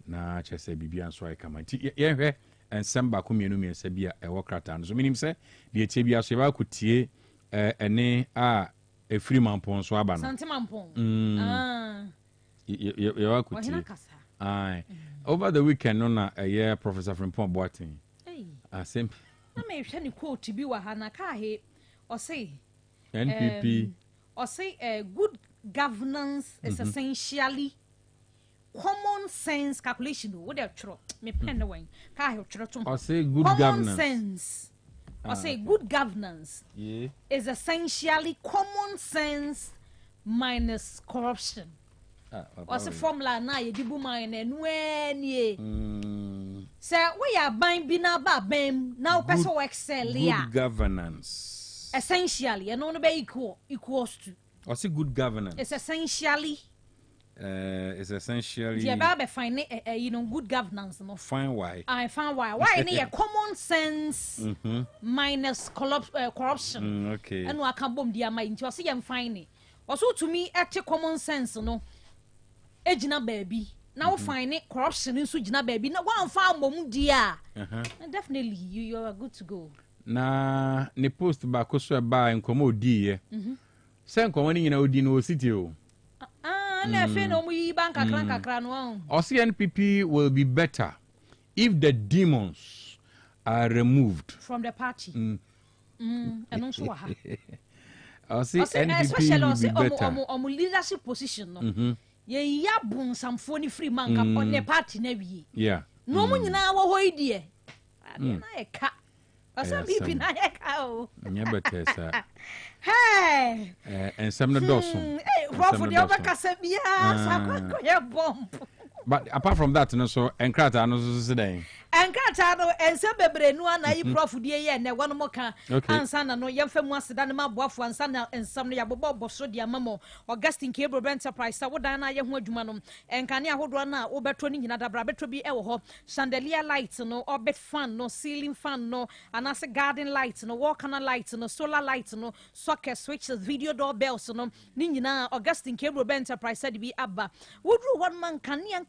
na chese bibia nso ay kama ti ye hwe ensem ba ko mienu miensa bia e wo krata no so minim se de tie bia so ba ko tie ene a efiri mampon so aba no santimampon ye wa ko tie ai over the weekend no na yeah Professor Frimpong Boateng asem na me hwe ni quote bi wa ha na ka he o say NPP or say good governance is essentially common sense calculation. What they try me pen the way. Or say good common governance. Sense. Or say good governance is essentially common sense minus corruption. Or say formula na ye dibu mine enwe say we are buying bina ba bem now person excel ya. Good governance. Essentially, and no be equals to. Or say good governance. It's essentially. Yeah, Baba find good governance. No. Fine why? I find why. Why need a common sense minus corruption. Okay. And I can bomb the mind. You see, I'm finding. Also, to me, at common sense, no. Ejina baby. Now find it corruption in Sujina baby. Now one found mom dear. Definitely, you are good to go. Na ne post ba ko so ba nkomo di ye se nkomo ni nyina odi no city o na fe no mu yi bank kakra no o NPP will be better if the demons are removed from the party eno so wa ha o NPP will be better o leadership position no ye ya bun samfo ni free man ka on the party na wie no mu nyina wo hoi die na e ka Asa bibi na yeka nya betesa hey ensem no doso for the obakasa bia sakwa ye bomb but apart from that no so enkrata no so den enkrata no ensem bebre nu ana yi prof die ye na wonu moka ansa na no yemfa mu aseda ne maboafo ansa na ensem no yabobo boso dia mamo Augustine Cable Enterprise sa wodan na ye ho adwuma no enkane ahodo na obeto ni nyina dabra beto bi e wo ho chandelier light no orbit fan no ceiling fan no anase garden light no wall canal light no solar light no socket switches video doorbells no ni nyina Augustine Cable Enterprise said bi aba wodru one man kania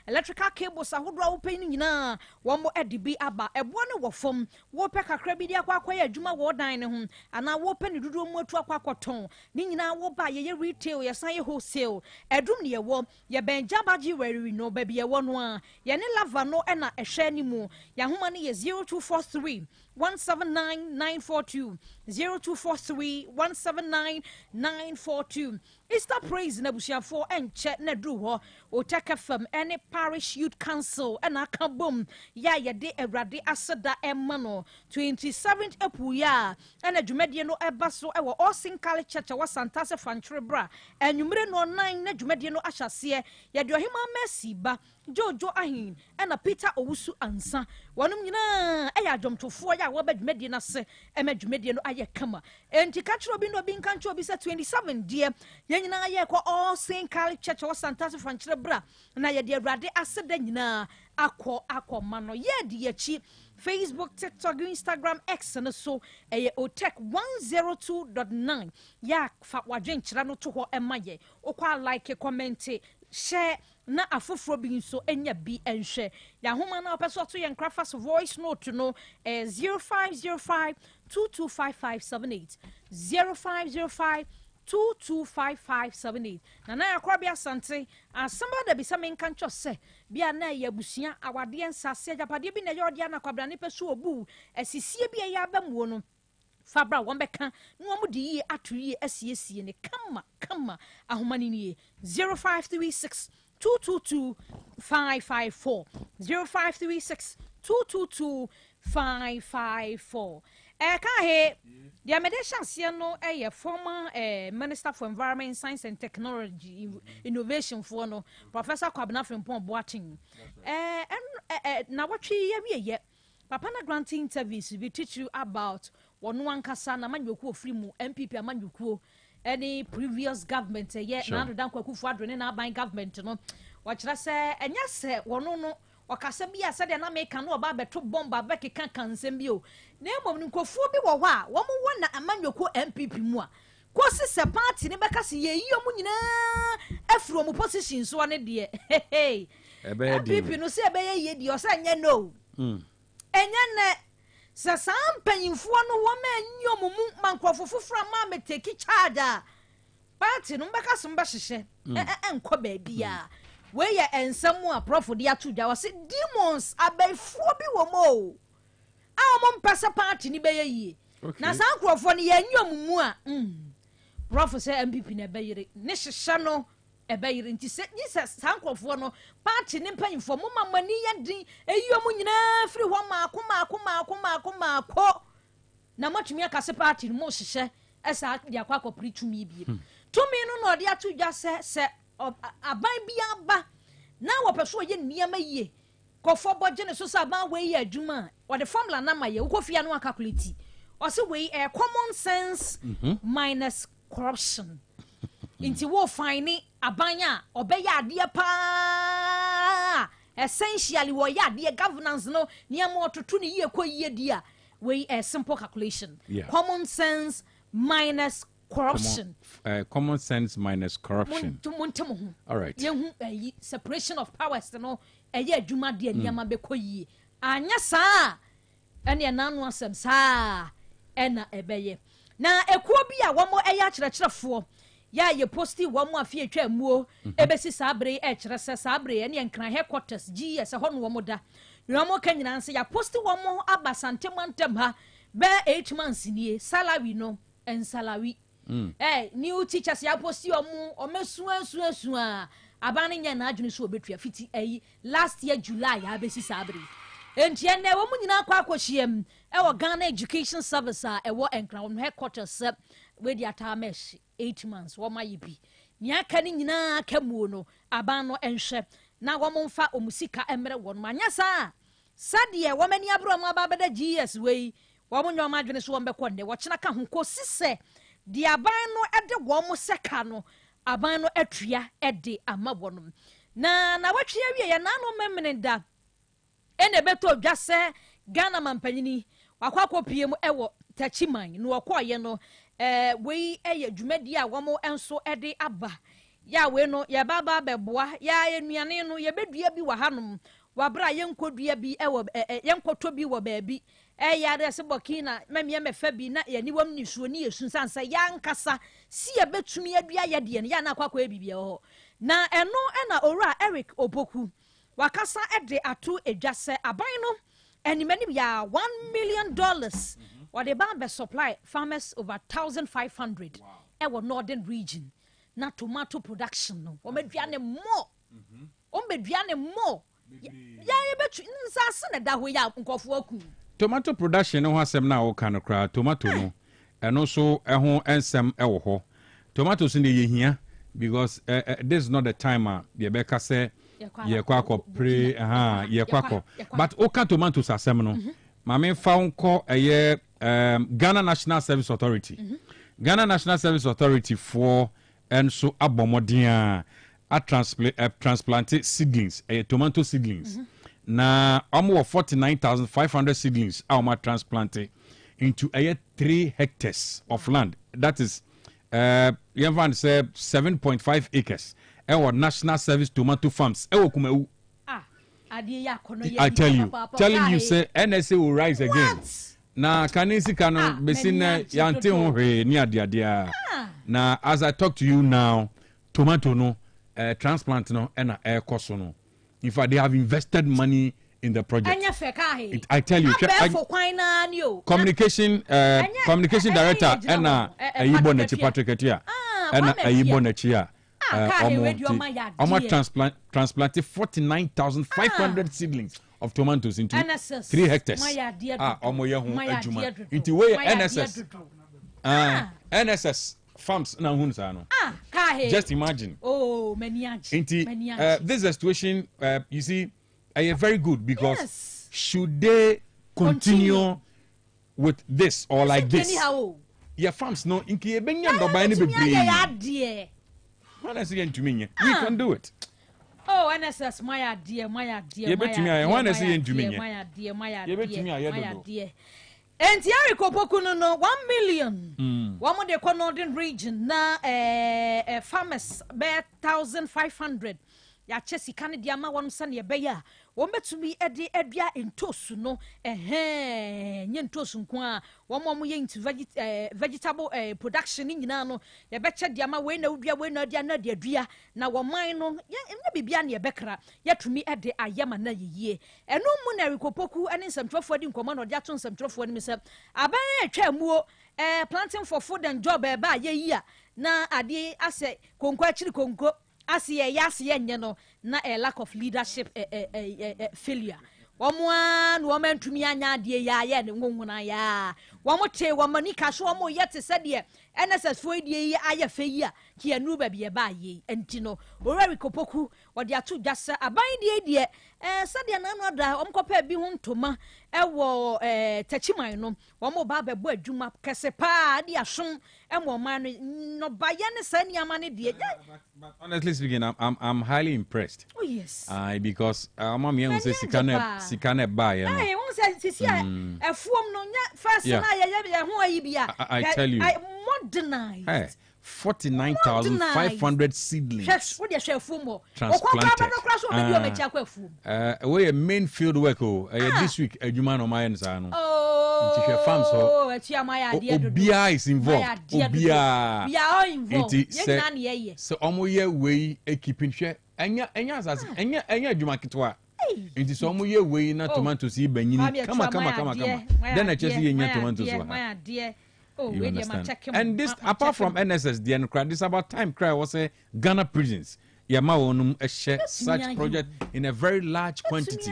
electrical cables ahodo open ni nyina wo mo edibi aba ebo ne wo fom wo pe kakra bi dia kwa ya adwuma wo dan ne ho ana wo pe ne dudu mu atu akwakoton ni nyina wo ba ye retail ye san ye wholesale edum ne ye wo ye benjabaji weri no ba bi ye wo no a ye ne lava no e na ehwe ni mu ya homa ne ye 0243 179942 0243 179942 Easter praise na busiafo enche na dru ho OTEC FM any parish youth council and akabom ya de awrade aseda emma no 27th April ya and adwumade no eba so e wo Osin Kale Church wa Santase Fanchre bra enwumre no 9 na adwumade no ahyase ya de ohima Mercy ba Jojo ahin and Peter Owusu ansa wonum nyina e ya adwomtofo ya wo badwumade na se e madwumade no aye kama enti ka chiro bi no bi nka ncho bi se 27 die nyina ye ko Osin Kale Church wa Santase Fanchre bra na ye de awrade aseda nyina akọ mano ye de yachi Facebook, TikTok, Instagram, X and so OTEC 102.9 ya fa wadwen kira no to ho emaye okwa like comment share na afoforo bi nso enya bi enhwe ya homa na opeso to ye nkrafas voice note no 0505 225578 0505 225578 na yakwabia sante asamba da bisa menka ncho se bia na yabusia awade nsase ajapade bi na yodi na kwabra ne peso obu asisie bia ya bamuo no fabra wombeka no mu di yi atoyi asiesie ne kama ahomani ni 0536 222 554 0536 222 554 ka he the medecins no former Minister for Environment, Science and Technology Innovation for no Professor Kwabena Frimpong Boateng na watwi ye papa na granting interviews we teach you about one kasa na manyoku free mu MPP amanyoku any previous government na do dan kwakufu adrene na ban government no wachira se enya se wono no okasa bia se de na make no oba beto bomba bekeka kansem bio na emom nkofu bi wo ho a wo mo wona amanyoku MPP mu a kosi se party ne beka se ye yiyo mu nyina afro mu position so ne de hey MPP no se ebe ye de o se nye no enya ne se sam panyimfo no wo ma nyo mu mankrofo foforo ma me take charge a party no beka so mba hyehyɛ enko ba bia we ye ensam a profo de ato dwa wo se demons abaifo bi wo mo a wo mpasa party ni be ye na san krofo no ye nyo mu a prof say MPP na bayire ne hyehyɛ no ebayire nti se ni se san krofo no party ne mpanyimfo mo mamani ye din eyio mu nyina firi ho maako na matumi aka se party no mo hyehyɛ esa de akwa pritumi bie tumi no no de ato dwa se aban bia ba na wo peso ye niam yie kofo boje ne so sa ban we ye adwuma o de formula na ma ye wo kofia no calculate o se we common sense minus corruption inti wo fine abanya obeya ade pa essentially wo ya ade governance no niam ototo ne yie ko yie dia we simple calculation common sense minus corruption common sense minus corruption all right separation of powers no eye adwuma de niam be ko yie anya saa ene nanu asem saa ena ebeye na ekuo bi a womo eye akyerɛkyerɛfo ya ye posti womo afie twa muo ebesi sabre kyerɛ sɛ sabre ene nkran headquarters GS ho no womo da womo kanyina nse ya posti womo abasantemantam ha be 8 months nie salary no en salary new teachers ya posti omesu a abane nya na adwene so obetua fiti last year July ya besi sabre enti ene wo mu nyina akwa akohiem wo Ghana Education Service a wo enkran headquarters we di atamesh 8 months wo maye bi ni aka ni nyina aka mu no aban no enhwe na wo mfa omusika emre wo no manya sadie wo mani abro ma babada GS we wo mu nyoma adwene so wo mbekọ ne wo kyena ka ho ko sise di aban no ede wo mu seka no aban no atua ede ama wo no na watwe awie ye na no memene da ene beto dwa se Ghana mampanyini wakwa piem ewo tachiman no wakoye no we eye dwumadi a womo enso ede aba ya we no ye baba beboa ya enuane no ye bedua bi wa hanom wabra yenkodua bi ewo yenkoto bi wo baabi ya de se bokina memye mefa bi na ye ni wam nisuo ni yesu sansa ya nkasa si ye betumi adua ye de ya na akwa bibia ho na eno na owura Eric Opoku wakasa ede ato edwase aban no enimani bia $1 million or the ban supply farmers over 1,500 ewo northern region na tomato production no o meduane more ya ye betu nsase na da ho ya nkofo aku tomato production no asem na wo kan kra tomato no eno so ho ensem ewo ho tomatoes ne ye hia because this is not the time the beka say ye kwako pre ye kwako but oka tomatoes asem no mame fa unko Ghana National Service Authority Ghana National Service Authority for enso abomodin transplanted seedlings tomato seedlings na almost 49,500 seedlings are transplanted into 3 hectares of land that is you have say 7.5 acres our National Service tomato farms Kumewu. I tell you telling you say NSA will rise again na kanisi kano besina yante ho hwe ni adeadea na as I talk to you now tomato no transplant no na ekoso no in fact they have invested money in the project. I tell you communication director na ayibo na Patrick Etia na ayibo na chia transplanted 49,500 seedlings of tomatoes into NSS. 3 hectares. Into way NSS. NSS farms na hunsa no. Just imagine. Oh, this is a situation you see very good because should they continue with this or like this? Your farms no inki ebenya ndoba ni bebre. Honestly, we can do it. Oh, NSS, my dear. enti Eric Opoku no 1 million wamo de ko northern region na farmers be 1500 ya chesi kan de ama won sane ye beya wo metumi ede adua entosu no nye ntosu nko a wo mo ye into vegetable production nyina no ye beche de ama we na udua we na adua na de adua na wo man no ye bibia na ye bekra ye tumi ede ayama na yeye eno mu na rikopoku ane nsamtrofo di nkomo na de ato nsamtrofo ni se aban atwa muo planting for food and job e ba ye yi a na ade ase konko akiri konko asiye yasiye nye no na a lack of leadership failure wamwa no mantumi anya de ya ye ne ngonwona ya wamote wamani kaso wamo yete sede NSS fo die yi aye feyi a ki anu ba bie ba ye enti no Oweri Kopoku wode ato dwasa aban die sede na no da omkopa bi ho ntoma ewo tachiman no wamo ba bebo adwuma kese pa de asom emo man no ba ye ne saniama ne de but honestly speaking, I'm highly impressed. Oh yes. Because mama who says sikane buy. Hey, who says sisi a form no nya first na ye ho ayi bia. I tell you. I modernized. Hey, 49,500 seedlings. Yes, what you share form transplanted. We a main field work this week adwuma no my nsa no. Oh, farm so. Obia is involved. Obia. We are involved. So omo ye we keeping share. Enya asas. Enya adwuma kitwa. Nti so omo ye we na tomatoes yi banyini. Kama. Then I just see enya tomatoes wa. Oh, and this apart from NSS, the crowd, this about time cry was a Ghana prisons. Yama a share such project in a very large quantity.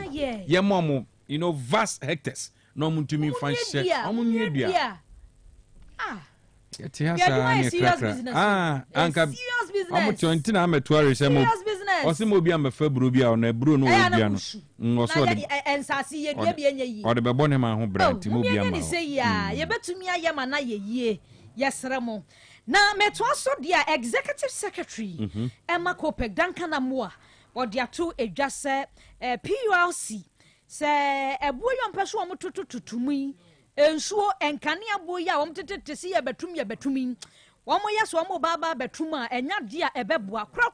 Yamamu, vast hectares. No mun to me find share. Serious business. I'm 20 I'm a tourist. Serious business. Osimo bi am February bi on ebro no bia no. So the ensase ye bia bia nya yi. O de be bone ma ho brand mo bia ma. Ye say ya, ye betumi ayema na ye yie. Yesre mo. Na meto aso dia executive secretary Emma Kopek Duncan Amoa odi ato edwase PULC se eboyo mpeso o motototutumi ensuo enkane aboya o mtetete si ye betumi womo yeso womo baba betuma enya dia ebeboa kra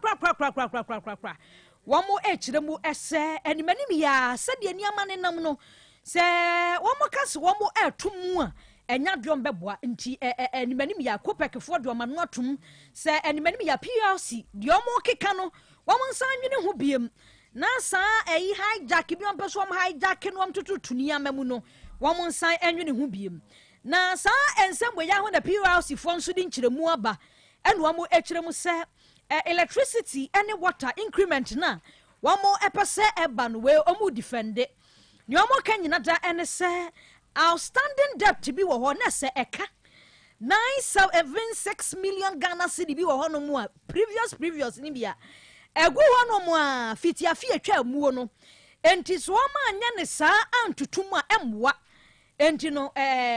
womo echiremu ese animanim ya sede aniama ne nam no se womo kase womo atumu a enya dwom beboa nti animanim ya kopekefo do ma no atum se animanim ya PLC de omo keka no womo nsan nwene ho biem na sa hijack bi ompeso om hijack no om tututuni amamu no womo nsan enwene ho biem na sa ensem ya ho na PLC fo nso di nkiremu aba ene womo ekiremu se electricity any water increment na womo epese eba no we omu defend ni omo kanyina da ene se outstanding debt bi wo ho na se eka 976 million Ghana cedi bi wo ho no mu a previous ni bia egu ho no mu a fitiafi atwa muo no enti so ma anya ne sa antutum a emwa enti no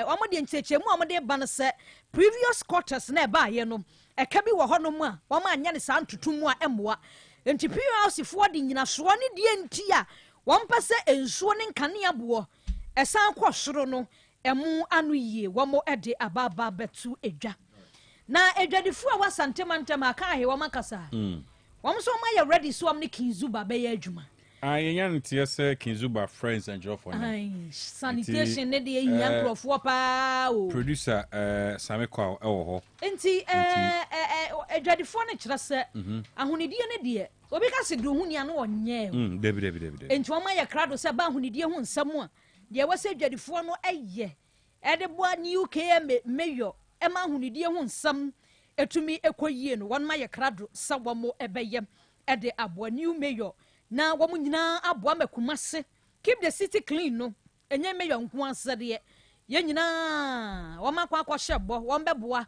omo de ntechemu omo de ba no se previous quarters na eba ye no eka bi wo ho no mu a wo ma anya ne sa antutum a emwa enti PLC fo de nyina so ne de enti a wo mpese ensuo ne nkane abo esan kwa soro no emu anu yie womo ede ababa betu edwa na edwadifo a wasantemantam aka he womakasa wom so ma ye ready so am ne kinzuba be ye adwuma yenya ntie se kinzuba friends and job for sanitation ne de ehia crofo pa o producer samekwa ewo ho enti edwadifo ne kire se ahonidie ne de obi ka se do hunia no onye debi enti woma ye krado se ba ahonidie ho nsam a de wase dwadifo no eye ede boa ni UK mayor ema ahonidie ho nsam etumi ekoyie no won ma ye krado se womo ebeye ede aboa new mayor na womo nyina aboa makumase keep the city clean no enye mayor nko asede ye nyina woma kwa hyebo won beboa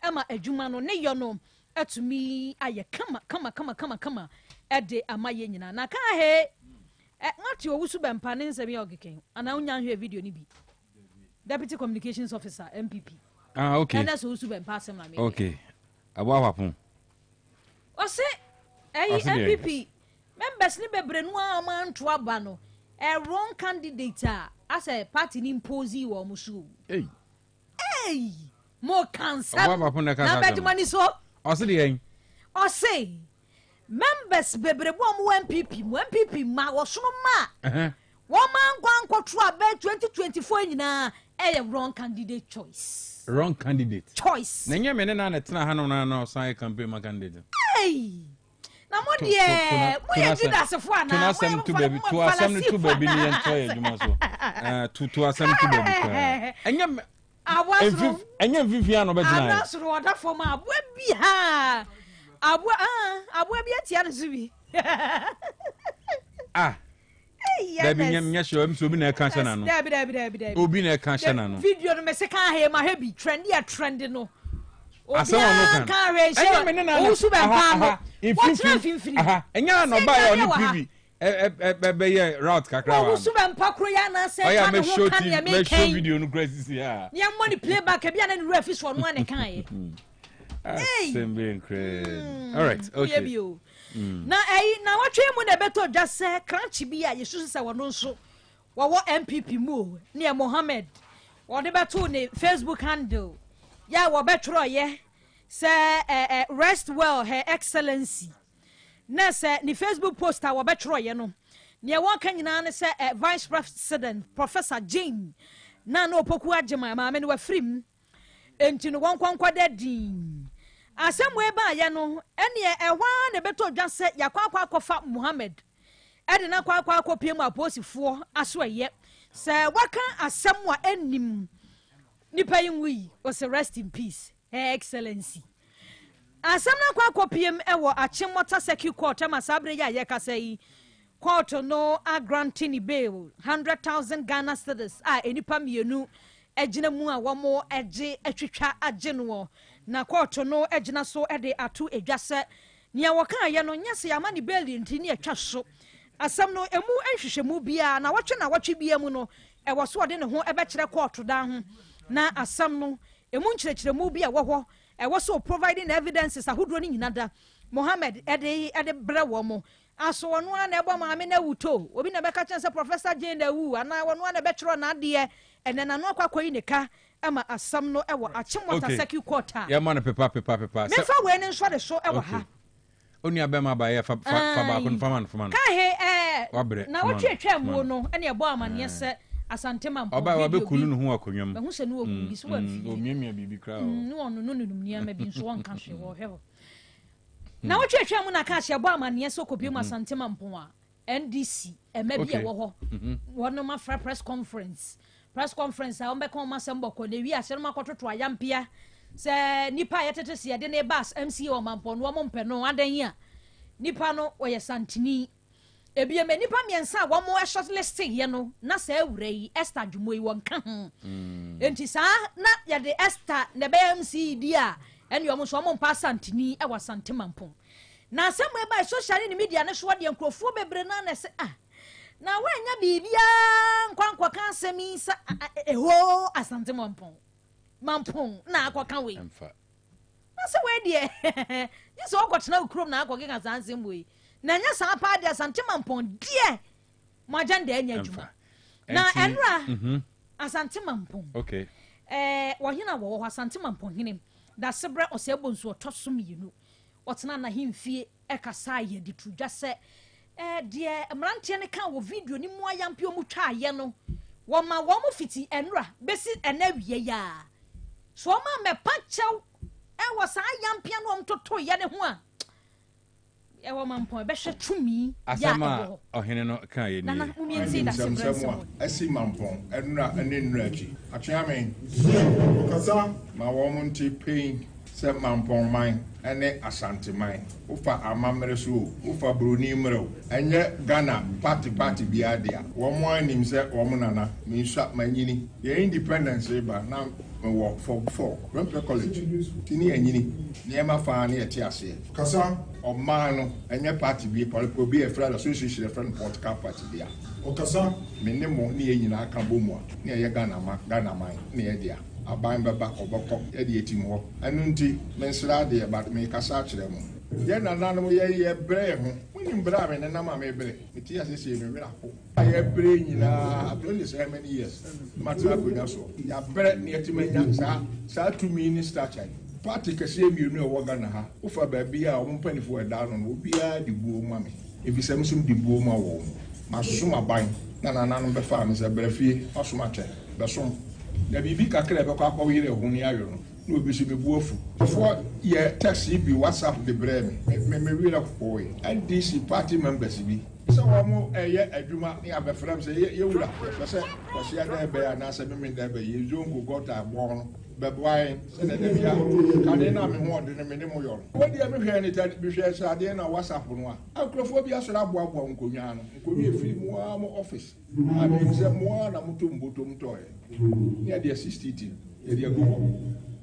ema adwuma no ne yo no etumi aye kama ede amaye nyina na ka he ngati owusu bempa ne nsem ye ogeken ana unya hwe video ni bi deputy communications officer MPP okay ana so owusu bempa asem na me okay abo apapun o se MPP members ni bebre no amanto aba no wrong candidate a I say party ni imposi wo musu. Hey. Hey. More cancer. Na bet money so. O se de O say members bebre bo MPP ma wo so ma. Woman gwan kwotro about 2024 nyina a wrong candidate choice. Wrong candidate. Choice. Na nyame ne na na tena hanu na sign campaign ma candidate. Hey. Na mo de mo ye Judas fo ana. To asem to baby. To asem to baby ni ento ye djuma so. To asem to baby. Enyam awasro. Enyam Vivian obegina. Awasro oda fo ma abua bi ha. Abua bi atia no so bi. Ah. Dabi nyam sure am so bi na ka chana no. Dabi. Obi na ka chana no. Video no me se kan he ma heavy trend no. Asem no kan. Enya me ne na. Usu be pa no. Infini. Aha. Enya no ba ya oni PV. Be ye route kakra wa. Usu be mpa kro ya na se kan no kan ya me show video no crazy ya. Nya money playback e bia na no refi so no an kan ye. Assembly incredible. All right, okay. Na watwe mu na beto dwa se crunch bi a yesu se wono nso wo MPP mu ne Mohammed wo de beto ne Facebook handle ya wo betro ye se rest well her excellency na se ni Facebook poster wo betro ye no ne wo kan nyina ne se vice president Professor Jane na opoku agema ma me ne wa frim enti no wonkwankwa dadin asemwe ba ye no ene ehwa ne beto dwa se yakwa akofa Muhammad ede na kwa akopiem aposifo aso ye se waka asemwa enim nipa yinwi o se rest in peace her excellency asem na kwa akopiem ewo achimota secure court masabre ya ye kasai court no a granting bail 100,000 Ghana cedis enipa mienu ejina mu a womo eje atwitwa age no na court no ejina so ede atu edwase nia woka ye no nyase ya mani bail ntini atwa so asam no emu enhwehwemu bia na watwe bia mu no ewo so ode ne ho ebekire court da ho na asam no emu nkyerɛkyerɛmu bia wo ho ewo so providing evidences ahodro ni nyinada Mohammed ede bre wo mo aso wono ana ebo maame na wuto obi na beka chen se Professor Jane da wu ana wono ana bekiro na ade ene na no akwakoyi ne ka ama asam no ewo achimota secure court ya man pepa me fa we ne nso de so ewo ha oni abema ba ye fa ba ko fama ka he na wotwetwa mu no ene ebo amane se asante mampo oba wa be kunu no ho akonwam be hu se no ogu bi so wa fi o miamia bibi kra o no ono no num niam bi nso won ka hwe wo hwe na wotwetwa mu na ka hye ebo amane se okopie mu asante mampo a NDC emabia wo ho wono ma press conference a on be kon ma sembo ko le wi a se ma kototo ayampia se nipa yetete se de ne bus MC o mampo no mo mpe no adan yi a nipa no oye santini ebie me nipa miensa wo mo shortlist ye no na sa awura yi Esther Dwumoi won ka ho enti sa na ya de Esther ne be MC di a ene yo mo so mo mpa santini e wa santemampo na asem e ba social media ne so de nkrofo bebre na se na wanya bibia nkwankwa kan asemi sa eho asantemampo mampon na akwaka we emfa na se we de yeso okotena ukrom na akwaka kan sansem we na nya sa pa de asantemampo de majanda anya djuma na enra asantemampo okay wo hina wo asantemampo hinem da sebre osebonsu otosom yinu otena na himfie ekasa ye di tudwa se de mrantie ne kan wo video ni mu ayampio mu twa ye no wo ma wo mu fiti enra besi enawie ya so ma me pachew wo sa ayampia no mtoto ye ne ho a wo ma mpon be hwe tumi ya asama ohene no kan ye ni na mumiensi da sebre asi mampon enra enenra achi atweame kasa ma wo mu nti pain se mampon man ene asante man ufa amamre so ufa broni mro enye Ghana party biadia wo mo anim se wo mo nana me nsa manyini ye independence ba na me work for Rempler College tini anyini niema fa na yeti ase kasa o man no enye party bi political bi e friend association e friend political party dia o kasa me ne mo ne nyina aka bomu a ne ye Ghana man ne ye dia aban baba oboko e de etim ho anu nti mensra de ba me kasa kire mo ye nananom ye bre ho Bra me na ma me bre. Meti asese me wera ko. Aye bre nyina abro ni so many years. Matra ko nya so. Ya bre ne etimanya sa 2 minister chai. Party kese mienu e woga na ha. Ufa ba bia o mpanifo e da no obi a di buo ma me. Ebi sem sum di buo ma wo. Masoma ban na no be fa me se bre fie osoma che. Be som. Da bibi kakra be kwa kwa yire hu ni ayo no. No be me buofu. Before ye text bi WhatsApp de bre me wira ko yi. NDC party members bi. So wamo eye adwuma ni abefram se ye wura. Se ko se ada be na se me da be ye zongo gota bon. Beboy se na da bia kade na me ho de me ne mo yo. Wo dia me hwe ni ta bi hwe se ade na WhatsApp no a. Akrofo bi asora aboabo nkonwa no. Nkonwa efiri mu a mo office. Abi se mo na mutomboto mtoye. Ni ade 60 ye dia go.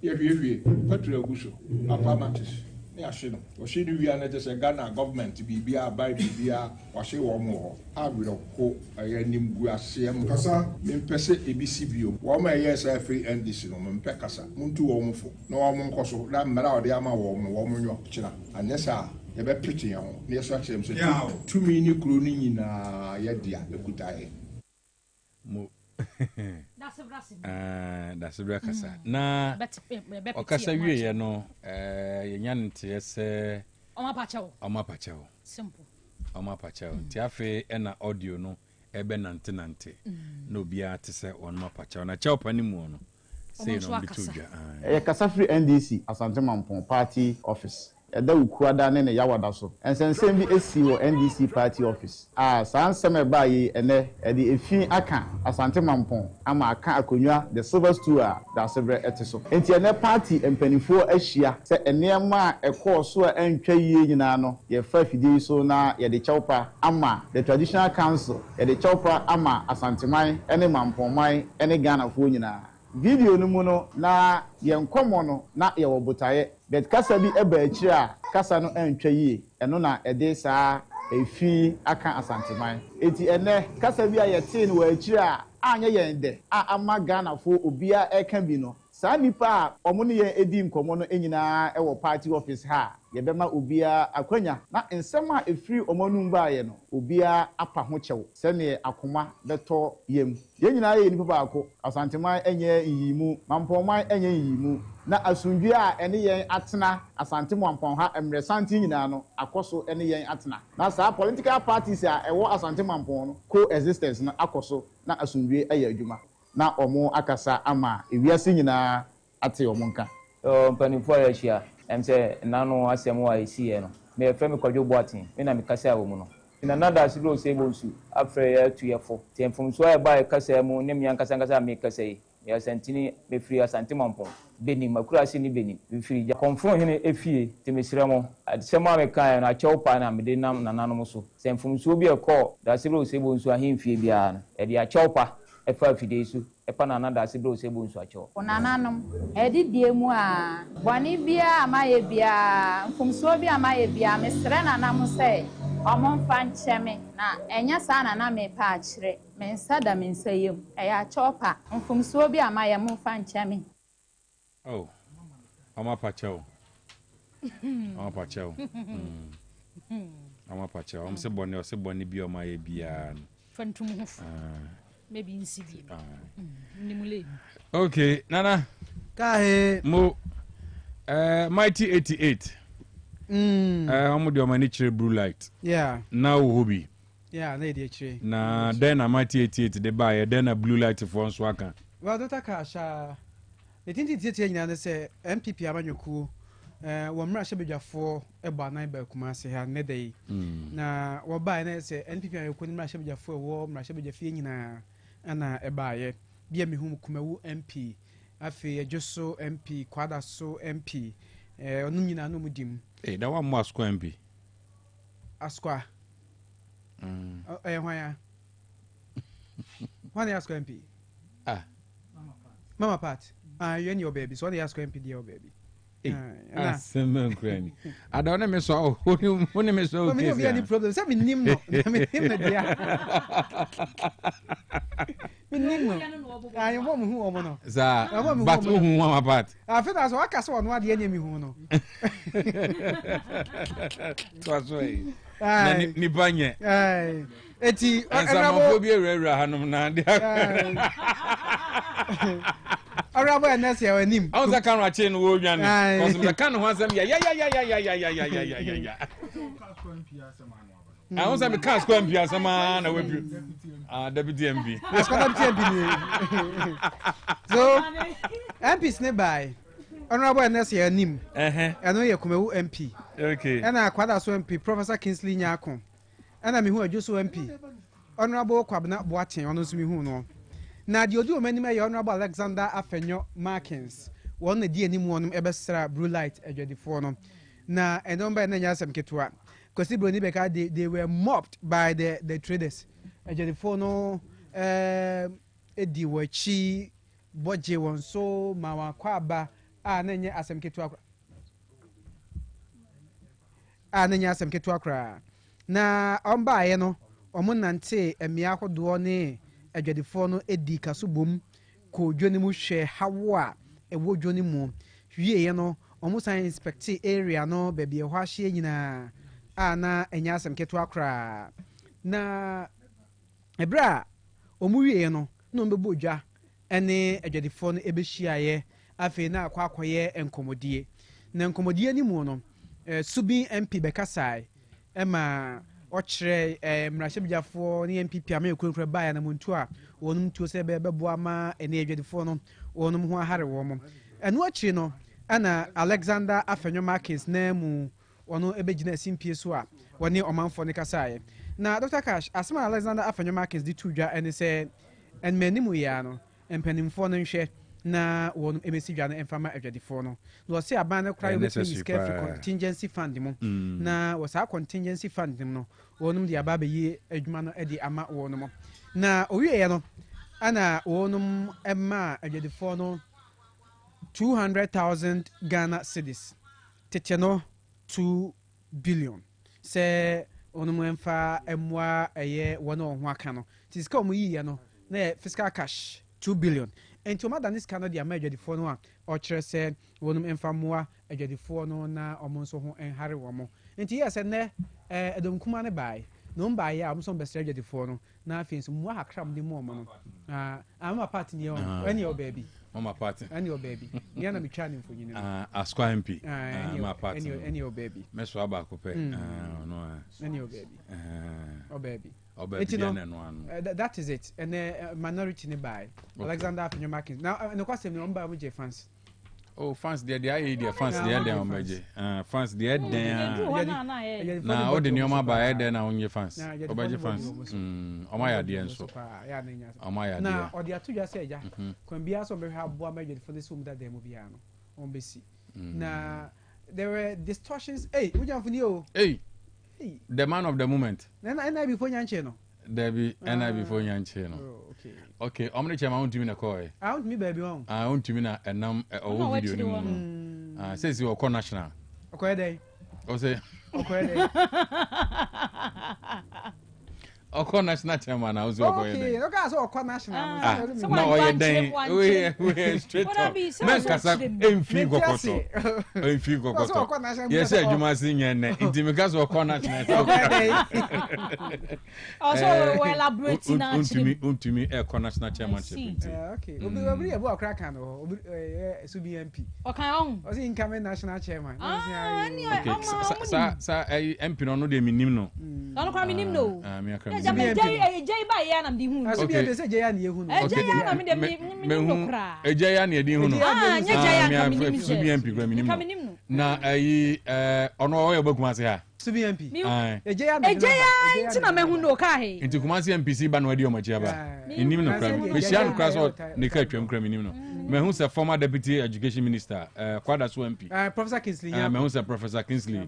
Ye hwe petrol aguso apamatis ni ahye no wo hye ni wia na te se Ghana government bibia buy bibia wo hye wo mo ho awiro ko aye nim gu ahye am kasa me mpese ebisi bio wo ma ye sa free NDC no me mpe kasa muntu wo mo fo na wo mo nkoso na mmara ode ama wo mo nyo kira anesa ye be pete ya ho na ye so akyem so 2 mini kuro ni nyina ye dia ekutae mo that's a kasa na okasa wie ye no ye nya nte se oma pachawo simple oma pachawo ti afi na audio no ebe nante na obia te se onoma pachawo na chew pani mu no say no bitudwa ye kasa free NDC Asante Mampon party office eda ukuada ne yawada so ensensem bi esi wo NDC party office sansem e ba yi ene edi efi aka Asante Mampon ama aka akonwa the silver stool da sebre etiso enti ene party empanifo ahia se enema ekọ so entwa yie nyina no ye fa fidi so na ye de chawpa ama the traditional council ye de chawpa ama Asanteman ene Mamponman ene Ghana fo nyina video no mu no na ye nkomo no na ye wobotaye bet kasa bi eba akiri a kasa no entwa yie eno na ede saa efi aka Asanteman eti ene kasa bi a ye tin wo akiri a anya ye nde ama Ghana fo obia eka bi no saa nipa a omo ne ye edi nkomo no enyina e wo party office ha ye bema obia akwanya na nsem a efiri omo nu mba ye no obia apa ho kyew se ne akoma beto yem ye nyina ye nipa baako Asanteman enye yimu Mamponman enye yimu na asundwe a ene yen atena Asante Mampon ha emresanti nyina no akoso ene yen atena na saa political parties a ewo Asante Mampon no coexistence na akoso na asundwe eye adwuma na omo akasa ama ewiase nyina ate omo nka mpanimfo ya hia emse nanu asem wa isi no me frame kwadwo boatin me na me kasa awo mu no na nada sibro se bonsu afre ya tuyefo temfumso ya ba kasa mu ne me kasa me kasa yi ya santini me free Asante Mampon beni makura se ni beni me free ja konfron hene efie temesira mo adisema me kan na chawpa na me de nam nananom so temfumso bi ekọ da sibro se bonsu ahemfie bia na e de chawpa efa fidesu epa na nada sibro se bonsu acho onananom edi diemu a boni bia amaye bia mfumso bia amaye bia mesre nanam se omomfa ncheme na enya sa na me pa akire mensa da mensayem eya chopa mfumso bia amaye mumfa ncheme oh ama pachawo ama pachawo se boni bi amaye bia fantum ho maybe in civil nimule okay nana kahe mo mighty 88 omo de omani chire blue light yeah now hobby yeah na dey chire na then na mighty 88 de buy then na blue light for nso aka well Dr. Kasha the thing tie nyina say MPP amanyoku wo mra hyebedwafo eba nan ba kuma se ha ne dey na wo buy na say NPP amanyoku ni mra hyebedwafo wo mra hyebedwafie nyina ana ebaye bia mehu kumawu MP afi ejoso MP kwada so MP onu nyina no mudim da wa mo asko MP askwa hwaya wani asko MP mama pat you your baby so wani asko MP dia your baby semen krani adone me so woni me so okay me any problem say me nim no me nim na dia me nim no ayi wo mu hu wo no za but hu mama pat afi na so aka so no ade anya mi hu no so so nipa nye eti ansamafo bi ewura hanom na de Arabo ns ya wanim I was a can watch in wo nwane cause me can ho asem ya I was a can square mpia sama na we deputy MP so MPs ne by Honorable ns ya nim eno ye kumewu MP okay ena akwada so MP Professor Kingsley Nyako ena me hu adwoso MP Honorable Kwabena Boaten ono so me hu no na di odi omanim ya Honorable Alexander Afenyo Markins won na di anim wonum ebesra blue light adwadifo no na enomba na nya asem ketwa kosi broni beka they were mobbed by the traders adwadifo no edi wachi boje won so ma wa kwa aba a na nya asem ketwa kra na omba ye no omunante emia hodo ne adwadifo no edi kaso bom ko dwoni mu hwe hawo a ewo dwoni mu hwie ye no omo san inspect area no baabi e ho ahye nyina a na enya asem keto akra na ebra omo hwie no no mbebo odwa ene adwadifo no ebehyiaye afi na akwakoye enkomodie na enkomodie ni mu no subi MP bekasai ema ochre mrashebjafo ni MPP amekwekwe baya na muntu a wonum tuo se bebo ama ene adwadifo no wonum ho ahare wo mo eno achire no ana Alexander Afenyo Markins na mu wono ebegina simpie so a woni omanfo ne kasaye na Dr. Cash asema Alexander Afenyo Markins di tudwa ene se enmanimu ya no empanimfo no nhwe na wonum emesi dwa na emfama adwadifo no no se aban na kra with contingency fund mo na wasa contingency fund no wonum di aba yi adwuma no edi ama wonum na owie no ana wonum emma adwadifo no 200,000 Ghana cedis tete no 2 billion se wonum emfa emwa eye wono ho aka no tiska omu yi no na fiscal cash 2 billion enti omada nis kana dia ma adwadifo no a ochire se wonum emfa moa adwadifo no na omonso ho enhare wo mo enti yese ne edom kuma ne bai no mba ya omso bestre adwadifo no na afenso mu akram de mu omo no ama party ni on any your baby mama party any your baby ni na mitwa ne mfo nyine askwa MP my party any your baby meso aba ko pe no any your baby baby that is it and minority ne by Alexander Afenyo Markins now no kwasem no mba mu je fans fans there fans there dem omeje fans there na o de nyoma ba there na onye fans obeje fans omaya there nso omaya there na o de atudwa se eja kwambia so be ha boa meje for this home that dem bia no on besi na there were distortions ujamfuni o the man of the moment na before nyanche no Debbie and before Yanche no. Okay, omni chama won't me na call. I want me baby on. I want me na enam o video ni says you are national. Okay day. O say okay day. Oko national chairman na ozo oko day. Okay, okay so oko national. No o ye den. We straight up. Men kasa emfi gokoto. Emfi gokoto. Yes adwuma si nyene. Nti me kasa oko national. Okay day. Also we elaborate na untumi eko national chairmanship. Okay. Obi e bo akra kan no. Obi subi MP. Okay on. O si incoming national chairman. Okay. Sa MP no de minim no. No kwa minim no. Me akra. Ejay ba ya na mdi hu. Okay. Be say Jay na ye hu no. Ejay na me de minim kra. Ejay na ye di hu no. Nya Jay na minim. Subi MP kra minim no. Na ono o ye bagumase ha. Subi MP. Ejay ntina me hu no ka he. Nti kumase MPC ba no adi o machi aba. Minim no kra. Be shia no kra so ne ka twem kra minim no. Me hu se former deputy education minister kwada so MP. Professor Kingsley. Me hu se Professor Kingsley.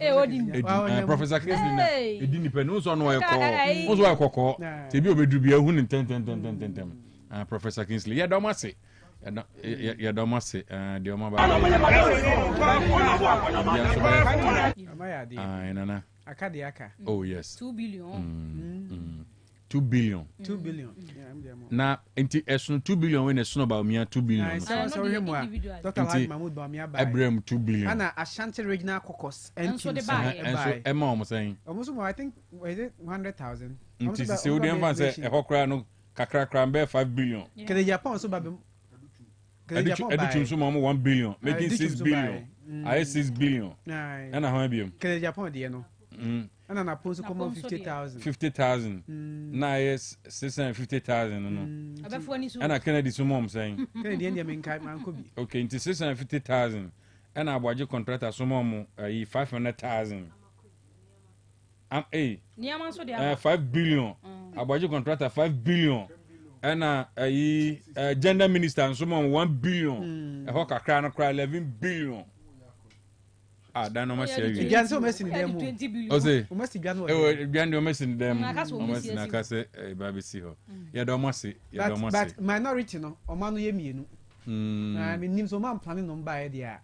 Professor Kingsley na edi ni pe no so no ye ko. So ye kokko. Te bi obedu bi ehu ni ten. Professor Kingsley. Ya do mase. Ya do mase. De o ma ba. Nana. Akadiaka. Oh yes. 2 billion. 2 billion. 2 billion. na nti esun 2 billion when esun about me 2 billion sorry mo Dr. Alhaji Mahmoud Bawumia buy Abraham 2 billion ana Ashanti Regional Caucus and so they buy and so Emma almost saying almost I think was it 100,000 nti se we dem fan say e hokra no kakra kra 5 billion kele Japan so babem Editum so mo 1 billion making 6 billion I 6 billion and how be kele Japan de no and na pon so come 50,000 na yes 650,000 no and I Kennedy so mom saying Kennedy and me kai man ko bi okay into 650,000 and I budget contractor so mom 500,000 niam so dey 5 billion I budget contractor 5 billion and gender minister so mom 1 billion e ho kakra no kra 11 billion that no must you. Gyan so messing them. O say. O must gyan. Gyan do messing them. O must na ka say baby see her. Ya do must see. Ya do must see. But minority no, o ma no ye mienu. I mean nim so man planning no buy there.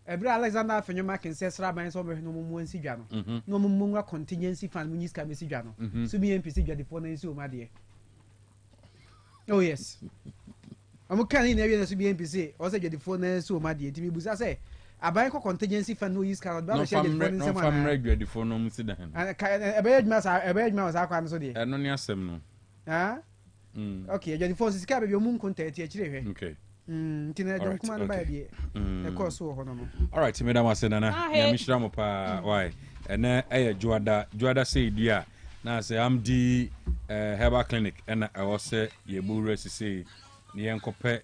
Every Alexander Afenyo can say Sraban so no mo nsi dwa no. No mo mo contingency fund mo nyiska mesi dwa no. So be MPC dwa de for na nsi o ma de. Oh yes. Amo kan ni na wi na so be MPC, o say dwa de for na nsi o ma de. Ti mi busa say abai ko contingency fund no use card ba share the phone in someone no family the phone no sit down e sa kwa so de no ni asem no okay the phone sika be mu contact e kire hwe okay tina dem kuma na ba bie e ko so ho no all right madam asenana ya mishra mo pa why ene juada say dia na say am di herbal clinic and I was say ye bu resi say ni enkope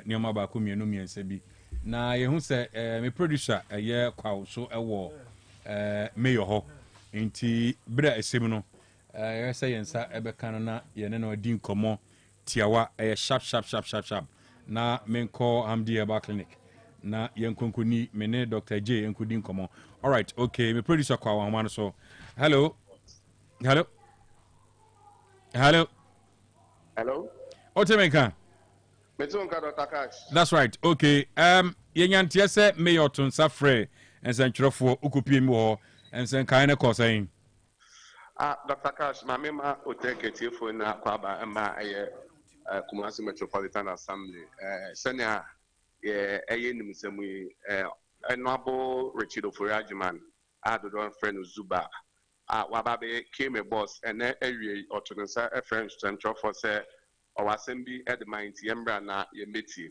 ni oma ba ko mienu miensa bi na ye hu se me producer ye kwawo so ewo mayor ho nti bra esem no ye se yensa ebeka no na ye ne no di nkomo tiawa sharp na menko amdi eba clinic na yenkonkoni me ne Dr. J yenkodi nkomo all right okay me producer kwawo man so hello Otemenka Dr. Cash. That's right. Okay. Yenyantia se mayor tun safre and sen trofo ukupi mu ho and sen kaine ko saying. Dr. Cash, my mema OTEC for na kwaba ma aye Kumasi Metropolitan Assembly. Senya ye nim semu enwabo Richard Oforiajiman adodon friend Zuba. Wababe came a boss and ewie otunsa a French central for say or assembly at the mind yembra na ye meti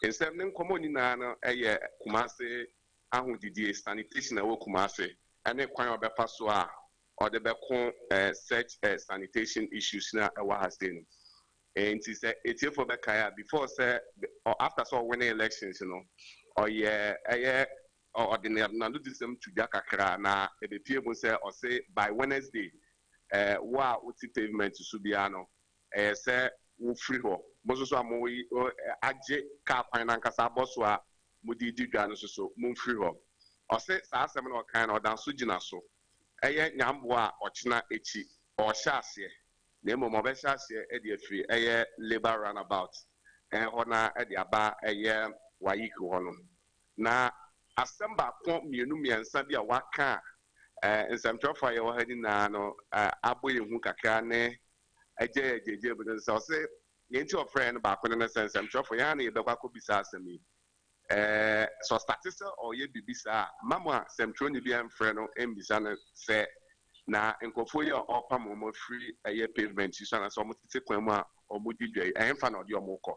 instead nem komoni na no eye Kumasi ahudidi sanitation wo Kumasi ene kwan obefa so a or the bekon such sanitation issues na ewa hasden and he said etie for bekaya before say or after so winning elections or or ordinary na do this to jakakra na e be pie mo say or say by Wednesday wa uti pavement to subiano say wo free ho boso so amoyi agye ka kwan na nkasa boso a mudi didwa no so mo free ho o se sa asem na o kan na o dan so gina so eye nyambo a o chena echi o hya ase na emo mo be hya ase e de afiri eye labor runabout ho na e de aba eye wayiko ho no na assemba ko mienu miensa bi a waka nsamtrofa ye wo hadi na no aboye hu kakra ne eje but so say yenti of friend back when na sense I'm sure for ya na ye bekwa ko bisa asemi so statista or ye bibisa mama semtro ni bi am friend no embisa na say na enkofo ye opa mo free eye pavement so na so mo tete kwan mu a omudi dwai emfa na odi omukọ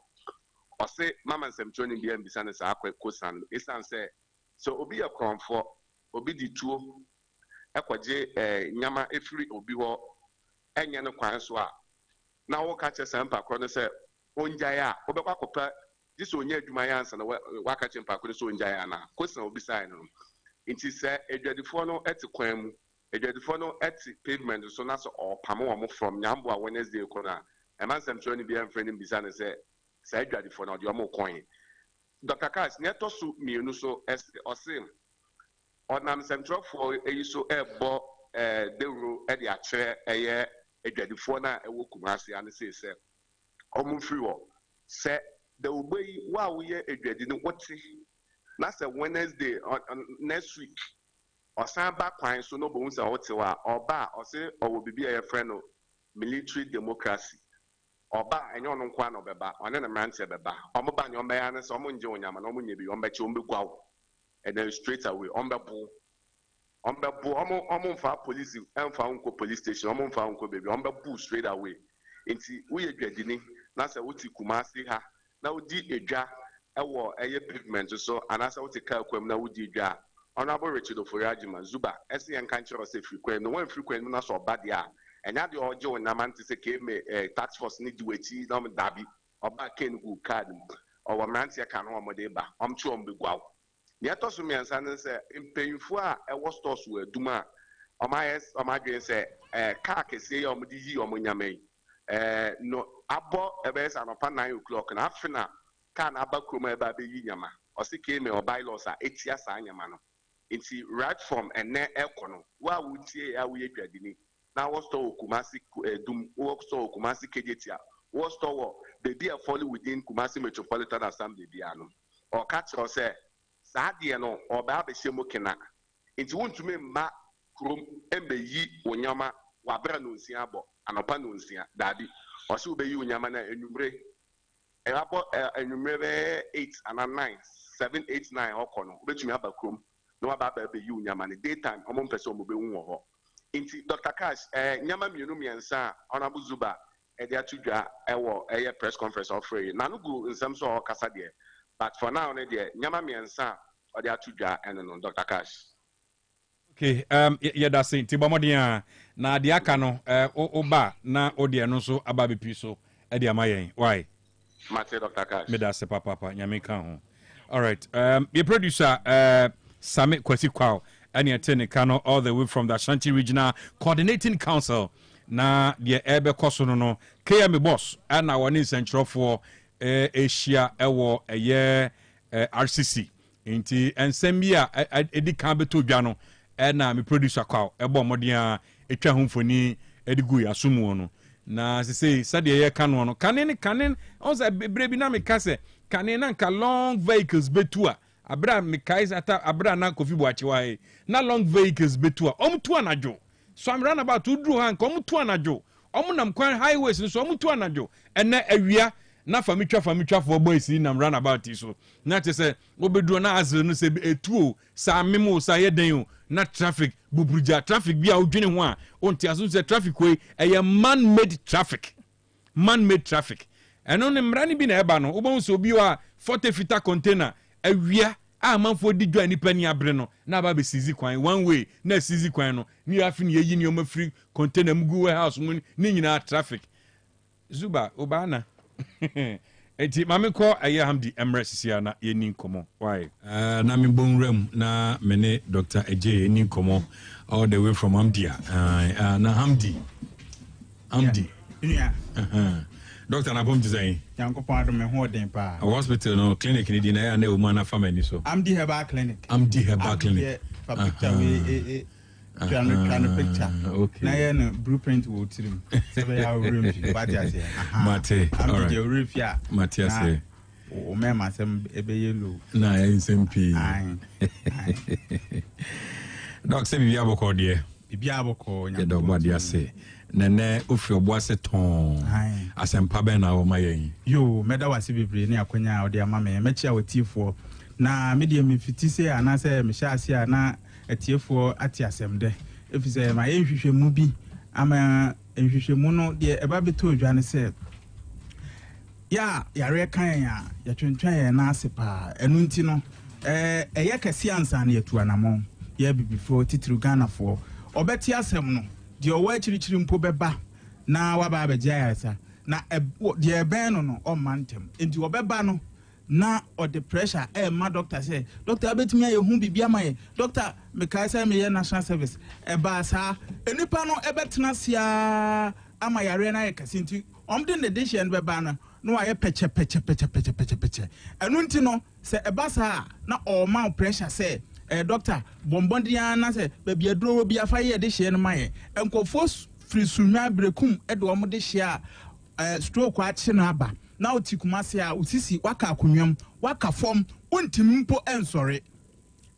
o say mama semtro ni bi embisa na sa akwa san isan say so obi ya kronfo obi di tuo ekwaje nyama efiri obi ho enye no kwan so a na wo ka che sempa kro no se onjaya obekwa kopa this onye adwuma ya ansa na wa ka che mpa kro so onjaya na kosan obi sai no nti se edwadifo no eti kwan mu edwadifo no eti pavement so na so opamo wo from nyambo a Wednesday ko na emansem tro ni bi amfre ni bisa ne se edwadifo no de omo coin Dr. Cash neto su mienu so osim onam central for eyiso ebo dewro e de akere eye edwadifo na ewo Kumasi ane se omu free wo se the obey wa wo ye edwadi no wote na se Wednesday next week osan ba kwan so no bo unsa wote wa oba o se owo bibi e friend no military democracy Oba enyo no kwa no beba one na mrantie beba omoba ne ombeya ne so omonje onyama na omonye bi ombeche ombegwa and then straight away ombebo omfa police emfa unko police station omfa unko baby ombebu straight away enti uye dwadini na se wuti Kumasi ha na udi edwa ewo eye pavement so anasa wuti ka kwam na udi edwa honorable Richard Oforiagima Zuba ese yen kan chiro se frequent no one frequent na so bad ya enya de oje onyama nti se keme tax force ni diwechi na dabi oba ken gu card o wa mrantie ka no omode ba omchu ombegwa ne atoso miansa ne se mpanyinfo a ewo stores wo aduma omadwen se car kese ya omudi yi omonyame no abo ebe sa no pa 9 o'clock na afina car na aba kroma eba be yi nyama o se keme o bylaws a etia sa nyama no nti right from ene ekono wa wutie ya wo yedwadini na wo store Kumasi dum wo store Kumasi kejetia wo store the be fall within Kumasi Metropolitan Assembly biano o catch or say saadie no o ba be shemo kena nti wontumi mma krom embe yi onyama wa bra no nsia abo anopa no nsia dabi o se obeyi onyama na enumre e abo enumre 8 and 9 7 8 9 okono obetumi aba krom no aba be yi onyama ne daytime omo mpese omo be hu ho inti Dr. Cash nyama mienu miensa Honorable Zuba ede atudwa ewo eye press conference offering na no go nsem so o kasa de but for now ne de nyama miensa ode atudwa ene no Dr. Cash. Okay, yeah, that's it. Tibamodia na de aka no oba na ode no so aba bepi so ede amayen. Why? Mate Dr. Cash. Me da se papa nyame ka ho. All right. Your producer Sami Kwesi Kwao and your Kano all the way from the Ashanti Regional Coordinating Council. Na the ebe koso no KM boss and our new central for Asia ewo eye RCC. Inti ensembia edi kan beto dwa no na me producer Kwao ebo modia etwa homfoni edigu ya sumu no. Na say sade ye kano no kanen onza bebre bi na me kase kanen na nka long vehicles betua abra me kaiza ata abra na kofi boachiwa na long vehicles betua omtu anajo so am run about udru han komtu anajo omunam kwan highways so omtu anajo ene awia na famitwa for boys na run about so na te se obedu na azre no se etuo sa memo sa yeden na traffic bubruja traffic bia odwene ho a onti aso se traffic we man made traffic eno ne mrani bi na eba no obon so bi wa 40 fita container awia amanfo di dwa nipa ni abre no na ba be sizi kwan one way na sizi kwan no ni afi ne yi ni o ma free container mgu warehouse mu ni nyina traffic Zuba obana eti mame ko aye hamdi emresisia na yeni nkomo why na me bonrem na mene Dr. Eje yeni nkomo all the way from Amdia na Hamdi yeah Doctor na bom design Yankopon adome ho den pa hospital no clinic ni di na ya na woman family so Amdi Herbal Clinic for picture we trying picture okay na ya no blueprint wo tirim se be ya room what ya say mate all right roof ya mate say o mema sem ebe yellow na ya SMP doc se bibia boko de bibia boko nya doc body ase nene ofi oboase ton asempa ben na wo mayen yo meda wase bebre ne akonya ode ama me mechia watifo na media me fitise anase me hyase ana atiefo ati asemde efise ma yenhwehwemu bi ama enhwehwemu no de eba beto odwa ne se ya yare kan ya twentwan ya na asepa enu nti no eye kese ansa na yatu anamon ya bibifo titru Ghana fo obeti asem no de owa chirichiri mpo beba na waba abegya yasa na de ben no o mantem enti obeba no na o the pressure ma doctor say doctor abetimi aye hu bibia maye doctor me kai say me ye national service ba sa enipa no ebetena sia ama yare na ye kasinti omde ne decision beba no aye peche enu nti no se eba sa na o ma pressure say doctor bombondia na se bebia duro bi afa ye de hye no maye enkofo free sunwa brekum de omo de hye stroke a chi na aba na oti Kumasi a usisi waka akonwam waka fom ontimi mpo ensore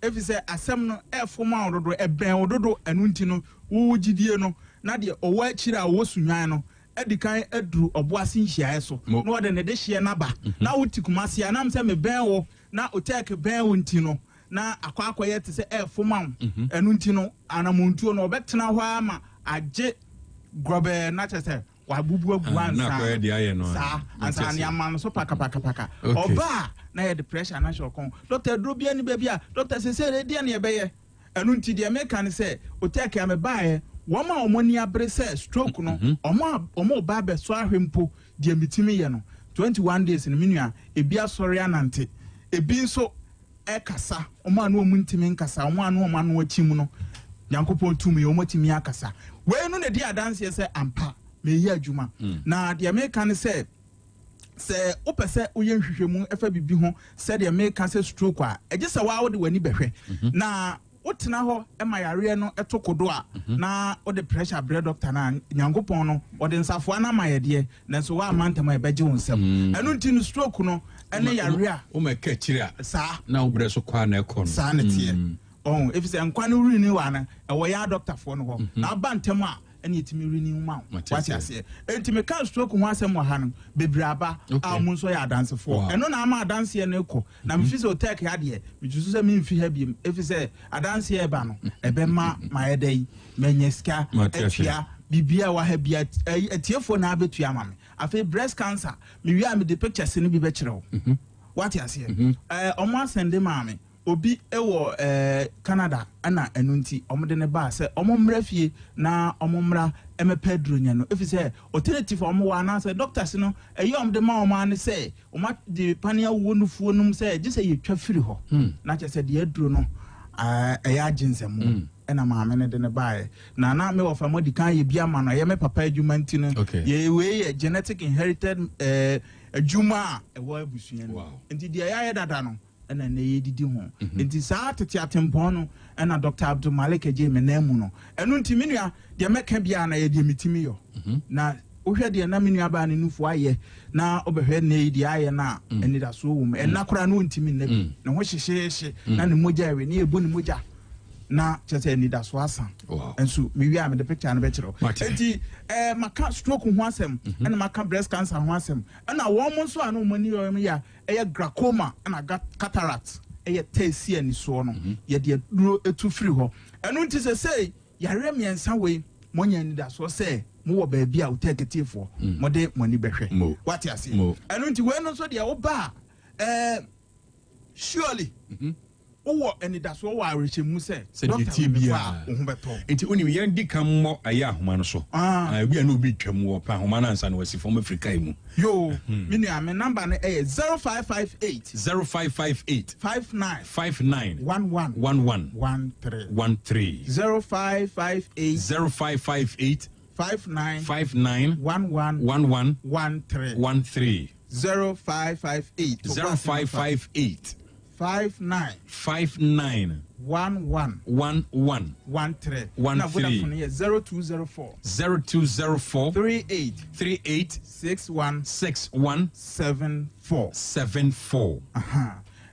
efise asem no efoma ododo eben ododo enu nti no wo gidie no na de owa chira wo sunwan no edikan edru oboase nhia so na wode ne de hye na ba na wuti kumase anam se me ben wo na OTEC ben wo ntino na akwakoye te se efoma enu ntino anamontuo no obetena ho ama agye grobe na chese wa bubu aguan na ko de aye no sa ansa ne ama no so paka oba na ye depression na shokon doctor dro bia ni bia doctor se de ne ebeye enu nti de me kan se OTEC am baaye woma omoni abre se stroke no omo ba be so ahwempo de mitimi ye no 21 days ni menua ebi asori anante ebi nso ekasa omo anu omuntimi nkasa omo anu achimu no yankopon tumi omotimi akasa we no ne di adanse se ampa me yi adwuma na de me kan se opese uye nhwehwemu efa bibi ho se de me kan se stroke a egese wa wo de wani behwe na wotena ho emayare no etokodo a na o de pressure bread doctor na nyankopon no o de nsafo na mayede na so wa amantama ebeje wonsem enu nti no stroke no ene yare a o meka kire a sa na obre so kwa na ekọ no sa na tie if se nkwa no ri ni wa na e wo ya doctor fo no ho na abantem a ene yetimi ri ni ma wati ase enti me kan stroke ho asem wa ha no bebraba a mu so ya dance fo eno na ama dance ye na ekọ na me fise OTEC ya de me jusu se me mfi ha bi if se dance ye ba no ebe ma yedai menyeska etia bibia wa ha bia etiefo na abetu ama me afi breast cancer me wi am the pictures ni bi be kire wo wati ase omo asende ma me obi ewo Canada ana enunti omde ne ba se omomrafie na omomra emepedro nya no efise alternative omo wa na se doctors no omde ma omo an se oma de pania wonufuo num se gise yetwa firi ho na che se de aduro no eya ginsem ena ma me ne de ne ba na me wo fa modi kan ye bia ma no ye me papa adwuma nti no ye we genetic inherited adwuma ewo abusuan nti de ya dada no ena na yedidi ho enti saa tete atempo no ena Dr. Abdul Malik eje me na mu no enu nti menua de meka bia na ye de mitimi yo na ohwe de na menua ba ne nufu aye na obehwe na yedi aye na eni da so wo ena kora no ntimi na bi na ho hyehye na ne moja ewe ne ebu ne moja na chese eni da so asan enso me wi am the picture na be kiro enti maka stroke ho asem ena maka breast cancer ho asem ena wo mo so anu mani yo ya glaucoma ena cataract tesi ani so no ye de duro etu firi ho enu nti se yare miensa we monya ni da so se mo wo ba bia OTEC tifo mo de moni behwe what you see enu nti we no so de wo ba surely owo eni da so wa reche mu se doctor bia ohun beto enti onim ye di kan mo aya ahoma no so bia no bi twam wo pa ahoma na ansa no wasi from Africa mu yo mini am number no 0558 59 11 13 0558 59 11 13 0558 59 11 13 na Vodafone 0204 38 61 74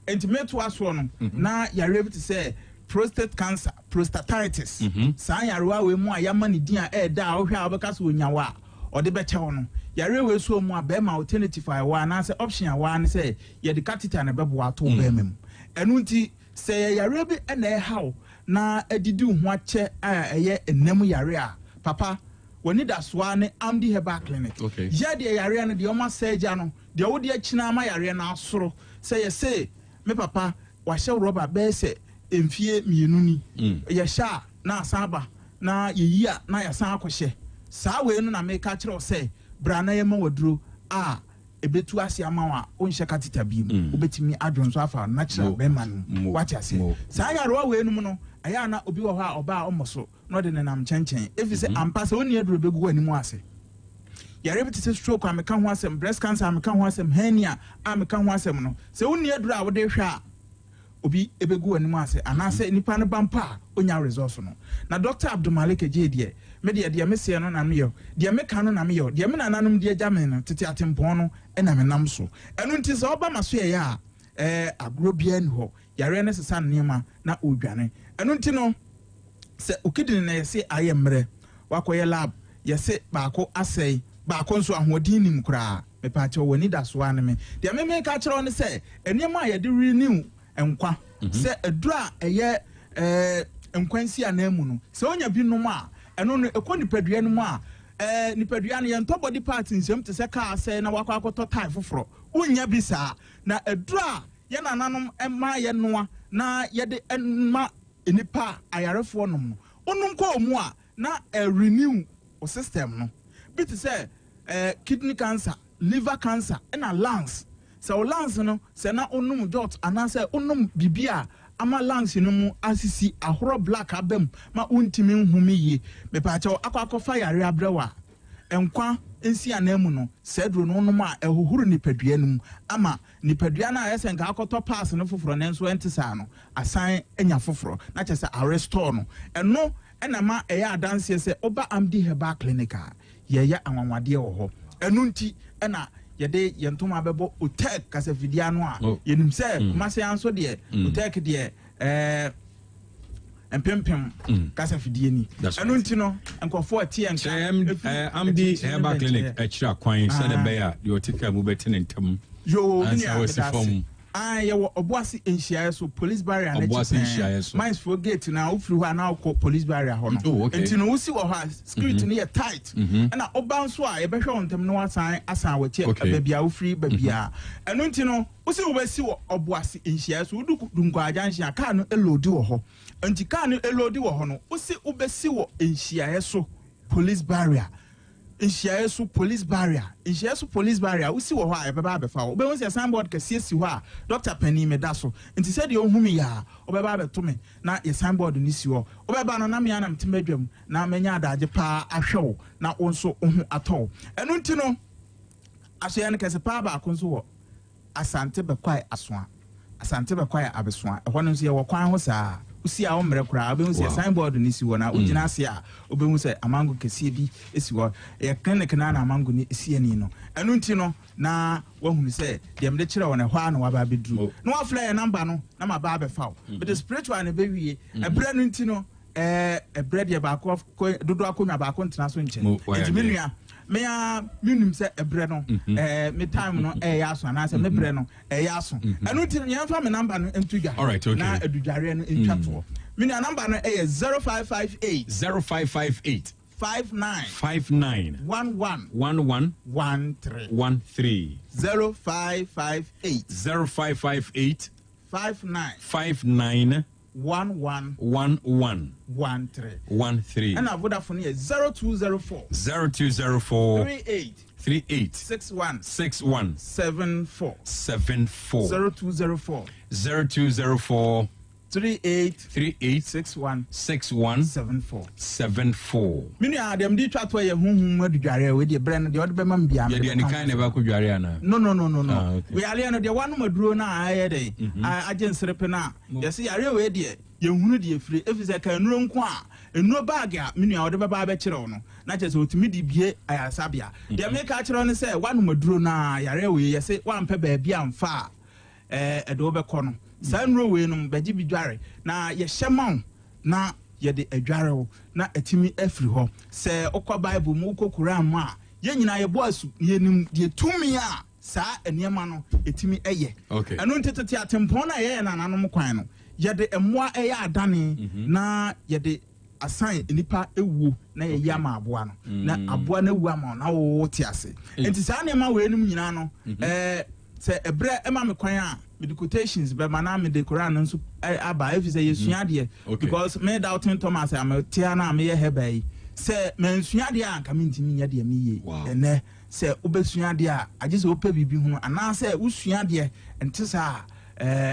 enti meto aso no na yare bi te say prostate cancer prostatitis saa yarewa we mu ayama ne din a eda a ohwa obeka so onyawa ode be chewo no yare we so mu abema alternative awa na say option awa ne say ye de catheter na bebo ato bema mu enu nti say yare bi na e hawo na adidi ho ache a eye enam yare a papa woni da soa ne amdi herbal clinic ya de yare no de o ma surgeon no de wo de akina ma yare na asoro say ye say me papa wa hye rubber be say emfie mienu ni ye sha na asaba na yeyi a na ya san akohye saa we no na me ka kire o say bra na ye ma waduro a ebetu ase amawa onhye katita bi mu obetimi adwonso afa natural be man watch ase saa yaro we no mu no aya na obi wo ha oba omoso no de nenam chenchen efise ampasa oni aduro begu ani mu ase yare bi te stroke ameka ho asem breast cancer ameka ho asem hernia ameka ho asem no se oni aduro a wo de hwa obi ebegu ani mu ase anase nipa no bampa onya resource no na Dr. Abdul Malik Ejidie me de mesie no na me yo de me ka no na me yo de me nananom de agyamen no tete atempon no na me nam so enu nti so oba maso ye ya agro bia ni ho yare ne sesa nneema na odwane enu nti no se okidini na yese ayemre wakoye lab yese baako asei baako nso ahoɔden nim koraa mepakyɛ wani da so ane me deɛ me ka kyerɛ ne sɛ nneɛma a yɛde renew nkwa sɛ adura ɛyɛ nkwansi anamu no sɛ onya bi nom a ɛno no ɛkɔ nipadua no mu a nipadua no yɛntɔ body part nsɛm te sɛ kaa sɛ na wakɔ akɔtɔ tie foforɔ wonya bi saa na adura yɛ nananom ɛma yɛ noa na yɛde ɛma nipa ayarefoɔ nom no onum kɔ mu a na renew o system no bi te sɛ kidney cancer liver cancer ɛna lungs sɛ o lungs no sɛ na onum jot anaasɛ onum bibia ama lungs no mu asisi ahoro black abem ma untimi nhumi yie mepakyɛw akɔ yare abrewa enkwa ensi anamu no sɛdro no nom a ɛhohoro nipadua no mu ama nipadua na ayɛ sɛ nka akɔtɔ pass no foforo ne nso ente saa no asan enya foforo na kyɛ sɛ arrestore no ɛno ɛna ma ɛyɛ adanse sɛ oba amdi herbal clinic a yɛyɛ anwanwade wɔ hɔ ɛno nti ɛna yɛde yɛntoma bɛbɔ OTEC kasafidia no a yɛnim sɛ kumase anso deɛ OTEC deɛ empempem kasafidie ni ɛno nti no nkɔfo atie nka amdi herbal clinic ɛkyira kwan sɛ de bɛyɛ deɛ ɔtika mu bɛtene ntam yo ni yɛwɔ Obuasi nhyiaeɛ so police barrier na ɛkyi mines for gate na wofiri hɔ a na wokɔ police barrier hɔ no nti no wosi wɔ hɔ a security no yɛ tight ɛna ɔba nso a yɛbɛhwɛ wo ntam no wasan asan wɔkyɛ baabia wofiri baabia ɛno nti no wosi wobɛsi wɔ Obuasi nhyiaeɛ so wodu nkwaagya nhyiaeɛ kaa no elodi wɔ hɔ nti kaa no elodi wɔ hɔ no wosi wobɛsi wɔ nhyiaeɛ so police barrier nhyiaeɛ so police barrier wosi wɔ hɔ a yɛbɛba abɛfa wo wobɛhu sɛ signboard kɛseɛ si hɔ a Dr. Penny meda so nti sɛ deɛ ɔhu me yɛ a wobɛba abɛto me na yɛ signboard no si hɔ wobɛba no na mea na metem adwam na manya adagye paa ahwɛ wo na wo nso wohu atɔ wo ɛno nti no ahyɛyɛ no kɛse paa baako nso wɔ Asante Bɛkwae Asoa Abesoa ɛhɔ no nso yɛwɔ kwan ho saa usi a omre kura obehu se signboard ni si wona ugina ase a obehu se amango kese bi esi wo ye clinic na amango ni esi ani no enu nti no na wahunu se dem de kire wona hwa na waba beduru na wa flyer number no na ma ba be faw but the spiritual na be wie ebre no nti no ebre de ba ko dodo akonwa ba ko ntena so nche enti menua me a minim se ebre no me time no yaso na se me bre no yaso enu nti ye fa me number no entudwa na edudware no entwato me number no 0558 0558 59 11 13 0558 59 11 13 and Vodafone is 0204 38 61 74 0204 38 61 74 mini adam di twa to ye hunhun adudware we de bre no de odbe mam bia me de kan ne ba ko dware ana no we ale no de wanu maduro na aye de agensrepe na yesi yare we de ye hunu de efire efise kan nuro nko a enuro bag a mini a odbe ba kire no na che se otumi di bie ayasabia de me ka kire no se wanu maduro na yare we yesi wampe ba bia mfa edo be kɔ no sanro we no beji bidware na ye hyema na ye de adware na atimi afiri hɔ sɛ okɔ bible mu okɔ Quran ma ye nyina ye bo asu ye nim de tumi a saa eniema no etimi eye eno ntetete atempɔn na ye na nanom kwan no ye de emmoa eye adane na ye de asan nipa ewu na ye yama aboa no na aboa na ewu ama na wo te ase enti saa nema we nim nyina no sɛ ebre ema me kwan a medicutations be mana me de Quran nso aba if say yesua de because me doubting Thomas am tia na me ye hebai say me nsua de anka me ntimi nya de me ye ene say obesua de a age say opa bibi hu ana say usua de ente sa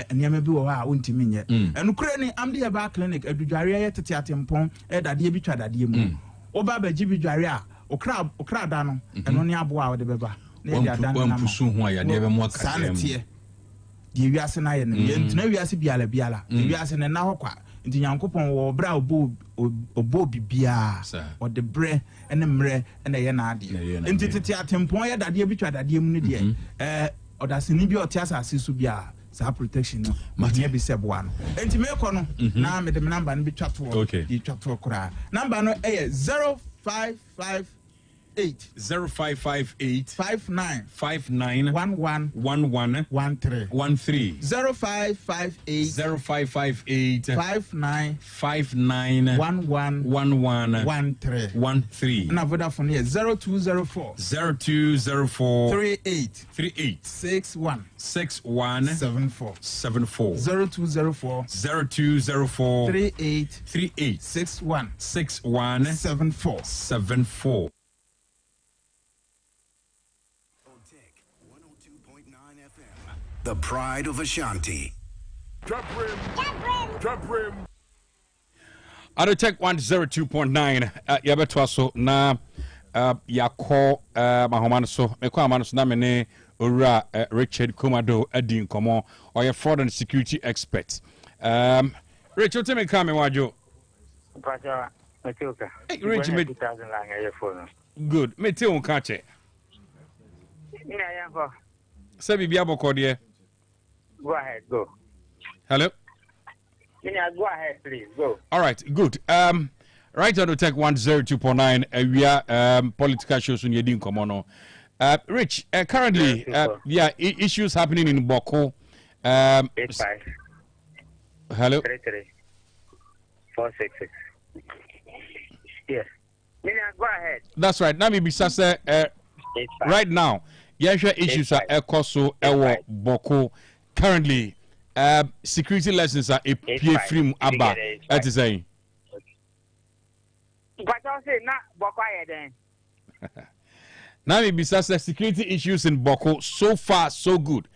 enema bi wo ha ontimi nye enu kure ni am de ba clinic adudware ye tete atempon dade bi twa dade mu oba ba gi bi dware a okra da no eno ne aboa wo de beba na ya da na pusu hu ya de be mo aka dem die wiase na ye no ye ntuna wiase biala wiase ne na hokwa nti Nyankopɔn wo bra obo bibia o de bre ene mre ene ye na ade nti tete atempon ye dade bi twa dade mu ne de odaseni bi otia asase so bia sa protection no matia bi seboa no nti me kɔ no na me de number no bi twa to di twa to kora number no 0558 0558 0558 59 59 11 11 13 13 0558 0558 59 59 11 11 13 na Vodafone here 0204 0204 38 38 61 61 74 74 0204 0204 38 38 61 61 74 74. The pride of Ashanti. Dwabrem. OTEC 102.9 yɛbɛtoa so na yɛakɔ mahoma so mekɔ ama no so na mene owura Richard Komado adi nkɔmmɔ ɔyɛ fraud and security expert. Rich, what me come wajo? Rich, me good. Me te on catch it. Say bibi aboko dear. Go ahead, go. Hello. Go ahead, please. Go. All right, good. Right on OTEC 102.9, we are political shows on Yedin Komono. Rich, currently, issues happening in Boko. 85. Hello. 33. 466. Yes. Go ahead. That's right. Now, maybe say right now, issues are Ekoso, Ewo, Boko. Currently, security lessons are a peer free Abba. That is saying. But I'll say not Boko then. Now, maybe say security issues in Boko so far so good.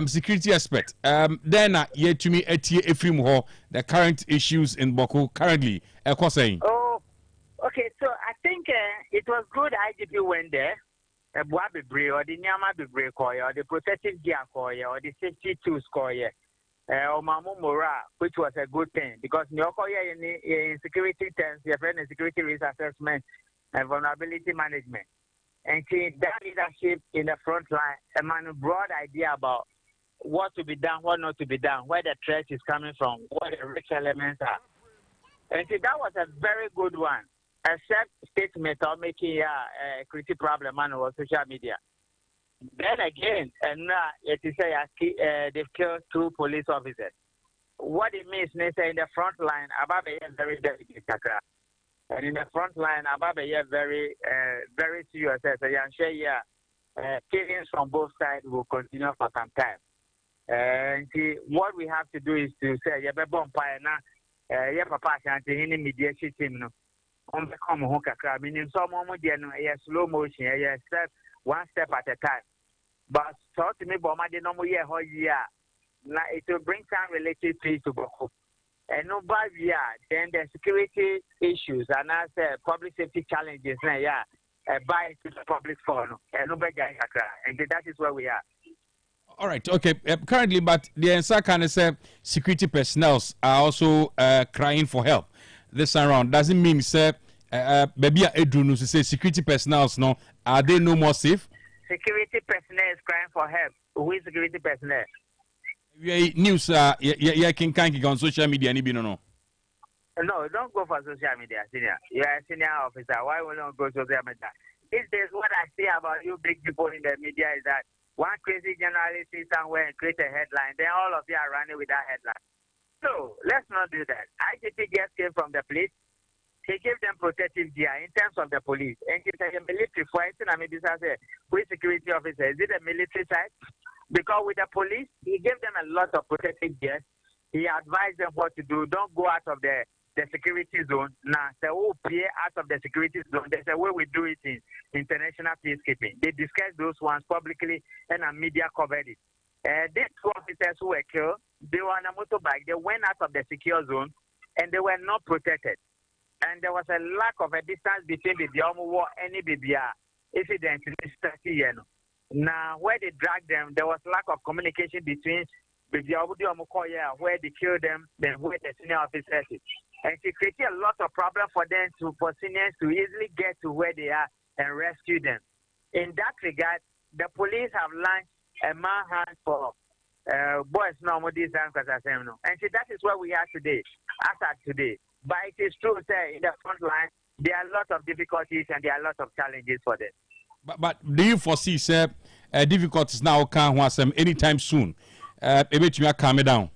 Security aspect. Then yet to me the current issues in Boko currently. Oh, okay. So I think it was good IGP went there. Dwabrem or the Nyama Dwabrem or the protective gear or the safety tools or Mamu Mora, which was a good thing because Nyokoya in security terms, your friend in security risk assessment and vulnerability management. And that leadership in the front line, a man broad idea about what to be done, what not to be done, where the threat is coming from, what the risk elements are. And that was a very good one, except statement of making a critical problem on social media. Then again, and it is they've killed 2 police officers. What it means, they say in the front line, Ababe is very delicate. And in the front line, Ababe is very, very serious. So I'm sure killings from both sides will continue for some time. And see, what we have to do is to say, yeah, papa Ashanti in mediation team no. On the come home kakra, meaning some moment slow motion, one step at a time. But so to me, Boma de no year whole year. Now it will bring some related peace to Boko. And no bad year, then the security issues and as public safety challenges now, by to the public forum and no bad guy and that is where we are. All right, okay. Currently, but the answer kind of say security personnel are also crying for help this around. Doesn't mean say maybe Edrunu to say security personnel no are they no more safe? Security personnel is crying for help. Who is security personnel? News can on social media no. No, don't go for social media, senior. You are a senior officer. Why will not go social media? These days, what I see about you big people in the media is that one crazy journalist is somewhere and create a headline, then all of you are running with that headline. So let's not do that. IGP just came from the police. He gave them protective gear in terms of the police. And he said, a military fight, and maybe say, who is security officer? Is it a military side? Because with the police, he gave them a lot of protective gear. He advised them what to do. Don't go out of the security zone. Now, say, oh, peer out of the security zone. There's a way we do it in international peacekeeping. They discussed those ones publicly, and the media covered it. These 2 officers who were killed, they were on a motorbike. They went out of the secure zone, and they were not protected. And there was a lack of a distance between the War and the incident in this 30 years. Now, where they dragged them, there was lack of communication between the where they killed them, then where the senior officers is. And it created a lot of problem for them for seniors to easily get to where they are and rescue them. In that regard, the police have launched a manhunt for boys normal this time because I say no. And see, that is where we are today, as at today. But it is true, say in the front line, there are a lot of difficulties and there are a lot of challenges for them. But do you foresee, sir, difficulties now can't want some anytime soon? Maybe you calm it down.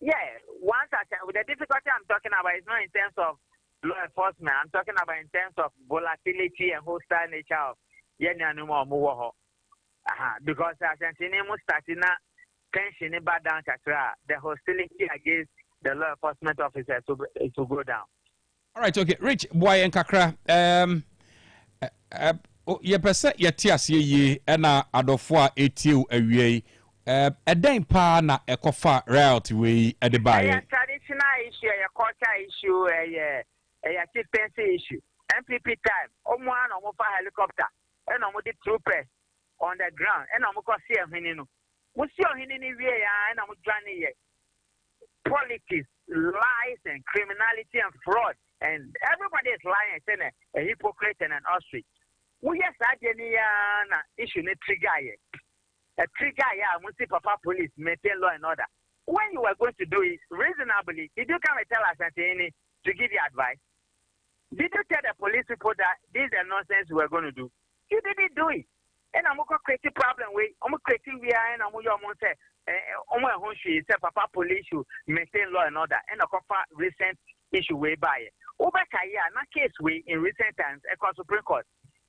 Yeah, with the difficulty I'm talking about is not in terms of law enforcement. I'm talking about in terms of volatility and hostile nature of because as starting tension in bad down, the hostility against the law enforcement officers to go down. All right, okay, Rich boy and Kakra. Ye pese ye ti ase ye na adofo a etiu awie eden pa na ekofa royalty we e de bae. Traditional issue, a culture issue, a chieftaincy issue. MPP time, omo an omo fa helicopter, and omo the troopers on the ground, and omo ko see hininu. We see hinini wie ya and omo dwane ye. Politics, lies and criminality and fraud, and everybody is lying, saying a hypocrite and an ostrich. We yes, I issue a trigger. A trigger, yeah, see Papa police maintain law and order. When you were going to do it reasonably, did you come and tell us to give you advice? Did you tell the police people that this is the nonsense we were going to do? You didn't do it. And I'm going to create a problem with creating we are and I'm going to say Papa police should maintain law and order and a recent issue way by it. Over Kaya, na case way in recent times, a Supreme Court.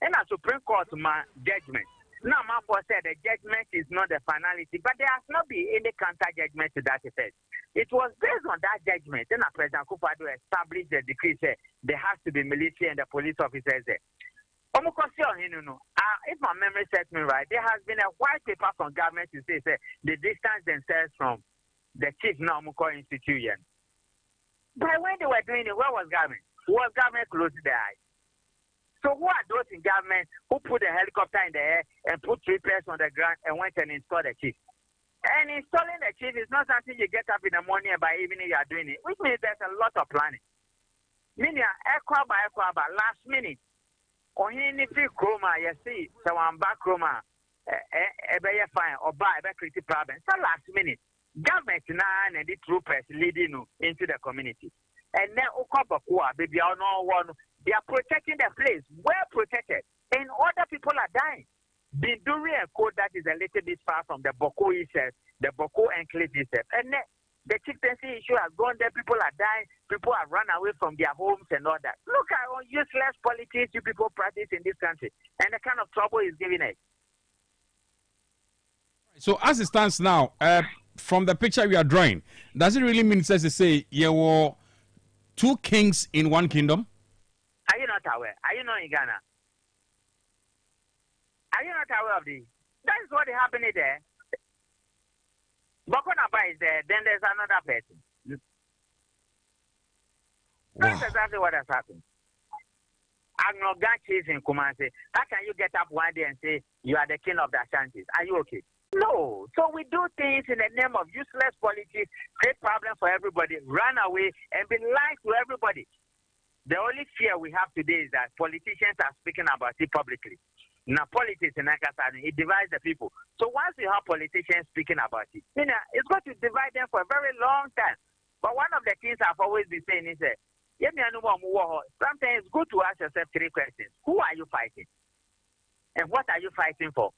And a Supreme Court my judgment. Now, my boss said the judgment is not the finality, but there has not been any counter judgment to that effect. It was based on that judgment, then President Akufo-Addo established the decree that there has to be military and the police officers there. If my memory serves me right, there has been a white paper from government to say they distance themselves from the chief Namuko institution. But when they were doing it, where was government? Was government closed their eyes? So who are those in government who put a helicopter in the air and put troopers on the ground and went and installed the chief? And installing the chief is not something you get up in the morning and by evening you are doing it, which means there's a lot of planning. Meaning, last minute, on any free chroma, you see, so I'm back chroma, fine, or buy a creative problem. So last minute, government now and the troopers leading into the community. And then baby, they are protecting the place, well protected, and other people are dying. Binduri and Code, that is a little bit far from the Boko itself, the Boko enclave itself. And then the chieftaincy issue has gone there, people are dying, people have run away from their homes and all that. Look at how useless politics you people practice in this country, and the kind of trouble it's giving us. So as it stands now, from the picture we are drawing, does it really mean, says to say, you were two kings in one kingdom? Are you not aware? Are you not in Ghana? Are you not aware of this? That is what is happening there. Bokonaba is there, then there's another person. Wow. That's exactly what has happened. Agnogan chief in Kumasi. How can you get up one day and say you are the king of the Ashantis? Are you okay? No. So we do things in the name of useless politics, create problems for everybody, run away, and be lied to everybody. The only fear we have today is that politicians are speaking about it publicly. Now, politics in Nakasani, it divides the people. So once you have politicians speaking about it, it's going to divide them for a very long time. But one of the things I've always been saying is that sometimes it's good to ask yourself three questions. Who are you fighting? And what are you fighting for?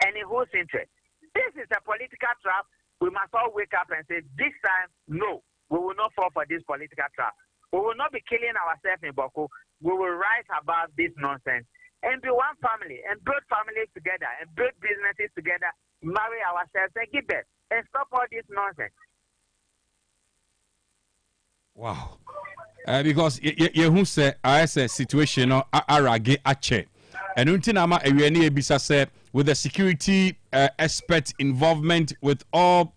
And in whose interest? This is a political trap. We must all wake up and say, this time, no, we will not fall for this political trap. We will not be killing ourselves in Boko. We will rise above this nonsense and be one family and build families together and build businesses together, marry ourselves and give birth and stop all this nonsense. Wow. Because you say I say situation arage ache. And untinama ewiani ebisa say with the security expert involvement with all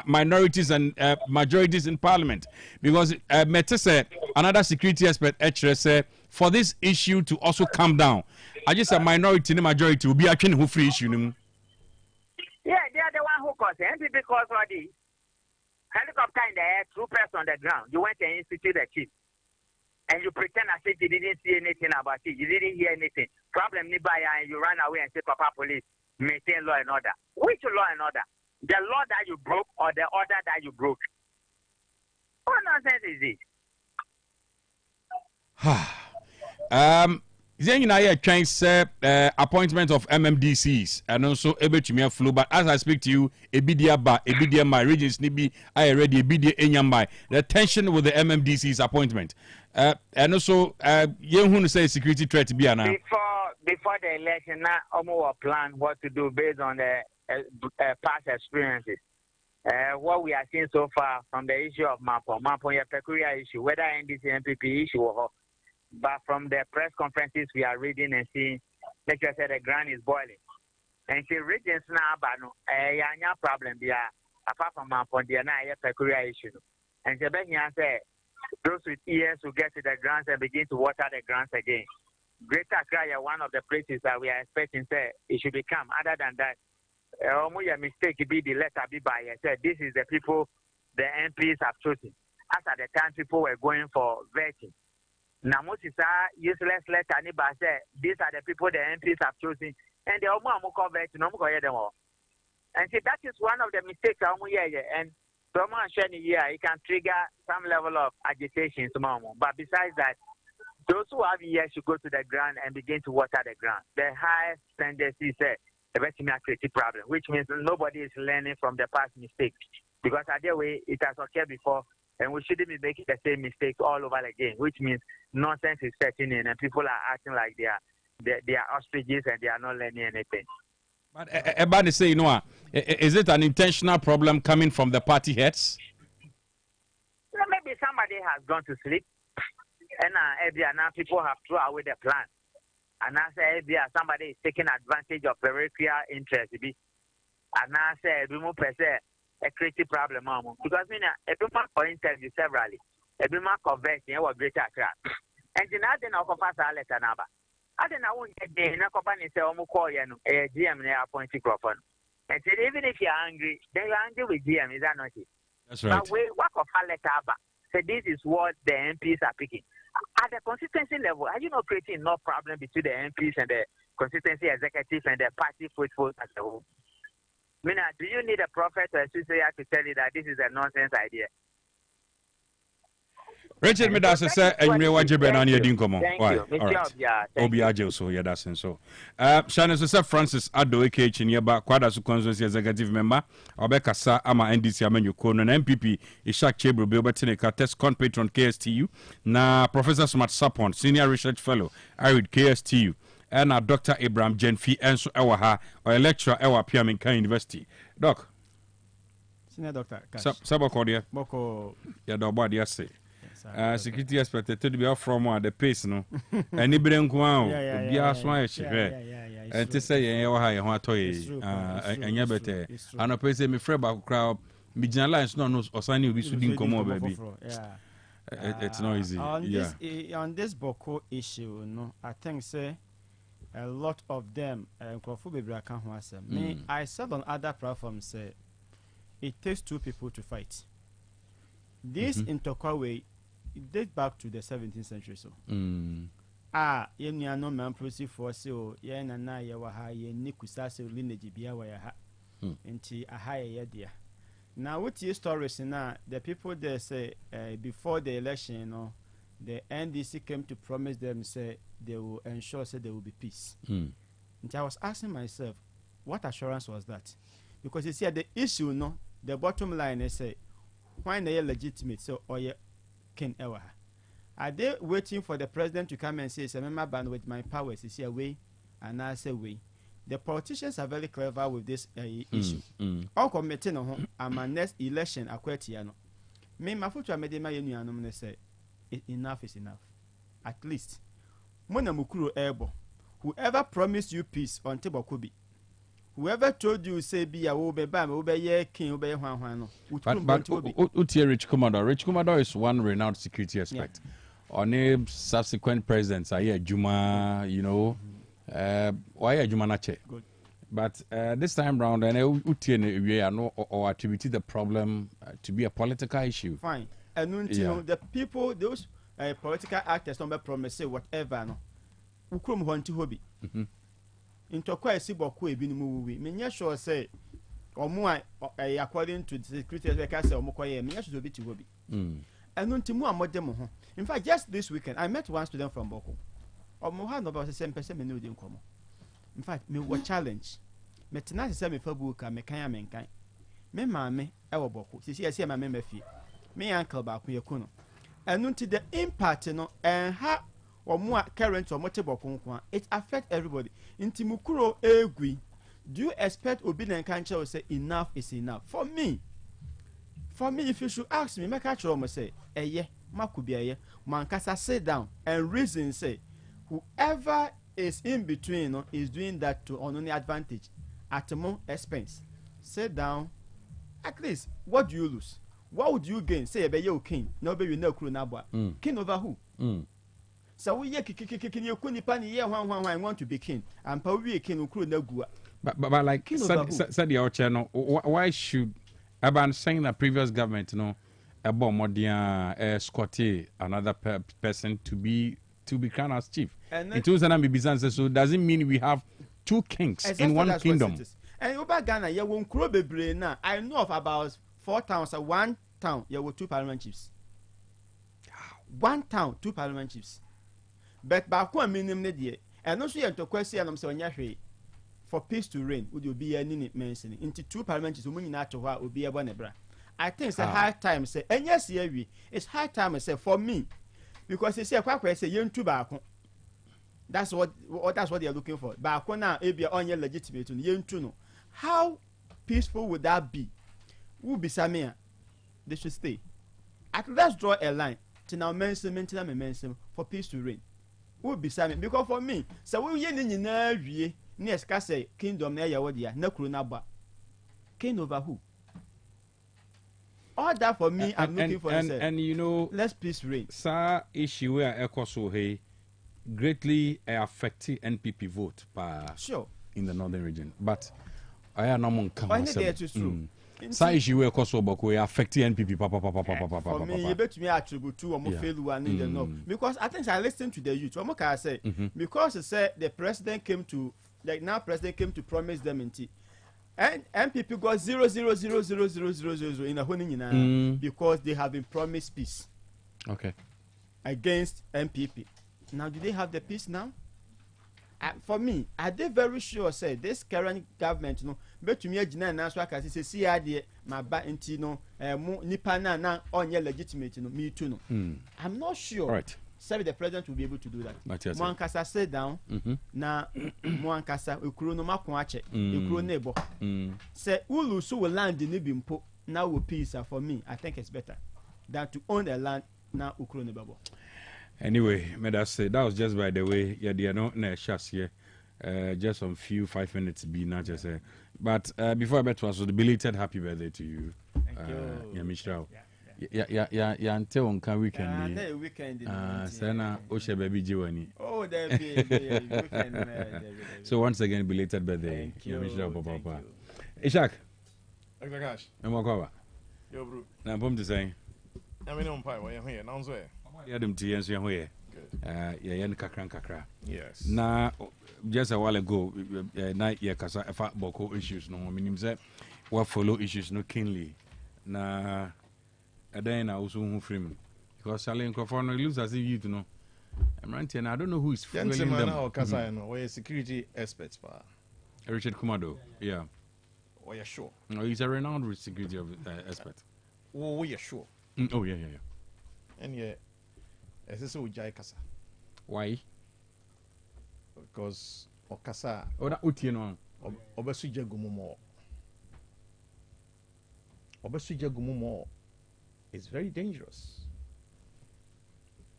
minorities and majorities in parliament, because Mete said another security expert say for this issue to also come down, I just a minority and majority will be actually who free issue. Yeah, they are the one who caused it because of the helicopter in the air, troopers on the ground. You went and institute the chief. And you pretend as if you didn't see anything about it. You didn't hear anything. Problem nearby, and you run away and say, Papa police, maintain law and order. Which law and order? The law that you broke or the order that you broke? What nonsense is this? Then you know, I trying to appointment of MMDCs and also able to me flow. But as I speak to you, Ebidia my regions nibi I already Ebidia Enyamai. The tension with the MMDC's appointment. And also you who say security threat be now. Before the election, now Omo plan what to do based on the past experiences. What we are seeing so far from the issue of Mapo, a peculiar issue, whether NDC MPP issue or. But from the press conferences we are reading and seeing, like I said, the ground is boiling. And the regions now, but no, problem there. Apart from Mapo, they are not a peculiar issue. And the Benny said, those with ears will get to the grounds and begin to water the grounds again. Greater Accra is one of the places that we are expecting say it should become. Other than that, only a mistake be the letter be by said this is the people the MPs have chosen. As at the time people were going for vetting. Now most is a useless letter say these are the people the MPs have chosen and the Omo vetting no more them all. And see that is one of the mistakes and someone sharing here it can trigger some level of agitation tomorrow. But besides that, those who have ears should go to the ground and begin to water the ground. The highest tendency is a very creative problem, which means nobody is learning from the past mistakes. Because either way, it has occurred before, and we shouldn't be making the same mistakes all over again, which means nonsense is setting in and people are acting like they are ostriches and they are not learning anything. But Ebani say, is it an intentional problem coming from the party heads? Well, maybe somebody has gone to sleep. And now people have thrown away their plan. And I say somebody is taking advantage of very clear interest. And I say a creative problem. Because every month for interview severally. Every month for vetting was Greater Accra. And then I didn't offer us a letter number. I didn't want to get the company say call you a GM appointed microphone. And so even if you're angry, then you're angry with GM, is that not it? That's right. But we work of a letter. So this is what the MPs are picking. At the consistency level, are you not creating no problem between the MPs and the consistency executive and the party faithful as a whole? Do you need a prophet or a soothsayer to tell you that this is a nonsense idea? Richard Medasa said, and you watch Ben on your dinkomo. Why? All right. Obiajo, so yeah, that's so. Shannon said Francis Ado Ekech in Yaba, Quadas Consultancy Executive Member, Obeka Sa Ama NDC Amenu Kono, MPP, Ishak Chebro, Bilbertinica, Test Con Patron KSTU, na Professor Smart Sapon, Senior Research Fellow, Arid KSTU, and Dr. Abraham Jenfi, Enso Ewaha, or a lecturer Ewa Piaminka University. Doc. Senior Doctor. Sabokodia. Boko. Yeah, the body, yes. Security expected to be off from the pace, no. Anybody be a smile, and to say, and you better. And I say, me friend about crowd, Mijana Lines, no, or signing will be shooting come over, baby. It's not easy. On this Boko issue, no, I think, say, a lot of them, me, I said on other platforms, say, it takes two people to fight. This in Tokawe, it dates back to the 17th century. So, you no man proceed for so, na yawaha, ye nikusase lineage biawayaha, into a higher idea. Now, what your stories now, the people there say before the election, you know, the NDC came to promise them, say they will ensure, say there will be peace. And I was asking myself, what assurance was that? Because you see, the issue, no, the bottom line is say, why they are legitimate, so or you can ever. Are they waiting for the president to come and say, "I remember band with my powers is here way," and I say way? The politicians are very clever with this issue. All committing on my next election, Aquetiano. Me, my future medema union say, enough is enough. At least, Mona Mukuru Ebo, whoever promised you peace on Tibokubi. Whoever told you say be a obey king obey Juan. But Rich Commodore is one renowned security expert. On a subsequent presidents, Juma, you know, why Juma Nache. But this time round, we are no or attributed the problem to be a political issue. Fine. And you know, the people, those political actors don't promise whatever. No, Ukrum want to hobby. Into quite Siboko ebi movie. Me sure say or more according to the security like I say or more me should be to hobby. ɛno nti mu a mɔde mo ho in fact just this weekend I met one student from Boko ɔmo ha no ba sɛ mpɛ sɛ me ne odi nkɔmɔ in fact me wɔ challenge me tena sɛ me fa buka me kan a me nkan me maame ɛwɔ Boko sisi ɛsɛ maame mafie me uncle baako yɛ kuno ɛno nti the impact no ɛnha ɔmo a current ɔmo te Boko nko a it affect everybody nti mu kuro egui do you expect obi na nkan kyerɛ say enough is enough for me if you should ask me make I kyerɛ ɔmo say ɛyɛ makobi ɛyɛ mankasa sit down and reason say whoever is in between is doing that to on only advantage at more expense sit down at least what do you lose what would you gain say ebe you king na obe you na kuro na abo king over who so we ye kikikiki ye ku nipa ni ye hwan I want to be king and pa we king kuro na gua but like said the oche no why should Aban saying that previous government about Modia escorted another person to be crowned as chief. It was an business, so doesn't mean we have two kings in one kingdom. And over Ghana, you won't grow baby now. I know of about 4 towns, one town, you were 2 parliament chiefs. 1 town, 2 parliament chiefs. But back one minimum nedia, and also you have to question them so for peace to reign, would you be any mentioning into 2 parliament chiefs, women not to what would be a bonebra. I think it's a high time, say, and yes, it's high time, I say, for me. Because they say quite say young tobacco. That's what they are looking for. Back now, if you're on your legitimate young to how peaceful would that be? Who be Samia? They should stay. Let's draw a line to now mention for peace to reign. Who be Samia? Because for me, so we yen in your near say kingdom near Yawadia, no krunaba. King over who? All that for me, I'm looking for and you know, let's peace reign. Sir, issue where Ekoso hey greatly affected NPP vote sure in the northern region, but I am not come. Sir, issue where Ekoso Boko affected NPP. For me, you bet me attribute to or fail one in the north because I think I listened to the youth. What can I say? Because they said the president came to promise them in tea. And MPP got 0.0000000 in a whole because they have been promised peace. Okay. Against MPP. Now, do they have the peace now? For me, are they very sure say this current government but to me na so aka say see ade my ba enti nipa na on your legitimate me too no. I'm not sure. Right. Say the president will be able to do that. Mwankasa sit down na mwankasa ekuro no makon ache ekuro na ebo say ulu so will land ni bimpo now will peace for me I think it's better than to own a land na ekuro na bebo. Anyway, may that say that was just by the way they are not na shots here just some few 5 minutes be not just say but before I bet was the belated happy birthday to you. Thank you. Yeah, Michelle. Yeah, until on can weekend. Sana Osha baby Jiwani. Oh, there be weekend. So once again, belated birthday. Thank you. Papa. Ishak. Gosh. Yo, bro. Now, to say. I mean, umpire, why you're here? Now, yeah, them to answer here. Yeah, kakra. Yes. Now, just a while ago, night, yeah, because I fought Boko issues. No, I mean, what follow issues no keenly. Na. Then I also who frame because Sally Crawford lose as if you know. I'm ranting. I don't know who is fueling them. Because I know we're security experts, pa. Richard Kumado, yeah. Oh, yeah, sure. No, he's a renowned security expert. Oh, yeah, sure. Oh, yeah. And yeah, as I say, Ujai Kasa. Why? Because Okasa. Oh, that Utieno. Obesuje Gumumo. Obesuje Gumumo. Is very dangerous,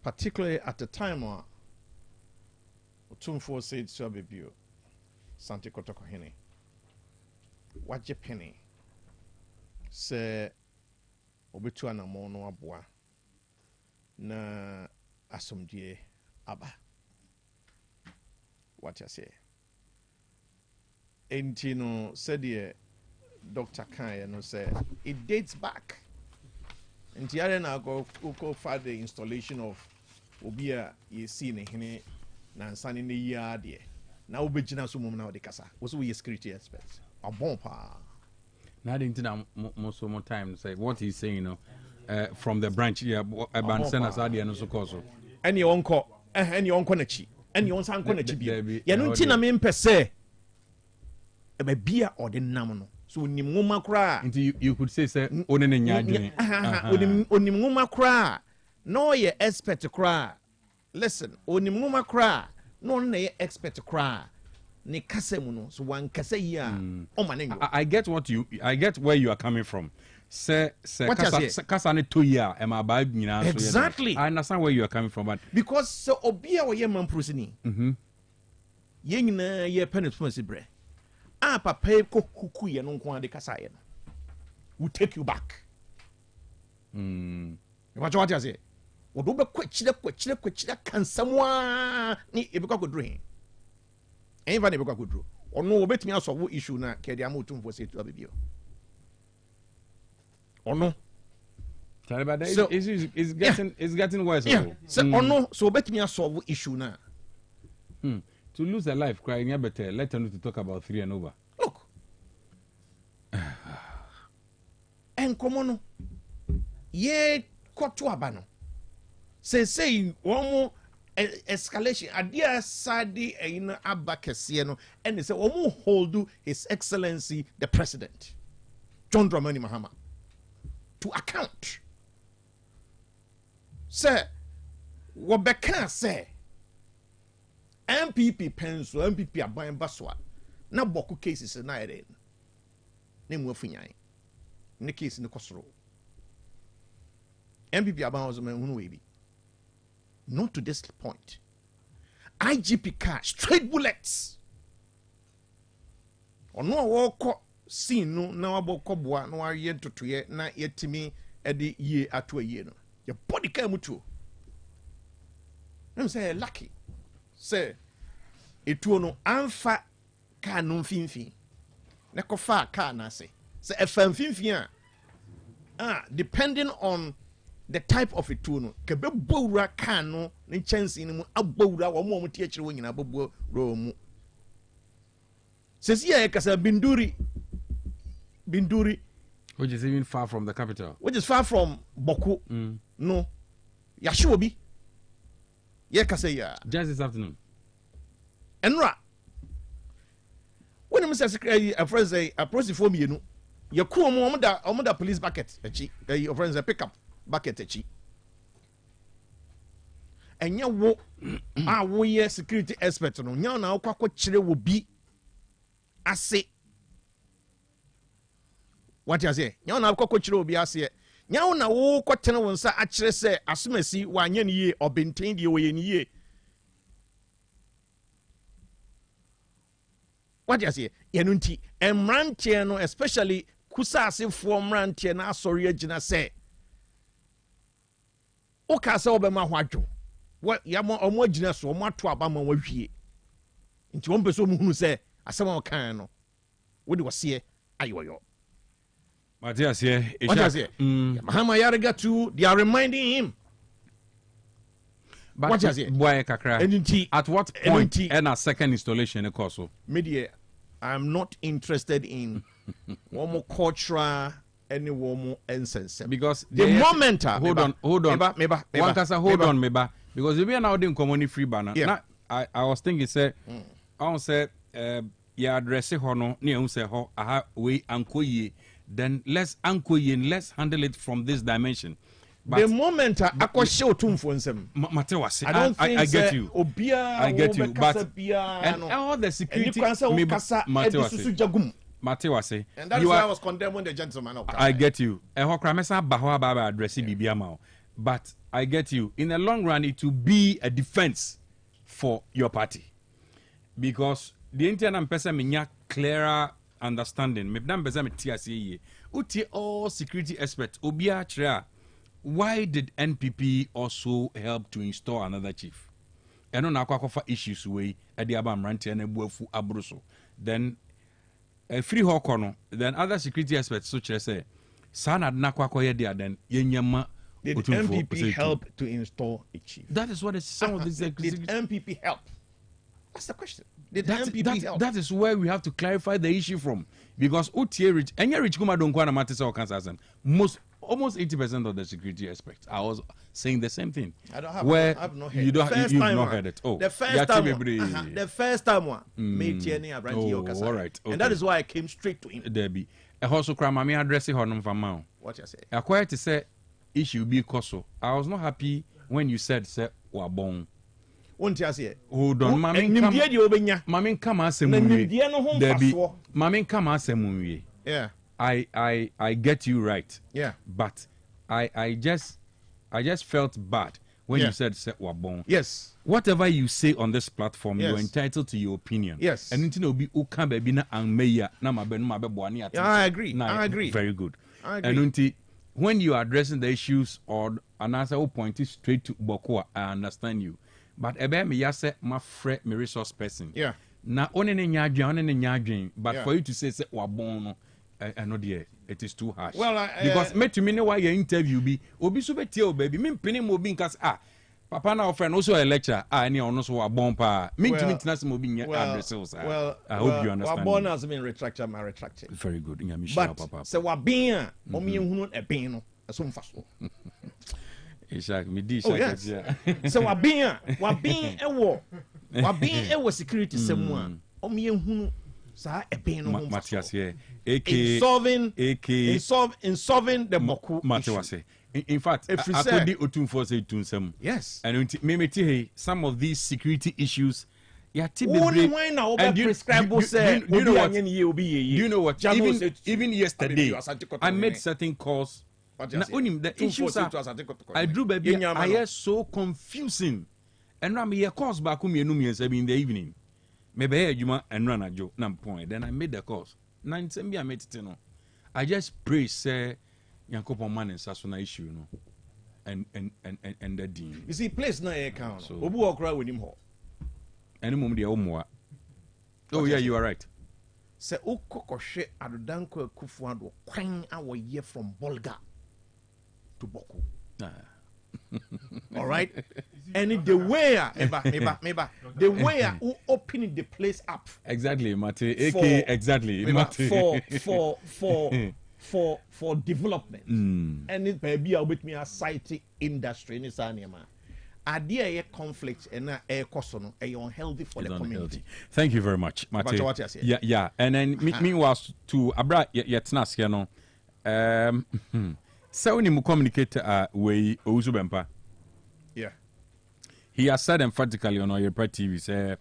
particularly at the time when Otumfo said to Abibio, Santi Kotoko Hene, Waje Penny, say Obitu Anamono Abua, na Asumdie Abba. What you say? Entino said, Dr. Kaya no say it dates back. And the other now go for the installation of Obia ye seen hene Nansan in the yard ye. Now Ubijina Sumum now de Casa. Was we security experts? A bomb pa. Now I didn't most more time say what he's saying, from the branch yeah ban send us ade no so cause so any onko na chi any on san ko na chi bi ye no nti na me mpese e ba bia ode nam no so onim nwoma kra nti you could say one ne nya adwene onim nwoma kra no ye expert kra listen onim nwoma kra no na ye expert kra ne kasa mu no so wan kasa yi a o ma ne I get where you are coming from. Say kasa ne to ya e ma ba nyina so exactly I understand where you are coming from but because so obi a wo ye man prosini ye nyina ye penetration bre a papa ko kuku ye no nko ade kasa ye no will take you back what you say wo do be kwachire kansamwa ni e be kwa kodro hin enva ne be kwa kodro ono wo betimi aso issue na ke dia ma otumfo say to abibio ono so it's getting worse so ono so betimi aso issue na to lose a life crying yeah better let them to talk about 3 and over look and komono ye koto abano say omo escalation adia sadi ina abakese no and say omo hold his excellency the president John Dramani Mahama to account say wobeka say MPP penso MPP aban baswa na boku cases na ere na mu afunyan ne case ne kosoro MPP aban was man hunu we bi not to this point IGP car straight bullets ono wo scene no na waboko boa na waye totoye na yetimi ede ye ato ye no your body car mutuo I'm say lucky say etuo no amfa car no mfimfi na kofa car na say efa mfimfi depending on the type of etuo no ke be bowura car no ne chance ni mu abowura wo mo tie kire wo nyina bobo ro mu sesi ya kasa binduri which is even far from the capital which is far from Boku no yashobi ye kasa ya just this afternoon enra when Mr. Secretary a friend say approach for me no ye ku omo da police bucket echi your friends a pick up bucket echi enya wo wo ye security expert no nya na akwa kire wo bi ase what you say nya na akwa kire wo bi ase nya na wo kwotene wo nsa a kire se asomasi wa nya ne ye obenten die wo ye ne ye what you say yenunti emrantie no especially kusase for mrantie na asori agina se o ka se obema ho adwo wa ya mo omo agina so omo ato aba ma wahwie nti won peso mu hunu se asema o kan no wodi wose ayoyo Matias here Mahama Yarega too they are reminding him but what is it boy kakra at what point and a second installation also media I'm not interested in one more cultural any one more incense because the moment hold on one kasa hold on meba because if we are now doing community free banner I was thinking say I say ya address ho no na ehun say ho aha we ankoye then let's ankoye let's handle it from this dimension. But the moment I get you. I get you. But and all the security and that is why I was condemning the gentleman. I get you. But I get you. In the long run, it will be a defense for your party. Because the internal person may clearer understanding. All security experts, why did NPP also help to install another chief? And on our issues way at the Abam Ranti and Bufu Abruso. Then a free Hokono, then other security experts such as say, Sana Nakwakoya dia then Yenyama. Did MPP help to install a chief? That is what is some of these. Did MPP help? That's the question. Did MPP help? That is where we have to clarify the issue from. Because OTEC rich, any rich kuma don't kwana matisa or cancer. Most almost 80% of the security experts. I was saying the same thing. I don't have. Where I've not heard. you don't. You've not heard it. Oh, the first time. The first time one. All right. Okay. And that is why I came straight to him. Debbie, a horse cry, mammy addressing her from mouth. What you say? I quite to say issue be koso. I was not happy when you said wa bon. Won't you say? Hold on, mammy come as a Debbie, mammy come as a movie. Yeah. I get you right. Yeah. But I just felt bad when you said wa bon. Yes. Whatever you say on this platform, yes. you're entitled to your opinion. Yes. And you know be uka baby na angmeya na mabe no mabe boani at. I agree. I agree. Very good. I agree. And when you are addressing the issues or an answer who point it straight to Bokoa, I understand you. But ebe me yase my friend, my resource person. Yeah. Na one ne nyadwen, but for you to say wa bon no, I know there it is too harsh. Well, because me to me know why your interview be obi so betie o baby me pene mo bi nkas papa na friend also a lecture any on so wa bon pa me ntimi mo bi nya address o sa. Well, I hope you understand. Wa bon has been retracted, my retracted. Very good. Papa. So wa ben o me hunu e ben no so mfa so. Ishak me di Ishak. So wa ben e wo security semu a o me hunu sa e ben no mfa. Matthias here. Insolving the Moku Matthias. In fact, I could be Otunfo say Tunsem. Yes. And maybe some of these security issues. Yeah, only when now prescribe you know what? Even yesterday, I made certain calls. The issues are I drew baby. I hear so confusing. And I'm here calls back in the evening. Maybe you and run a joke. Point. Then I made the calls. I made it. I just pray, say. Yankopo man and Sasuna issue, no, and the dean. You see, place na account. So, Obu okra with him ho. Any moment the omo. Oh yeah, you are right. Say okokoshe adodanko akufuado kwan awo ye from Bolga to Boku. All right, and the way meba the way who opening the place up. Exactly, Mate. Exactly, Mate. For development and it may be with me a site industry in this anima. Idea a conflict and a cost a unhealthy for the community. Thank you very much, Mate. Yeah. And then meanwhile to Abra yetnas here no. So when you communicate way Ozubempa. Yeah. He has said emphatically on our TV say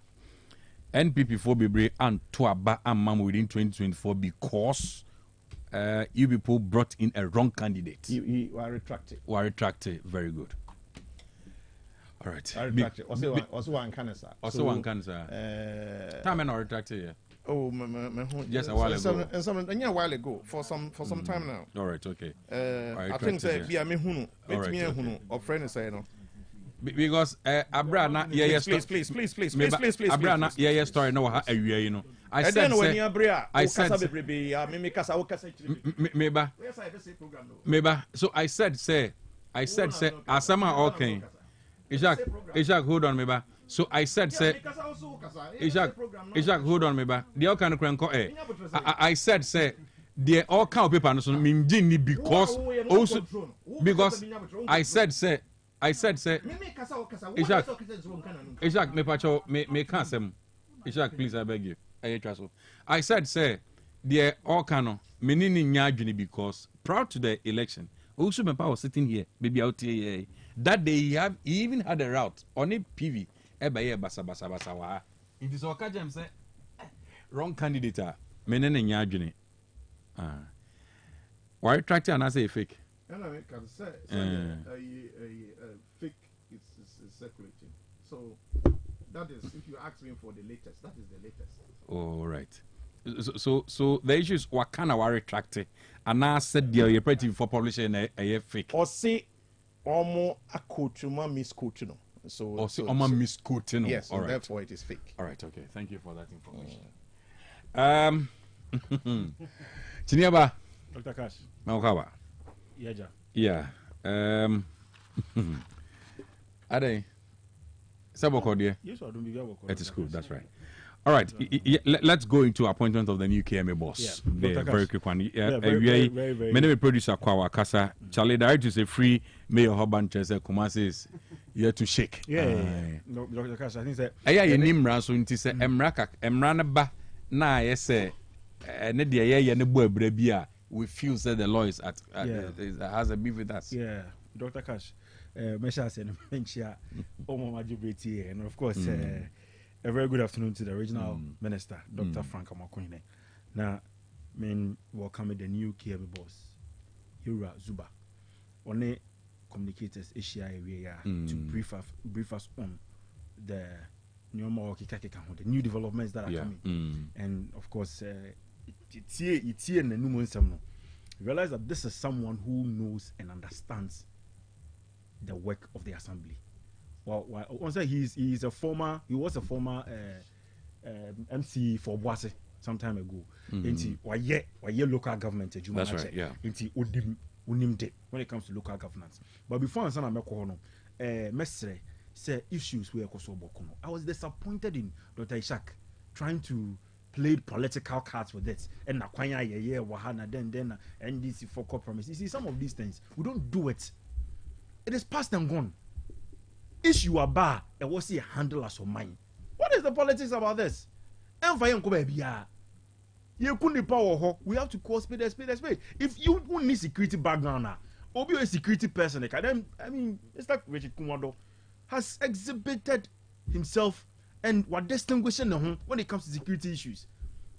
NPP 4 be and to aba amam within 2024 because you people brought in a wrong candidate. You are retracted. Very good. All right. I retracted. Also one cancer. Time and retracted. Yeah. Oh, just a while ago. A while ago. For some time now. All right. Okay. I think say be a me hunu. Me hunu. Or friend say no. Because Abra na please. Abra na story no ha awia you know. I said so I said asama okay. Ishak hold on meba. So I said say Ishak hold on meba. The all kind of crank I said say the all kind of paper no so mimjini because also because I said say Ishak me pacho me can't say Ishak please I beg you. I said say the all kind menini nyadwini because prior to the election also my was sitting here baby out here that they even had a route on a PV eba basa wa it is okaje am say wrong candidate menene nyadwini why track and I say fake and I can say fake is circulating so that is if you ask me for the latest that is the latest. All right. So the issue is what kind of retract and I said the operative for publishing a fake. Or say almost a coachuma misquoting. So misquoting. Yes, all right. Therefore it is fake. All right, okay. Thank you for that information. Chiniaba. Dr. Cash. Maukawa. Yeah. Are they? Saboko dear. Yes, I don't be It is cool, that's right. All right, let's go into appointment of the new KMA boss. Yeah, very quick one. very. Many producer Kwawa Kasa. Charlie, direct is a free mayor Hoban Chese Kumasi you to shake. No, Dr. Cash, I think that. Aya Nimra so into say Emrana ba na yes ne de ye ne bo abrebia we feel that the law is has a beef with us. Yeah, Dr. Cash. Mesha said mentia Omo Majibeti and of course a very good afternoon to the regional minister, Dr. Frank Amakwine. Now, welcome the new KMA boss, Yura Zuba. Only communicators Asia area to brief us on the new developments that are coming. And of course, it's here in the new month. Realize that this is someone who knows and understands the work of the assembly. Well, also he was a former MC for Boise some time ago. Inti why local government. That's right. Yeah. Inti unimde when it comes to local governance. But before I mesre say issues where I was disappointed in Dr. Ishak trying to play political cards with it. And nakwanya wahana then NDC for compromise. You see, some of these things we don't do it. It is past and gone. Issue a bar and what's the handle as of mine. What is the politics about this? You couldn't power. We have to call speed. If you won't need security background now, or be a security person, it's like Richard Kumado has exhibited himself and what distinguishing when it comes to security issues.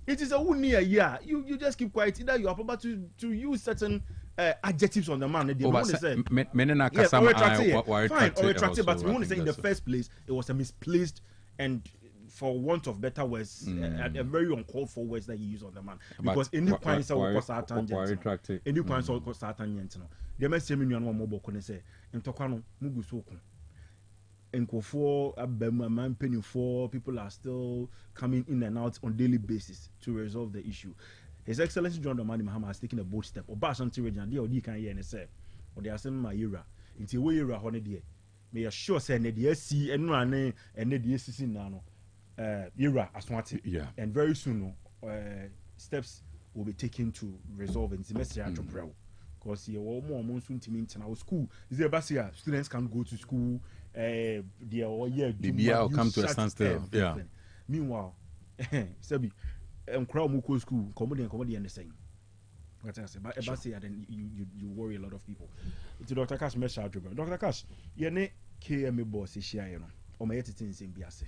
It is a 1 year. You just keep quiet. Either you are about to use certain adjectives on the man. Fine, or retracted, but we want to say in the first place it was a misplaced and, for want of better words, a very uncalled for words that you use on the man. Because any points will cause our tangent. Any points will cause our tangent. The message me no more boko say ntokwa mugu soko. Nkofo abema penifo people are still coming in and out on daily basis to resolve the issue. His Excellency John Dramani Mahama has taken a bold step. Oba Ashanti region, they odi kan hear and say, or they are sending my era. Until we era honey dear. May assure say ne the SC and run and the SC now. Era Aswanti. Yeah. And very soon steps will be taken to resolve in semester at Pro. Because you are more monsoon to meet in our school. Is there Basia? Students can go to school. The BBL come to a standstill. Yeah. Meanwhile, Sebi. Crowd Muko school, comedy and the same. What I say, but then you worry a lot of people. To Dr. Cash, Dr. Cash, ne KMA boss is here, or my things in Biase.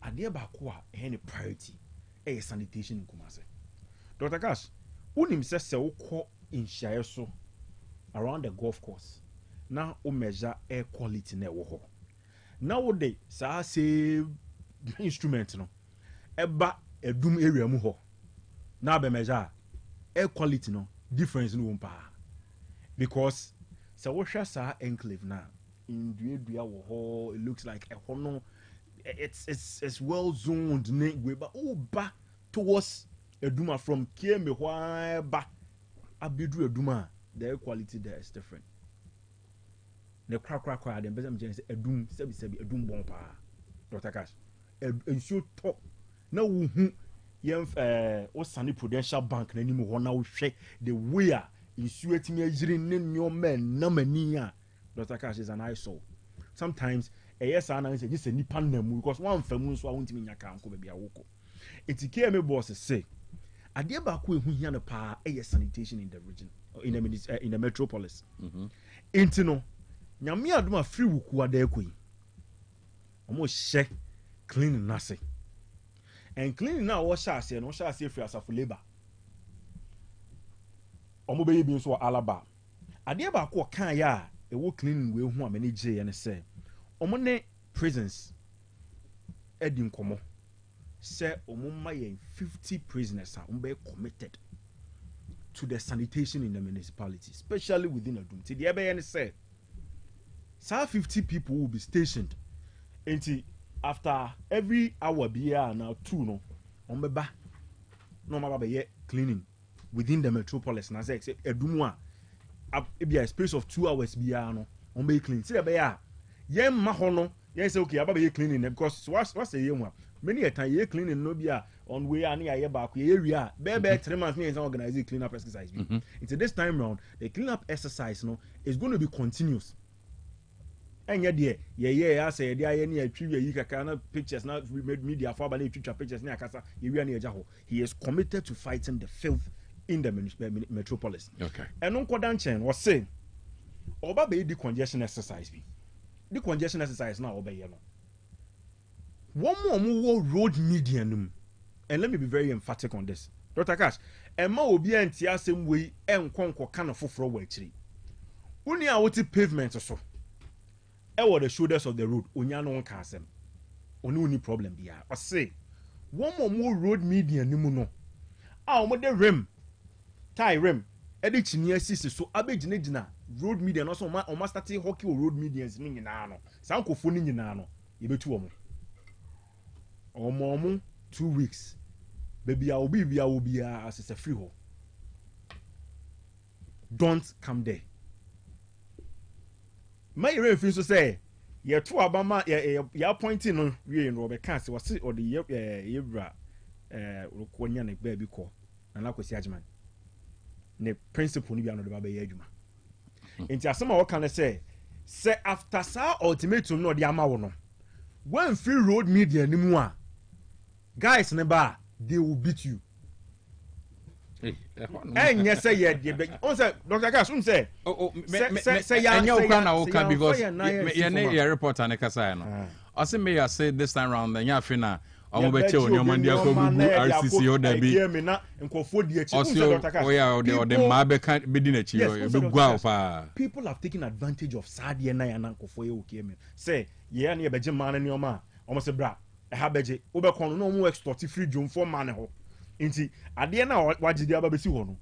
A dear Bakwa, any priority, a sanitation in Kumase. Dr. Cash, Unim says so call in Shire so around the golf course. Now, measure air quality network. Nowadays, I say instrument no. Eba edum area mu ho na be measure air quality no difference no won pa because so wo hwa sa enclave na in dua wo ho it looks like a hono it's well zoned we but ba towards eduma from Kieme why ba abedu eduma the air quality there is different the crack dem bezam say edum sebi edum bon pa Dr. Cash ensure top na wo hu yem Osani Prudential Bank na nimu ho na wo hwe the way a ensure etimi agire ne nyoma na mani a Dr. Cash is an eyesore sometimes yes ana say just nipa na mu because one famu so a wontimi nyaka anko be bia woko etike me boss say ade ba ko ehu hia no pa sanitation in the region in the metropolis enti no nyame adoma free wuku ada ekoi omo hye clean nase and cleaning now what shall say no shall say free as of labor omo be bi so alaba ade ba ko kan ya e wo cleaning we hu amani je ne say omo ne prisons edi nkomo say omo ma yen 50 prisoners are be committed to the sanitation in the municipality especially within Adum ti the ebe say 50 people will be stationed until after every hour bia now 2 no on beba no ma ba cleaning within the metropolis na say Adum a be a space of 2 hours bia no on be clean see be ya yen ma ho no yen say okay aba be cleaning because what say yen many a time ye cleaning no be on way ani aye back area be 3 months me organize clean up exercise. It's this time round the clean up exercise no is going to be continuous. And yet, I say, the INA trivia, Kakana pictures, not media for by pictures near Casa, he is committed to fighting the filth in the metropolis. Okay. And Uncle Danchen was saying, obey the congestion exercise. The congestion exercise now obey. One more road median, and let me be very emphatic on this. Dr. Cash, and ma will be anti same way and conquer kind of for way tree. Only I would pavement or so. Ever the shoulders of the road, Unyano one casem. Only problem be I say one more road median nimuno. Ah, what the rim, tie rim, edit near sister so abejina road median also ma or master hockey road medians in Nano. Sanko phone in Nano. You be 2 or more 2 weeks. Baby, I will be as it's a free hole. Don't come there. My refuse to say, yeah, 2 Obama, yeah, pointing on we in Robert Cass was or the Yebra, Rukwanian baby call, and I was judgment. The principle be another baby yajuma. Into some what can I say after sa ultimatum no the amawono. When free road media anymore, guys, never they will beat you. And yes, say yeah, also Dr. Cash, say say yeah, because your report and Kasano. I say may I say this time round, the Yafina, I will bet you on your Monday RCC or there be also the Mabe can't be dinner chill. People have taken advantage of Sadia and Uncle for you came in. Say, yeah, near Benjamin and your ma, almost a bra, a habeje, Ubercon no more extortive free June for man. Inti ade na wagide ababesi ho no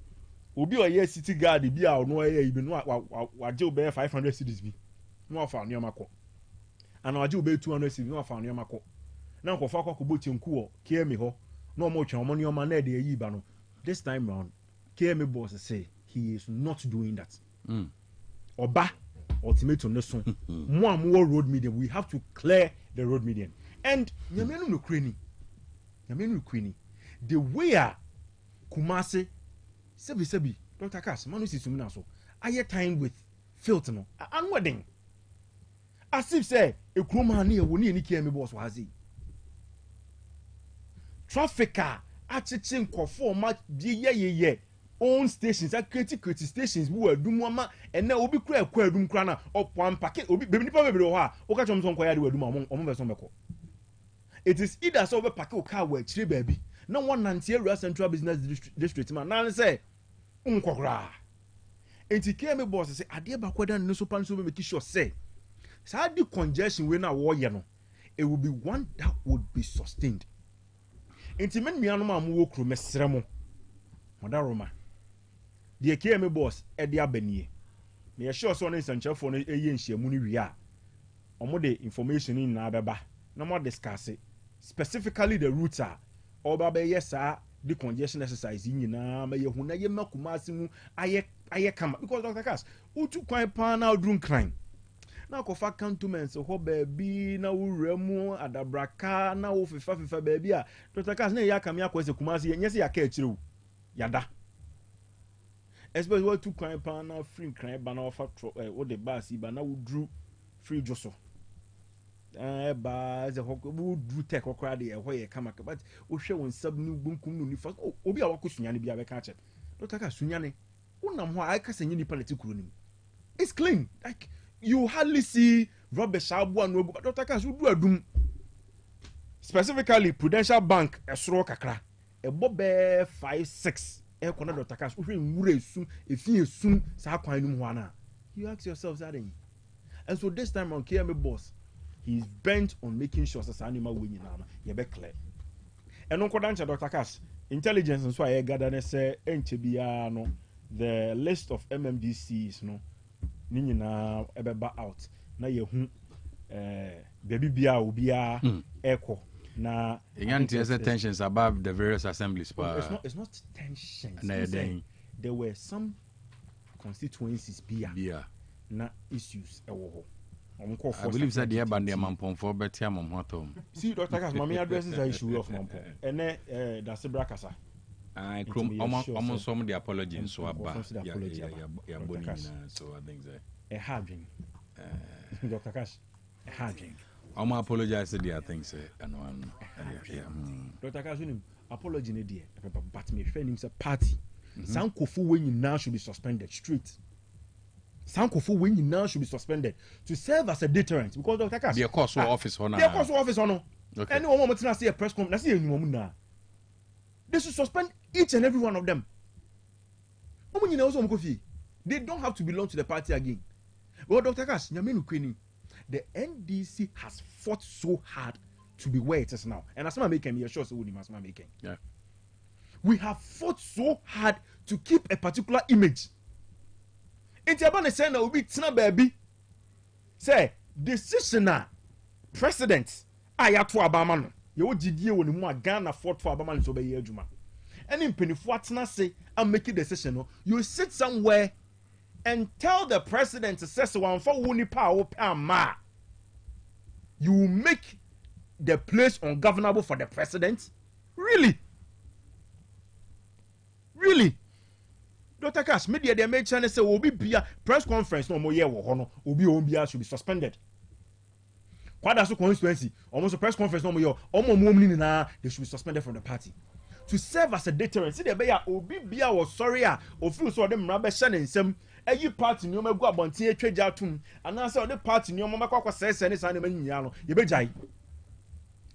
obi oye city guard bi a no aye ibi no waje obe 500 cedis bi no afa no makọ ana waje obe 200 cedis no afa no makọ na nkofo akọkọ chenku o KM ho no mo twen omo no na de yi ba no this time round KM boss say he is not doing that oba ultimatum ne so mo am road median we have to clear the road median and nyamenu no kwini the way Kumasi sebi Dr. Cass manu si sumina so aye time with filth no anweding as if say e kroma na e woni eni kiemi boss wazi trafficker achichi nkofo ma ye own stations create stations bu adum ama ena obi kura adum kura na opwan packet obi bebi nipa bebere ho a o ka chom so nkoya de adum omo be so meko it is either so be packet o car wa chire baby no one Nantia Central Business District man. Now say, unkokra. Enti KM boss say, "Adie bakwada no so pan so make sure say, say the congestion we na war no, it will be one that would be sustained." Enti men mi anoma am wo kro mesrɛ mo. Modaroma. The KM boss e de abanie. Me sure so no nsanchefo no eye nhyiamu no wi a. Omo de information ni na beba. Na mo discuss it. Specifically the routes are oba be yesa the congestion exercise nyina ma ye hu na ye makumasi mu aye kama because Dr. Cass utu kwan pa na odrun kran na kofa cantonments ho baabi na wuremu adabraka na wo fefa baabi a Dr. Cass na ya kam ya kwese kumasi nye se ya ka akire yada especially what tu kwan pa na free kran ba na ofa wo de bus ba na wudru free joso ba ze hokko bu dru tek okra de ho ye kama but o hwe won sab nu bunkum nu ni fa obi a wakosunya ne bia be ka che Dr. Cass sunya ne unam ho a ka senyi ni political kuro ni it's clean like you hardly see rubbish abu anu but Dr. Cass du adum specifically Prudential Bank esoro kakra ebo be 5-6 e kona Dr. Cass hwe nwura esu efi esu sa kwan nu ho ana you ask yourself that and so this time on KM boss he's bent on making sure that animal winning na be clear. And on kodancha Dr. Cass, intelligence and so I gather ne say enchebia no the list of MMDCs no ni na ebeba out na ye hu baby bia obia echo na tensions above the various assemblies it's not tensions. There were some constituencies bia na issues ewo ho I believe that the Abandi Mampon for Betty Mamhotom. See, Dr. Cass, Mammy addresses the issue of Mampon. And then that's the Bracasa. I almost some of the apology and so about so I think that a hard drink. Dr. Cass, a hard drink. I'm apologize to the things and one. Dr. Cass, apology, dear, but me friend a party. Some Kofu when you now should be suspended straight. Some Kofu when you now should be suspended to serve as a deterrent because Dr. Cass, the course office honor. The course office honor. And one moment I see a press conference, I see any woman now. They should suspend each and every one of them. They don't have to belong to the party again. Well, Dr. Cass, the NDC has fought so hard to be where it is now. And as I'm making, you're sure so we must make it. Yeah. We have fought so hard to keep a particular image. It's about the saying that will be Tina baby. Say, decisioner, president, Ayatu Abamano. You did you when you Ghana fought for Abaman to obey Juma. And in Pennyfuatna say, I'm making decision. You sit somewhere and tell the president to say so one for Wunipa Ma. You make the place ungovernable for the president? Really? Really? Dr. Cass, media they made China say will be a press conference no more year will be should be suspended. Kwadaso constituency, almost a press conference no more they should be suspended from the party. To serve as a deterrent. See the bear Obibia was sorry or feel so them rubber shannon some a party no go about trade out and answer the party no mama says and it's animal you be jai.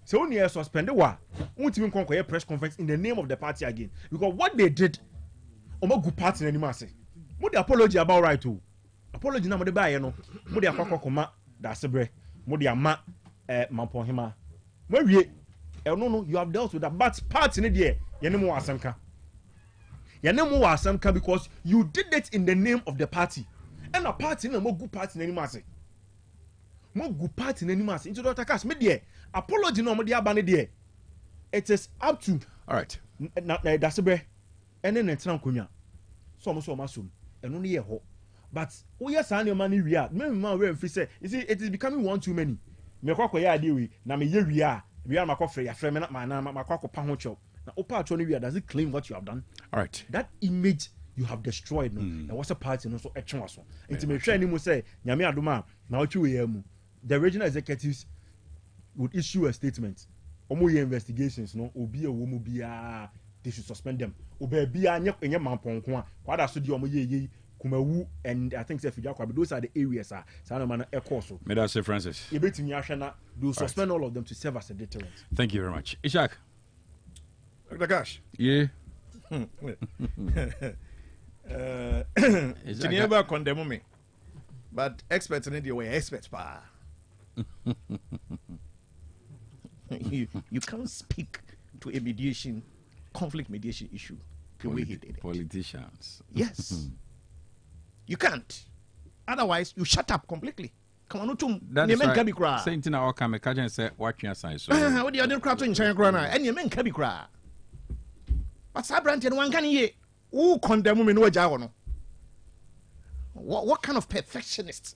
So near suspended what won't even conquer a press conference in the name of the party again. Because what they did good party anymore say. What the apology about right to apology na the buy no mo the akwa that's a bre mo the ama mampon hima mo wie no you have dealt with that but party in there yenemu asamka because you did it in the name of the party and a party na mo good party anymore say mo good party anymore say into Dr. Cass me there apology no mo the abane there it is up to all right na that's a bre and then it's not konya so masum and only a ho but yes and your money we are maybe free say you see it is becoming one too many me kwakwa ya ade we na me ye we are my coffee ya frame na my kwakwa pa ho chop na opa atro we does it claim what you have done all right that image you have destroyed no there was a party no so etwen so enti me hwe ni mu say nyame adoma na otwe we mu the regional executives would issue a statement omo ye investigations no obi e wo mu bia they should suspend them. Obebia nye mamponko a kwada so di omo ye kumawu and I think say Fijakwa those are the areas so man e course so. May I say Francis? You betimi ahwe na do suspend all of them to serve as a deterrent. Thank you very much. Ishak. Dr. Cash. Yeah. Geneva condemn me. But experts in India were experts pa. You can't speak to a mediation conflict mediation issue the way he did it. Politicians. Yes. You can't. Otherwise, you shut up completely. Come on, no that's right. Saying to our camera, Kajan said, watch your sign. So, what do you do? Crowd in China, and you men can be cry. But Sabrant and one can ye. Who condemn me no jagono? What kind of perfectionist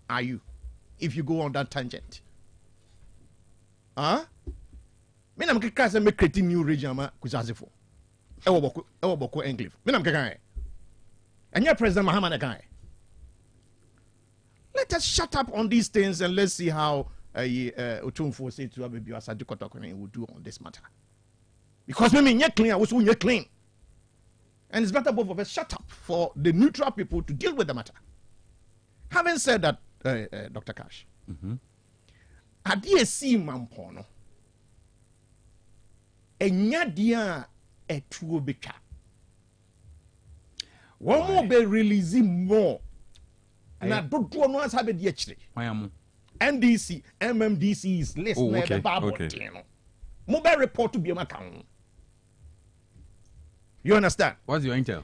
are you if you go on that tangent? Huh? Me nam keka se me create new region ma kuzazefo e wo boko English me nam keka anya president Mahama kan let us shut up on these things and let's see how Otumfo say to Abebi Asadi Kotokone will do on this matter because me nye clean I was nye clean and it's better both of us shut up for the neutral people to deal with the matter. Having said that, Dr. Cash, adie mampono enya dia etuo beka one more be releasing more na dodo no asa be dia kire NDC MMDC is list na the babo no mo be report to be maka you understand what's your intel?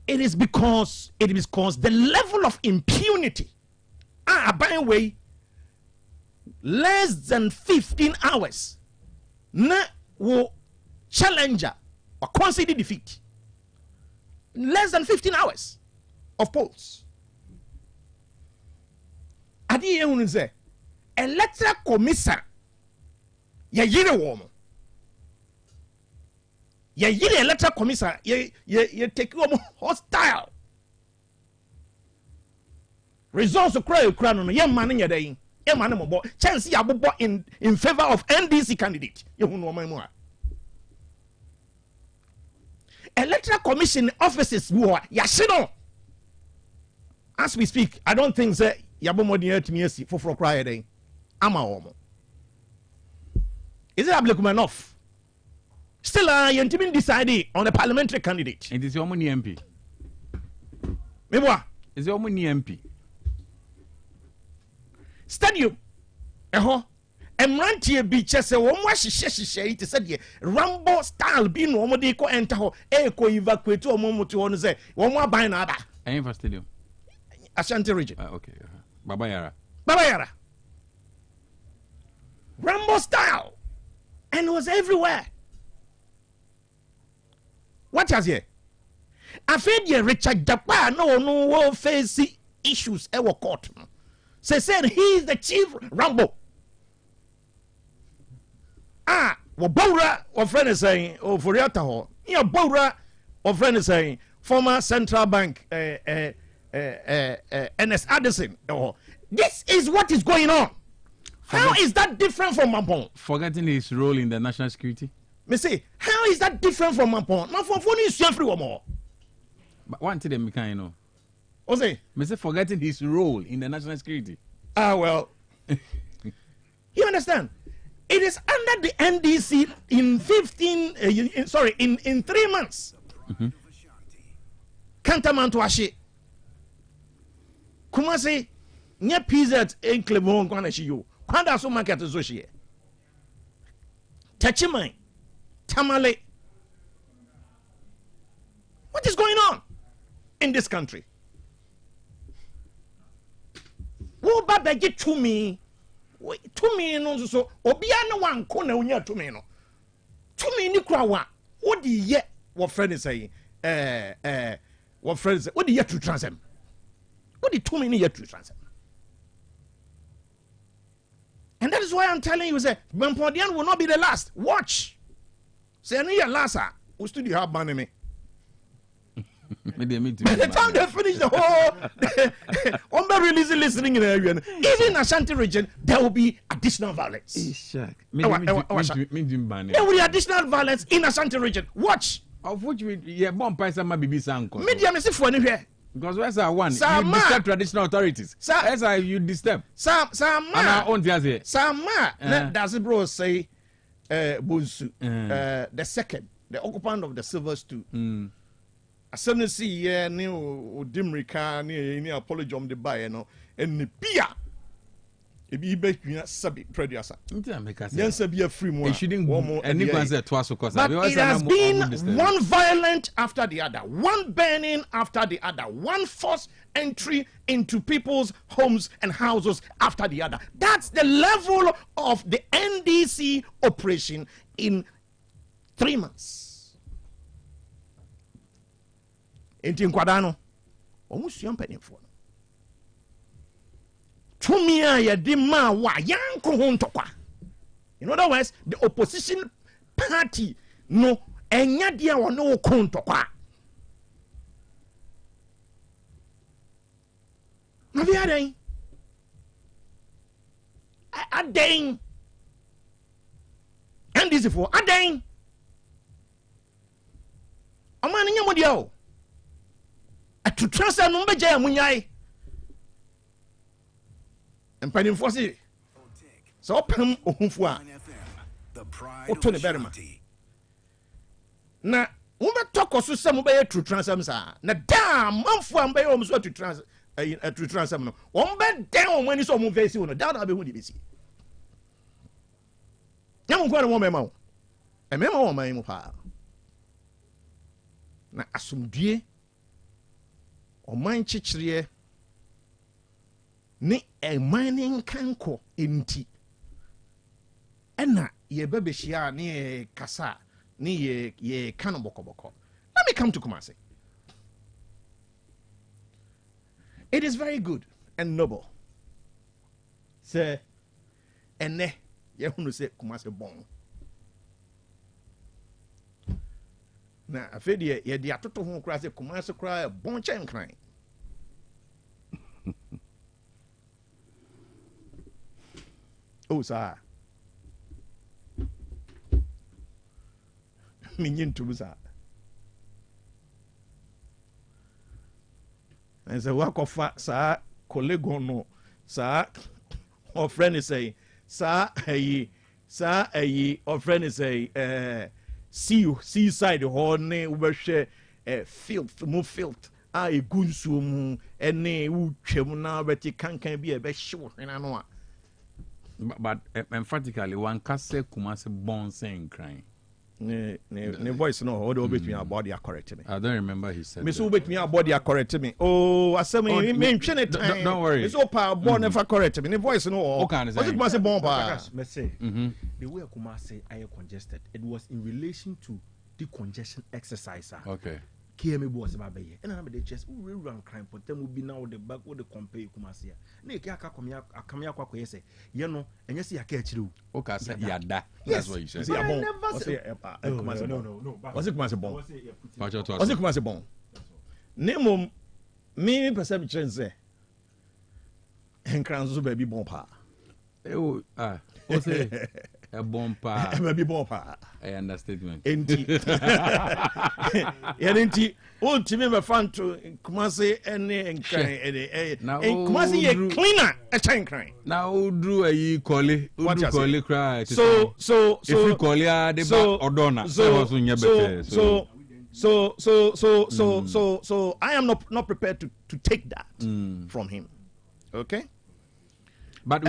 It is because the level of impunity by way less than 15 hours na wo challenger or conceded defeat. Less than 15 hours of polls. ade ehunu sɛ electoral commission ye yire wo mo ye yire electoral commission ye take wo hostile results kura no ye ma no nyɛ dan ye ma no mo chance ya bobo in favor of NDC candidate ye hunu wo mu a electoral commission offices wo ya hye no as we speak. I don't think say yabomodi atimi asi foforo kura ye dan ama wo mo. Is it applicable enough? Still, you didn't decide on a parliamentary candidate. It is your money MP. Maybe what? Is your money MP? Stadium. Emrantie bi chese wo mo hyehyehye it said Rambo style bi no mo de ko enter ho e ko evacuate o mo mutu ho no say wo mo aban na aba. Any for stadium? Ashanti region. Okay. Baba Yara. Rambo style. And it was everywhere. What has here? I feel Richard Japa no will face issues ever court. Said he is the chief Rambo. Wabora or friend is saying, oh, for Yataho. Yeah, Bora or friend is saying, former central bank, NS Addison. Oh, this is what is going on. How is that different from Mampong? Forgetting his role in the national security? Me say, how is that different from Mampong? Mampong is free or more. But one thing me can know. What say? Me say forgetting his role in the national security. Well. You understand? It is under the NDC in 3 months. Kantaman to Ashi. Kumasi, nye PZ in Clevon Kwanashi you. Kwanda so market is Zoshi. Tachimai. Tamale. What is going on in this country? Wo ba begi to me no so obia no wan ko na unya to me no. To me ni kura wa. Wo di ye wo friend is saying what friend say what di ye to transem. What di to me ni ye to transem. And that is why I'm telling you, say, Bampodian will not be the last. Watch. Say, any last, we still have money me. By the time they finish the whole, on the releasing listening in the area, even in Ashanti region, there will be additional violence. There will be additional violence in Ashanti region. Watch. Of which we bomb price and maybe sanko. Media me see for anywhere. Because where's our one? You disturb traditional authorities. As you disturb. Sama. Sama. Does it bro say Bunsu? The second, the occupant of the Silver Stew. As soon as see new Dimrika near apology on the buyer, no, and the Pia. If you bet you not sabi producer. Yes, be a free one. And it has been one violent after the other, one burning after the other, one forced entry into people's homes and houses after the other. That's the level of the NDC operation in 3 months. In Tinkwadano, almost young penny for. In other words, the opposition party no enya dia wa no kontokwa. Na bi adan. Adan. And this for adan. Amani nyamo dia o. Atu transfer no mbeja ya munyai. Mpanimfo se so pam ohunfo a oto ne berima na wo betoko so sem be true transam sa na da manfo am be o so true transam no wo be den o mani so mo vesi wo no da na be hu di besi nyam ko na mo mema wo mema wo man mu pa na asumdue o man chichire ni a mining kanko inti ena ye bebeshia ni kasa ni ye kano boko. Let me come to Kumasi. It is very good and noble sɛ ɛnɛ yɛhunu sɛ Kumasi bɔn na afei deɛ yɛde atoto ho koraa sɛ Kumasi koraa bɔn kyɛn kran o saa menye ntom saa ɛsɛ wakɔfa saa collegon no saa ɔfrɛ ne sɛ saa ayi ɔfrɛ ne sɛ seaside hɔ ne wobɛhwɛ filth a ɛgu nsuo mu ɛne wotwam na wobɛte kankan bi a ɛbɛhye wo hwena no a but emphatically one can say Kumasi born saying crying. Ne voice no hold over me about their correct me. I don't remember he said. Me so with me about their correct me. Oh, asemi me twene time. Don't worry. It's all power born never correct me. Ne voice no. Okay, was it Kumasi born pa? Me say the way Kumasi I congested. It was in relation to the congestion exercise. Okay. KMA boss ba be and I'm the chest we run crime but them will be now the back with the compare Kumasi na ke aka akamia kwa say you know and you see aka chiru okay say yada that's what you said no was it Kumasi bon was it Kumasi bon name me person be chen say enkran so ba bi bon pa o say a bon pa e ba bi bon pa I understatement enti enti o timi be fan to Kumasi ene enkran Kumasi ye cleaner a chain crime now udru ayi kole cry so if you call ya de ba odona so nya better so I am not prepared to take that from him, okay, but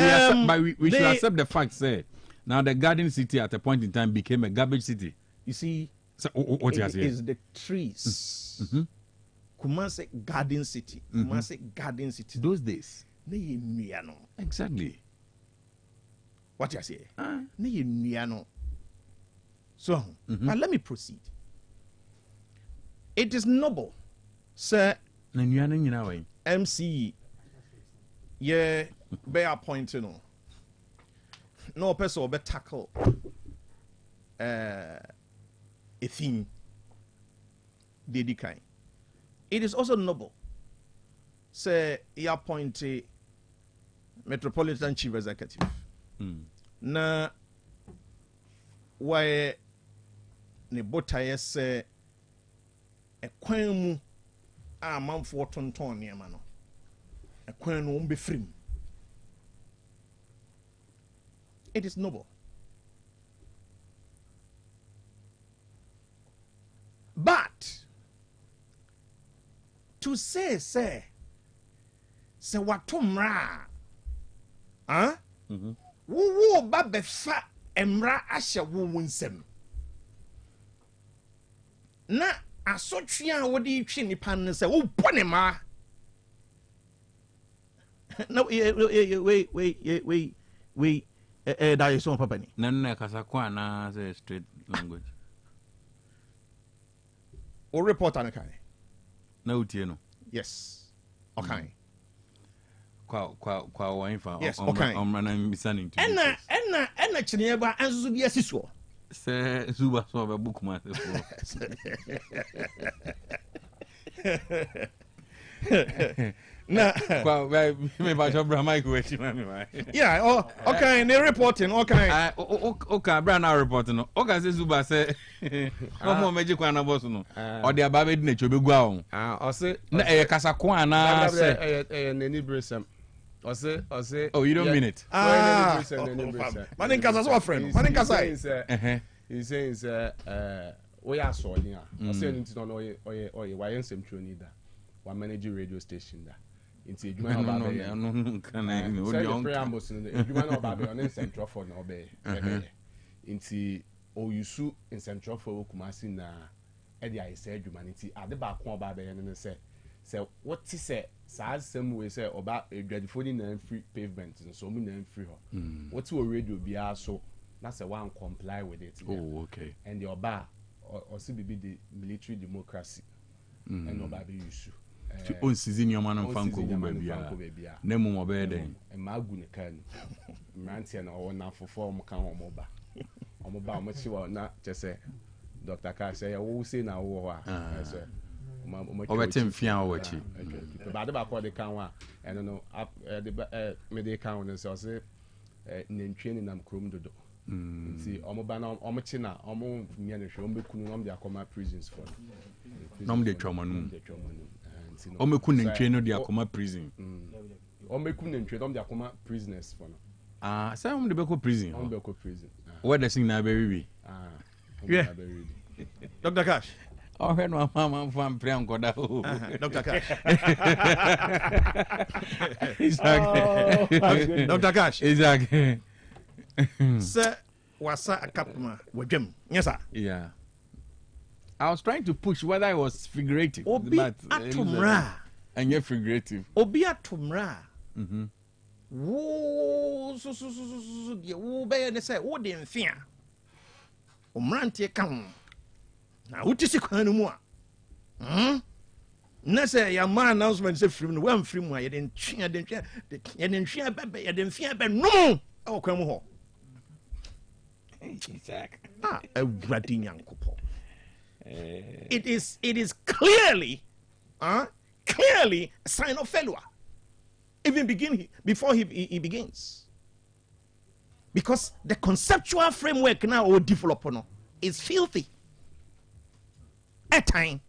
we should accept the fact say now the garden city at a point in time became a garbage city. You see, so what it is the trees. Kumasi garden city. Kumasi garden city. Those days. Exactly. What you say? So, but let me proceed. It is noble, sir. MC, yeah, be appointed. No person will be tackle a theme dedicated. It is also noble, say, he appointed Metropolitan Chief Executive. Na why ne botaye say a kwemu a man for tonton near mano a kwenu won't be free. It is noble. But to say watumra, wo ba befa emra ahye wo wunsem. Na asotwe a wo de twe nipa ne se wo pone ma. No wait. That is so papa ni. Na kasakwa na say straight language. O report an kai. Na utie no. Yes. Okay. Kwa wainfa. Yes, okay. I'm listening to. Ena chinye ba anzuzu bi asiso. Say zuba so be book ma Na me ba jobra mic we chi ma me why. Yeah, okay, they reporting, okay. Okay, bra na reporting no. Okay, say zuba say no mo meji kwa na boss no. O de aba be di na chobe gua on. O say na e kasa kwa na say nani bresem. O say oh, you don't mean it. Manin kasa so friend. Manin kasa. He's saying we are so here. O say nti no why ensem troni da. Wa manage radio station da. Nti edwuma na ba be no kan na o de on preambles no edwuma na ba be on central for na obe. Nti o yusu in central for Kumasi na e dey say edwuma nti ade ba ko oba be no say what is say same way say oba edwadifo ni na free pavement so mu na free ho. What o radio bia so na say one comply with it. Oh, okay. And the oba or see be the military democracy and oba be yusu. on season your man and Fanko baby. Nemo obey. And Magu ne can Mantian or now for form can or moba. Or moba, much you are not just say Dr. Cash say, I will say now. Over 10 feet, but about what they can, I don't know, up the media count and so say, training them crum do. See, Omobana, Omachina, Omo, Mianish, Ombekunum, they are come prisons for. Nom de trauma. Omekun train they are come prison. Omekun train they are come prisoners for. Say on the Beko prison. On Beko prison. Where the sing na baby. Yeah. Dr. Cash. Oh, no, mama, from Priankoda. Dr. Cash. Exactly. Dr. Cash. Exactly. Sir, wasa akapuma wajem. Yes, sir. Yeah. I was trying to push whether it was figurative. Obi atumra. And you're figurative. Obi atumra. Wo so de wo be ne say wo de mfia. Omrante kan. Na utisi kwanu mu a. Na say ya ma announcement say free no wan free mu a ye de ntwia bebe ye de mfia be no. E wo kwanu ho. Awurade nyankopɔ. It is clearly a sign of failure. Even before he begins. Because the conceptual framework now or develop is filthy. At time.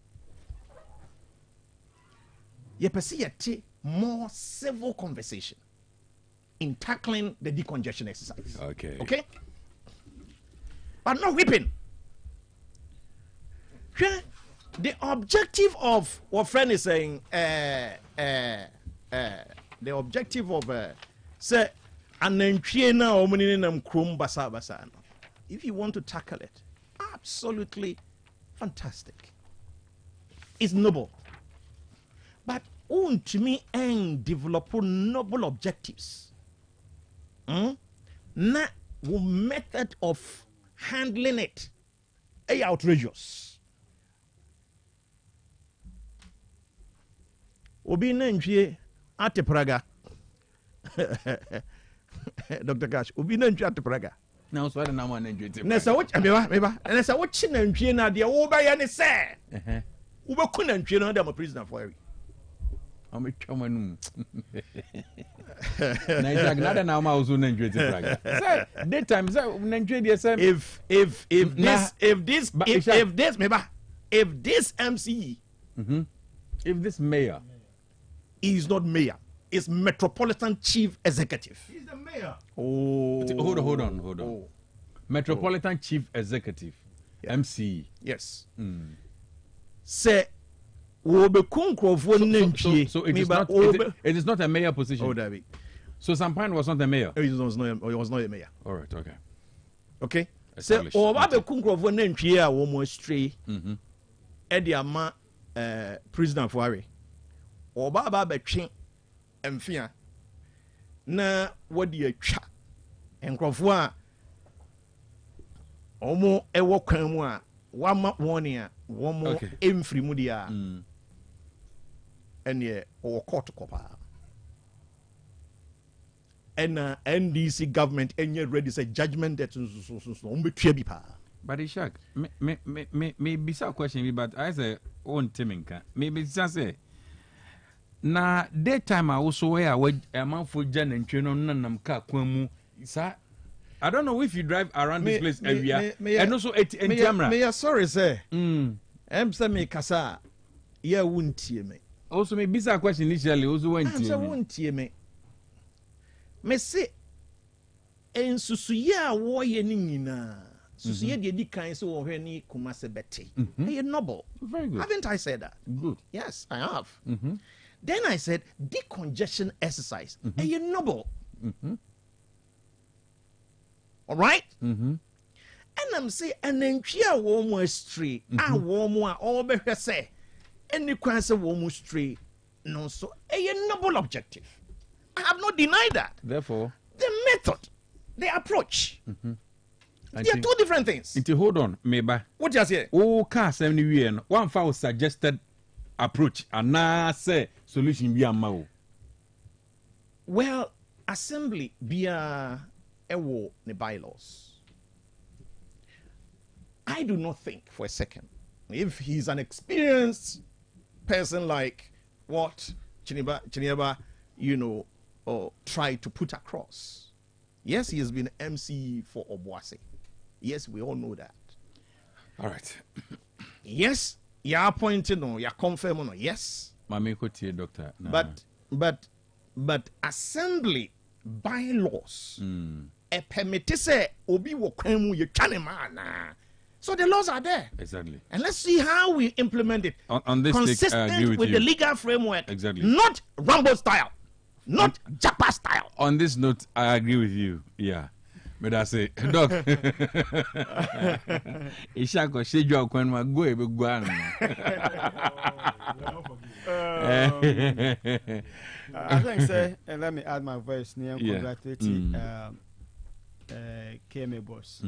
You perceive more civil conversation in tackling the decongestion exercise. Okay? But not whipping. The objective of what friend is saying, the objective of say if you want to tackle it, absolutely fantastic. It's noble. But to me and develop noble objectives. Na method of handling it is outrageous. Obi na ntwie ate praga. Dr. Cash, obi na ntwie ate praga. Now so na ma na ntwie. Na sa what meba. Na sa what chi na ntwie na de wo ba ya ne se. Wo ba ku na ntwie na dem prisoner for every. I'm chama num. Na ijagnada na ma uzu na ntwie te praga. Say daytime say na ntwie de say if this MCE if this mayor he is not mayor. Is Metropolitan Chief Executive. He's the mayor. Oh. Hold on. Oh. Metropolitan Chief Executive. Yeah. MCE. Yes. Say, so it is not a mayor position. Oh, David. So Sampine was not a mayor. He was not a mayor. All right. Okay. Okay. So, President Fuari. Oba ba betwe emfia na wodi atwa enkrofo a omo ewo kwan mu a wama woni a womo emfiri mu dia ene o court kopa ena NDC government enye ready say judgment that so betwa bi pa. But Ishak me bisa question but I say on teminka me bisa say na daytime also where a man for Jan and Chino Nanam Ka Kwamu. I don't know if you drive around this place area and also at camera. Me sorry, sir. Say me Kasa. Yeah, won't hear me. Also, me bisa question initially also went to won't hear me. Me say en susuya wo ye nina. Susuya de di kan so wo hwe ni Kumase bete. Hey, noble. Very good. Haven't I said that? Good. Yes, I have. Then I said, decongestion exercise. And you noble. All right? And I'm saying, and then chia warm street, I warm one, all be say, and you can say warm street. No, so a noble objective. I have not denied that. Therefore, the method, the approach. They are two different things. Hold on, maybe. What you say? Oh, car 70 one foul suggested approach and say solution be a Well, assembly be a the bylaws. I do not think for a second if he's an experienced person like what Chineba, tried to put across. Yes, he has been MC for Obuasi. Yes, we all know that. All right. Yes, you're appointed or you're confirmed or yes. Mami kotie doctor. But assembly bylaws a permit say obi wo kwan mu ye twane ma. So the laws are there. Exactly. And let's see how we implement it. On this consistent I agree with the legal framework. Exactly. Not Rambo style. Not Japa style. On this note, I agree with you. Yeah. But I say, Doc, Ishako, Shiju, Kwanma, go ebe guan. I think, sir, and let me add my voice near congratulating KMA boss.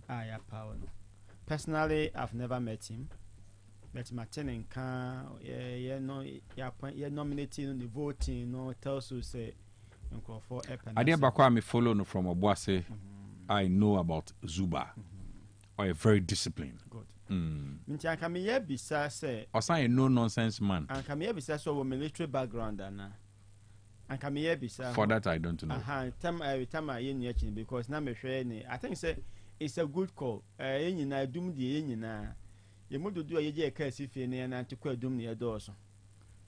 I have power. Personally, I've never met him. But my tenant can, nominating the voting, no, tells you say, I did back me follow no from Obuasi. I know about Zuba. Or a very disciplined. Good. I come here besides say, also a no nonsense man. I come here besides so military background and I come here besides. For that I don't know. Every time I in watching because now me I think say it's a good call. Na doom the na. You must do a year case if you and to quite doom near doors.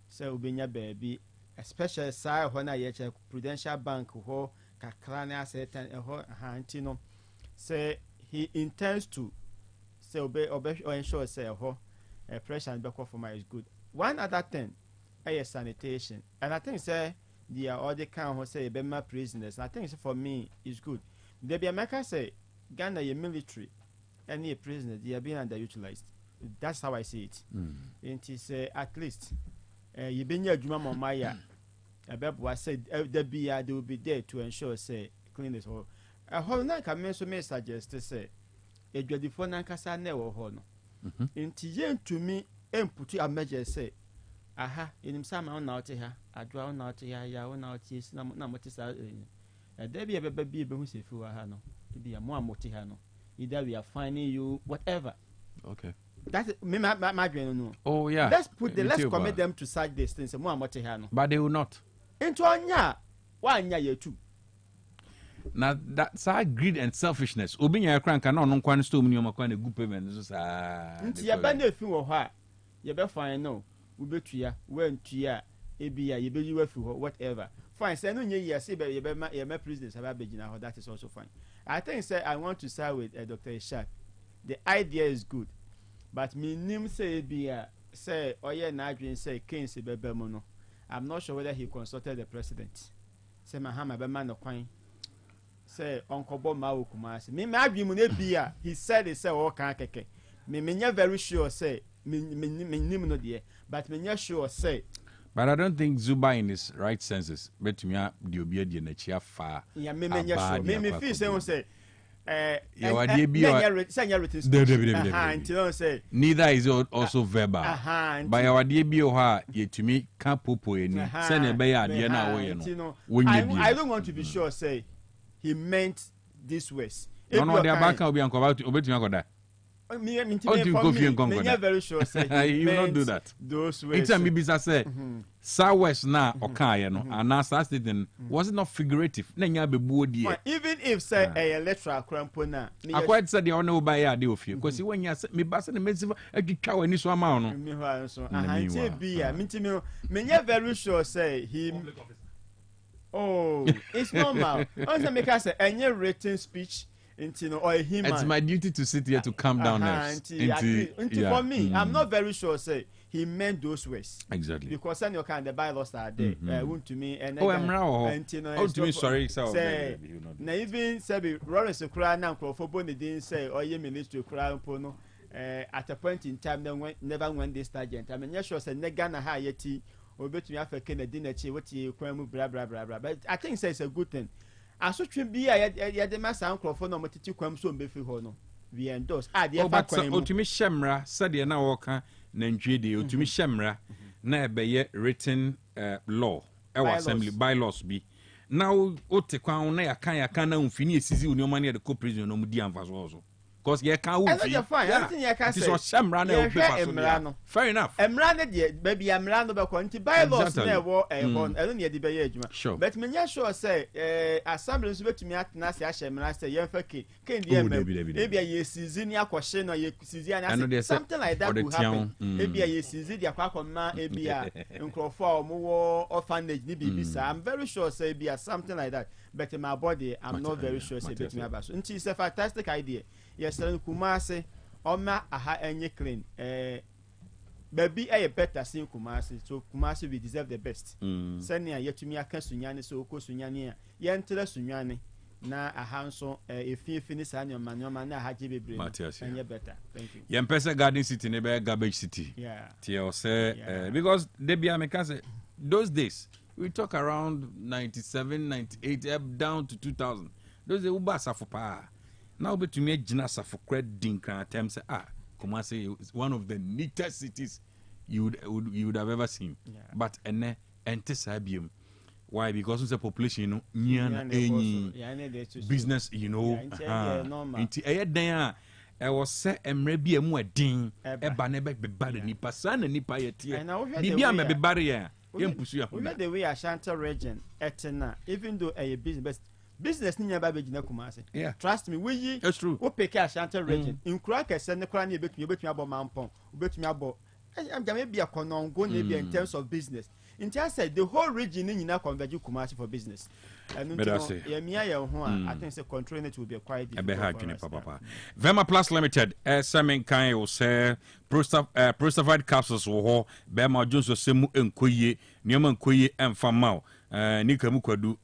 So Ubenya baby, especially side when I check Prudential Bank who Kakrana said Hantino say he intends to say obey or ensure say a pressure and back for my is good. One other thing, sanitation. And I think say the other can who say Bema prisoners. I think for me is good. The Biamaka say Ghana ye military and ye prisoners they are being underutilized. That's how I see it. It is at least you been your Juma Maya. I said they will be there to ensure say clean this whole. A whole night can so may suggest to say a dreadful phone Nankasa never honor. Inti to me and put a measure say aha in him some out here. I draw out here, ya own out is not notice there be a baby who say for a hano. It be a more motihano. Either we are finding you whatever. Okay. That's my no. Oh yeah. Let's commit them to such distance and more motihano. But they will not. Into anya, one ya too. Now that's our greed and selfishness. Obinya crank and on one stone you makwan a good payment. Into your band if you are you better find no. We bet you went to ya, ebia, you be you whatever. Fine, say no ye say but you my prisoners have a that is also fine. I think say I want to start with Dr. Ishak. The idea is good. But me nim say be say oye na adwin say king say bebe no. I'm not sure whether he consulted the president. Say Mahama be man no kwan. Say Uncle Bob Mawu Kumasi. Me adwin mu na bia he said he say o kan keke. Me very sure say me nim no there. But me sure say but I don't think Zuba in his right senses. Bet me the obiedi na chia fa. Yeah, me sure. Me feel say neither is also verbal. By our DBO, yet to me, can't popo any. Send a bay idea now. I don't want to be sure, say he meant this ways. No, they are back. I'll be about to obey that. Very sure. You will not do that. Those ways. It's a maybe I say, Southwest now, okay, and now started was it not figurative? Even if say a electoral crampona, I quite said the honor by a deal of you because when you said me, Bass and Messiva, a cow and this one, I very sure say him. Oh, it's normal. Also, make us any written speech. Or him. It's my duty to sit here to calm down. For me, I'm not very sure. Say he meant those ways exactly because then you can the bylaws are there. Won't to me and I'm now. Oh, to me, sorry, say. Now even say Lawrence Okra now for Bonnie didn't say or ye ministry Okra Pono. At a point in time, then never went this tangent. I mean, yes, sure, say Negana Hayeti or bet me after Kennedy what you blah blah blah blah. But I think it's a good thing. As so be the master uncle for no matiti kwam so mbe fi ho no we endorse but otumi shemra said na woka na ntwe de otumi shemra na ɛbɛyɛ written law ɛwɔ assembly bylaws bi now wote kwan na yɛaka na mfini esisi unioma ne yɛde kɔ prison no mu di amfa so because you can't win. It is on Shamran and fair enough. Emran, baby, I'm land of a quantity by laws never on any of the Bayajuma. Sure. But me, sure say, assemblies to me at Nasi Hashem, and I say, young Faki, can maybe a Sizinia question or Sizian, something like that will happen. Maybe a Sizinia Quacoma, maybe a Uncrofor, more orphanage, Nibisa. I'm very sure, say, be something like that. But in my body, I'm not very sure, say, bit me about. And it's a fantastic idea. Yes, Kumasi, Oma aha enye clean. Baby, a better sin Kumasi, so Kumasi we deserve the best. Sending a yet to me a Kasunyani, so Kosunyani, Yentela Sunyani. Na a handsome, if you finish on your man, I had to be brilliant. And you're better. Thank you. Yempesa Garden City, never garbage city. Yeah. Tio say, because they be a those days, we talk around 97, 98, up down to 2000. Those are Ubasa for power. Now, but to me, Jinasa for credit Dinka terms, Kumasi is one of the neatest cities you would have ever seen. Yeah. But Sabium. Why? Because it's a population, you know, business, you know, I was set and maybe a more ding, a banebe be bad nipa, son and nipa yet. Maybe I'm a barrier. We met the way Ashanti region, Etna, even though a business near Baby Kumasi. Yeah. Trust me, that's true. We pick Ashanti region. In Cracker, send the cranny bet me about Mampon, bet me about. I'm maybe a conon go maybe in terms of business. In terms of the whole region in converge Kumasi for business. And I think the controlling it will be quite difficult. Vema Plus Limited, Samin Kai will say Prostafied capsules or Bema Jones or Semu and Koye, Newman Koye and Famau. Nika Mukwadu,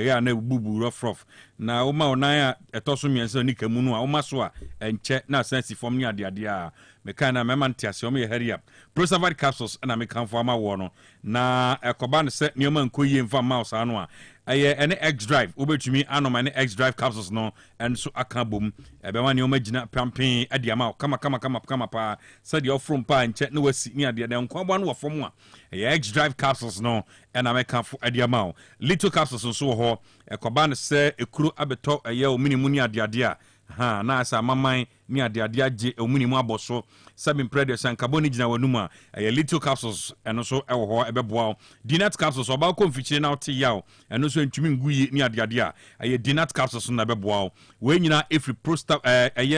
ya ne bubu rough. Na uma onaya etosumi enso nika munu a umaswa enche na sensi form ni adia mekana memantia se omo hurry up. Prosavid capsules na mekan for ama wo no na ekoba ne se nioma nkoyi mfa mouse anu a ene X drive ubetumi anoma ne X drive capsules no enso aka bom ebema nioma gina pampen adia ma kama pa se de ofrom pa enche na wasi ni adia de nkwa no wo fom a X drive capsules no na mekan for adia ma little capsules so ho ekoba ne se ekuru abeto o minimum ni adia ha na asa maman ni adia je o minimum aboso sabin predes and carboni gina wanuma little capsules and also ho ebeboa dinat capsules oba konfichire na oti yaw and also ntumi nguyi ni adia dinat capsules na beboa we nyina every prosta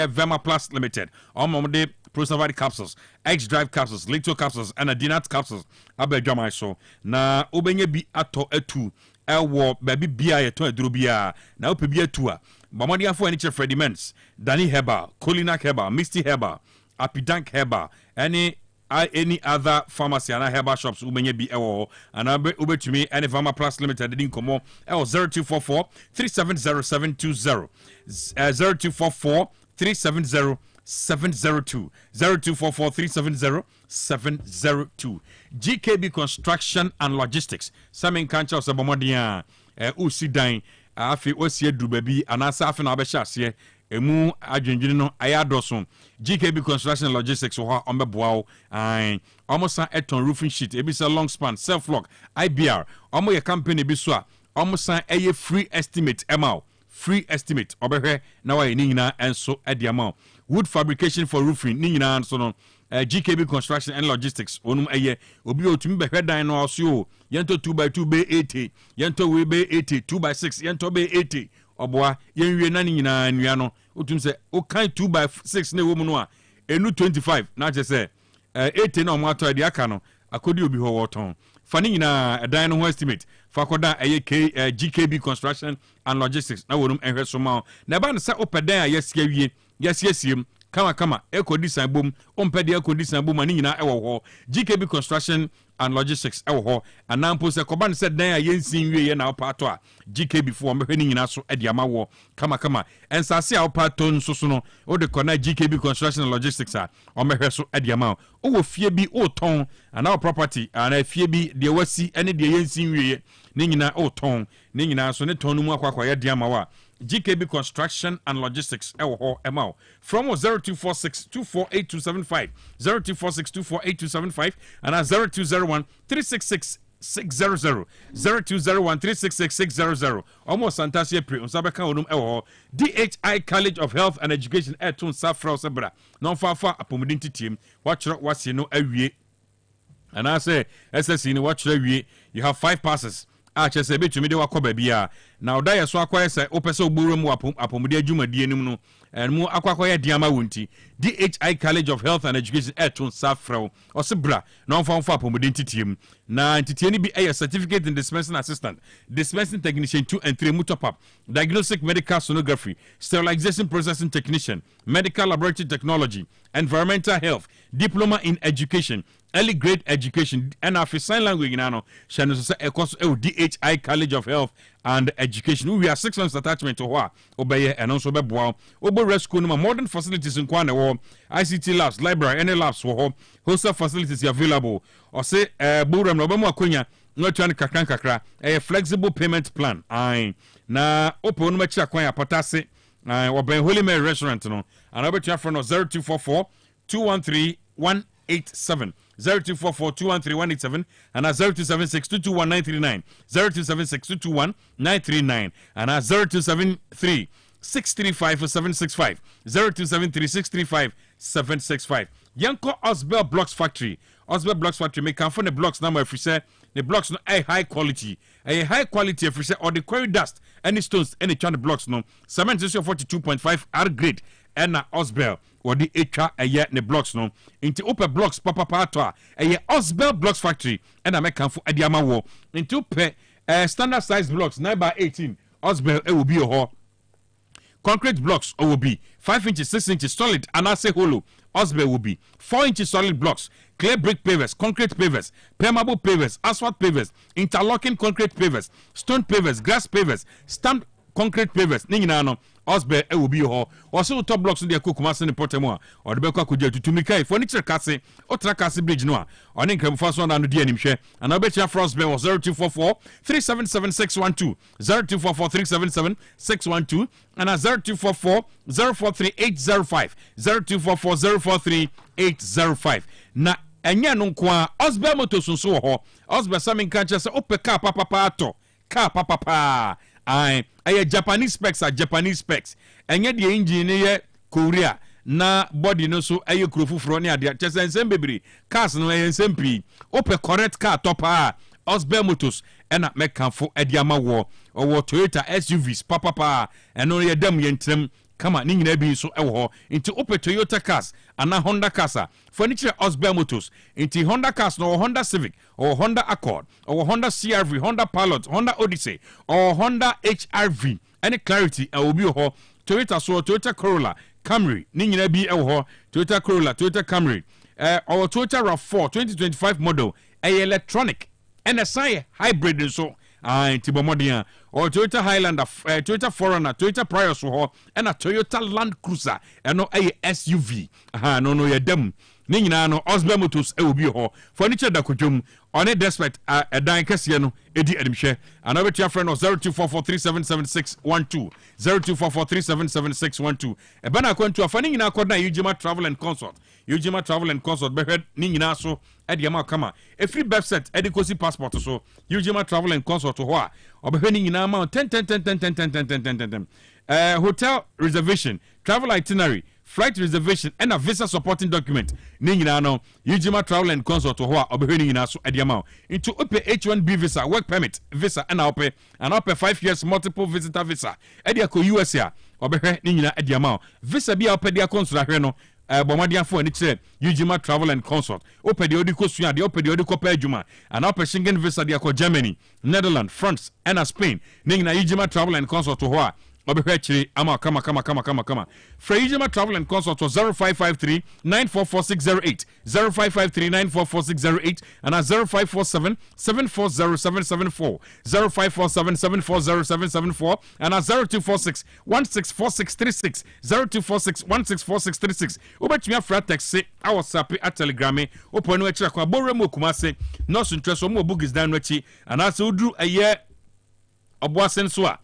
Vema Plus Limited omomde Prostavid capsules, X drive capsules, little capsules and dinat capsules abedwamai so na obenye bi ato etu ewo baby bia ye to aduro bia na opebi atu a bamodi afo ani che Freddie Mens Danny Herbal Colinac Herbal Misty Herbal Apidank Herbal any other pharmacy and herbal shops ubenye bi ewo and ubetumi any Vema Plus Limited din komo 0244 370720 0244 370 702 0244 370 702 GKB Construction and Logistics Samin Kancha Sabamodia Usidan afi osie dubabi anasa afi na obehya ase emu adwendwene no ayadoso GKB Construction and Logistics ho ombeboa an omosa eton roofing sheet ebisa long span self lock IBR omo ye company bi so a omosa eye free estimate free estimate obehwe na wa ni nyina enso ediama wood fabrication for roofing ni nyina so no GKB Construction and Logistics onum eye obi otumi behwe dan no aso yento 2x2 be 80 yento we be 80 2x6 yento be 80 oboa yenwie na ni nyina nwia no otum se o kan 2x6 na ewomu no a enu 25 na je se 80 na omo ato de aka no akodi obi ho woton fa ni nyina dan no ho estimate fa koda eye GKB Construction and Logistics na wonum ehwe so ma na ba ne se opedan a yesia wie yesiem kama ekodisa bom ompede ekodisa bom ani nyina ewo ho GKB Construction and Logistics ewo ho anampo se koba ne se dan a yensin wie ye na opato a GKB fo omhwe ni nyina so ede amawo kama ensase a opato nso so no o de kona GKB Construction and Logistics a omhwe so ede amawo o wo fie bi o ton ana property ana fie bi de wasi ene de yensin wie ni nyina o ton ni nyina so ne ton no mu akwa ye de amawo GKB Construction and Logistics MAO from 0246248275 0246248275 and 0201 366 600 0201 366 600 almost Santasia Pre Unsabeka Unum DHI College of Health and Education Etun Safra Sabra non far apomidinti team watch what's you know awie and I say SSC ni watch awie you have 5 passes achese be tumi de wakoba bia na oda so akwaye say opese ogburu mu apomudi adwumadi anim no and mu akwakoye diama wonti DHI College of Health and Education etun safra osebra no mfa apomudi ntitiem na ntitiem ni bi a certificate in dispensing assistant dispensing technician 2 and 3 mu top up diagnostic medical sonography sterilization processing technician medical laboratory technology environmental health diploma in education early grade education and after sign language nano shano say e course DHI College of Health and Education we are 6 months attachment to ho obeye and also be boa obo rescue no modern facilities in kwana wo ICT labs library any labs wo hostel facilities available or say Dwabrem no be mo akonya no twan kakra a flexible payment plan ai na open no machi akwan apotase oben Holy Mary restaurant no and obetua from 0244 213 187 0244-213-187 and 0276-221-939 0276-221-939 and 0273-635-765 0273-635-765 Yanko Osbel Blocks Factory make come from the blocks number if you say the blocks no a high quality if you say or the quarry dust any stones any channel blocks no cement is 42.5 R grade and Osbel or the etwa eye ne blocks no into upper blocks papa to a Osbel Blocks Factory and I make come for adiama wo into pe standard size blocks 9x18 Osbel will be a ho concrete blocks will be 5 inches 6 inches solid and I say hollow Osbel will be 4 inches solid blocks clear brick pavers concrete pavers permeable pavers asphalt pavers interlocking concrete pavers stone pavers grass pavers stamped concrete pavers ningina no Osbe will be ho also top blocks in the Kukumasi in Portemo or the Beka Kuja to Tumika furniture Cassi or Trakasi Bridge Noa on income first one and the DNM share and I bet you Frostbell was 0244 377 0244 377 612 and 0244 043 805 0244 043 805 na enya no kwa Osbe motos so ho Osbe samin kancha se opeka papa to ka papa I Japanese specs enye the engine ye Korea na body no so aye krofu fro ne ade chese nsem bebiri cars no aye nsem pi ope correct car topa Osbel Motors ena mekanfo adiama wo owo Toyota SUVs papa eno ye dam ye ntram kama ni nyina bi so ewo ho into ope Toyota cars ana Honda cars furniture Osbel Motors into Honda cars no Honda Civic or Honda Accord or Honda CRV Honda Pilot Honda Odyssey or Honda HRV any clarity will be ho Toyota so Toyota Corolla Camry ni nyina bi ewo ho Toyota Corolla Toyota Camry or Toyota RAV4 2025 model electronic and a science hybrid so Tibomodia or Toyota Highlander, Toyota Forerunner, Toyota Prius and a Toyota Land Cruiser and no a SUV. No ya dem. Nina no Osbel Motors will be ho furniture da kujum on a despite a dying Cassiano Eddie Edmshire and over to your friend 0244377612 0244377612 a banner going to a funny in our corner Ujima Travel and Consort Ujima Travel and Consort behead Nina so Eddie Kama a free website Edicosi passport so Ujima Travel and Consort to Hoa or beheading in amount 10 hotel reservation travel itinerary flight reservation and a visa supporting document. Ningina no, Ujima Travel and Consort to Hoa obeying in us at the amount into open H1B visa, work permit, visa and open 5 years multiple visitor visa. Ediaco USA obey Ningina at the amount. Visa be up pedia consular reno. Bomadian for any chair, Ujima Travel and Consort. Open the Odico Suya, the Open the Odico Pejuma, and Upper Schengen visa diaco Germany, Netherlands, France, and Spain. Ningina Ujima Travel and Consort to Hoa. Ama kama Frejima Travel and Consult was 0553 944608 0553 944608 and 0547 740774 0547 740774 and 0246 164636 0246 164636 ubetumi afra taxi awsapi at telegram open we chira kwa Dwabrem Kumase no so interest o mo bugis dan no chi and as udru eye oboasen so a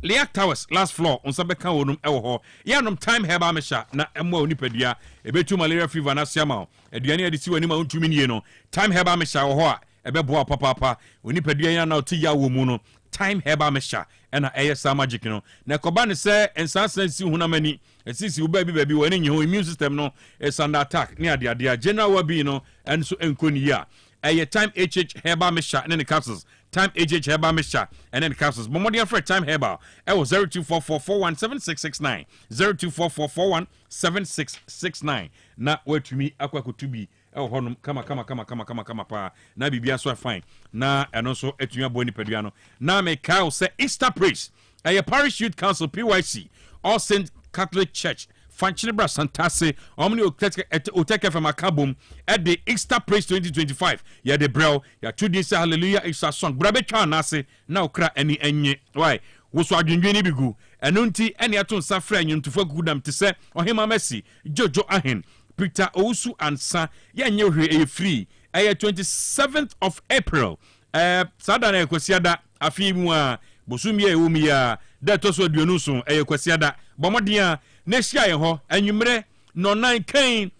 Leak Towers last floor on Sabeka wonum ewo ho yanom time heba mesha na emwa onipadua ebetu malaria fever na siama aduane adisi wani ma untumi nie no time heba mesha wo ho a ebeboa papa onipadua ya na oti ya wo mu no time heba mesha ena eye sa magic no na koba ne se ensansan si hunamani esisi wo baby wani nyi ho immune system no is under attack ne ade general wabi no enso enkoni ya eye time HH heba mesha ne capsules time HH Herbal Mixture and then capsules. Momodia for time Herbal. It was 0244417669. 0244417669. Na where to me aqua to be. Oh, kama pa. Na bibia so fine. Na and also etunya boni peduano. Na me Kyle say Easter praise. A parish youth council PYC. All Saint Catholic Church. Fanchinebra Santase, Omni OTEC from Akabum at the Easter Praise 2025. Ya de Brel, ya 2 days hallelujah Easter song. Brabe Chanase, now cra any enye. Why? Woso adwendweni bigu. Enunti any aton safra nyum to fogudam to say, or him a mercy, Jojo Ahen, Peter Ousu and Sa, ya nyewe a free. 27th of April. Sadana Kwesiada, Afimwa, Bosumia Umia, that also Dionusun, Kwesiada, Bomodia. Next year, and you may no 9 Kane,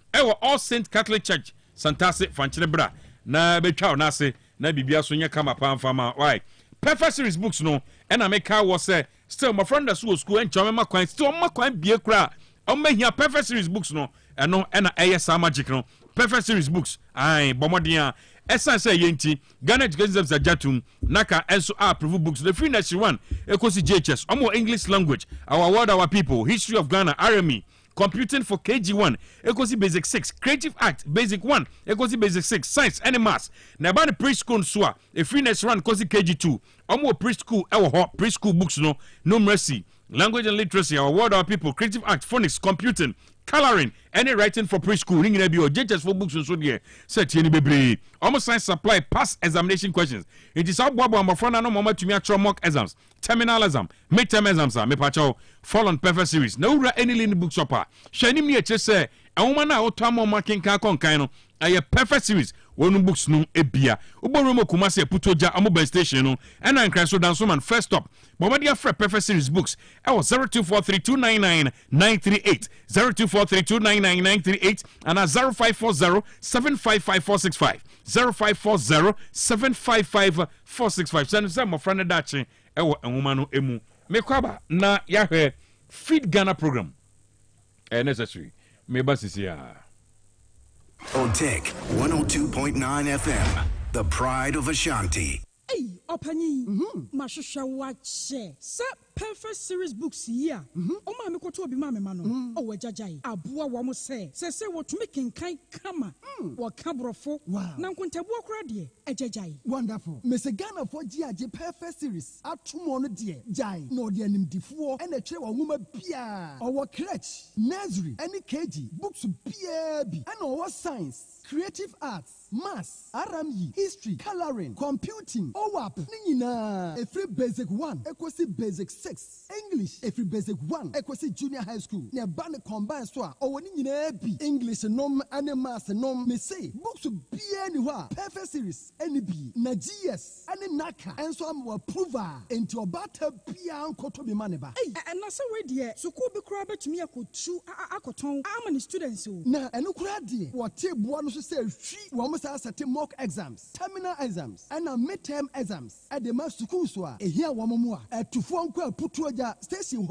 All Saint Catholic Church, Santase, Fanchinebra, na bechow nase, na bibia sunya kama pan fama. Why? Perfect series books no, and I make was say, still my friend that school and Chama Quine, still my quine be a cra. On me here perfect series books no, and no, and ASA magic no, perfect series books. Aye, Bomodia. Esa say yenti Ghana Education Jatum Naka enso approve books the free next one ekosi JHS omo English language our word our people history of Ghana RME computing for KG1 ekosi basic 6 creative art basic 1 ekosi basic 6 science and maths na ba preschool so a free next one kosi KG2 omo preschool ewo ho preschool books no numeracy language and literacy our word our people creative art phonics computing coloring any writing for preschool ring na bi o JHS for books so there set ye ni bebre almost science supply past examination questions it is aboabo amafo na no mama tumi atro mock exams terminal exam midterm exams me pacho fall on perfect series na ura any learning book shopper hwanim ni eche se enwoma na oto amoma kenkan konkan no aye perfect series wonu books no ebia uboromo kumase putoja amoba station no and an so dance man first stop Bomadia for perfect series books I was 0243299938 0243299938 and 0540755465 0540755465 send some my friend dachi ewo enwoma no emu mekwaba na yahwe Feed Ghana program necessary me basisia OTEC 102.9 FM, the pride of Ashanti. Hey, Opani, Mashusha watch. Sir, perfect series books here. Oh, my, go to be mamma mano. Oh, Jajai. Abua wamo say what to make in kind kama. What cabrofo. Wow. Nankunta walk ready. A Jajai. Wonderful. Miss Ghana for GIG perfect series. Up tomorrow, dear. Jai. No, dear name D4 and a chair woman Pia. Our crutch. Nursery. Any KG. Books PAB. And our science. Creative arts. Maths. RME. History. Coloring. Computing. OWAP. Nina. A free basic 1. Equasi basic 6. English. A free basic 1. Equasi junior high school. Near Bane combined store. Or Nina B. English nom and maths nom. Me say. Books to be anywhere. Perfect series. NB. Na GS. And Naka. And so I'm approver. Into a batter Pia Kotobi Maneba. Hey, and that's a way dear. So could be crab to me. I could chew. I could tongue. How many students? Now, and no crab dear. What tip one say. Almost as a mock exams, terminal exams, and a midterm exams at the master school. A here one more at to phone call put to a station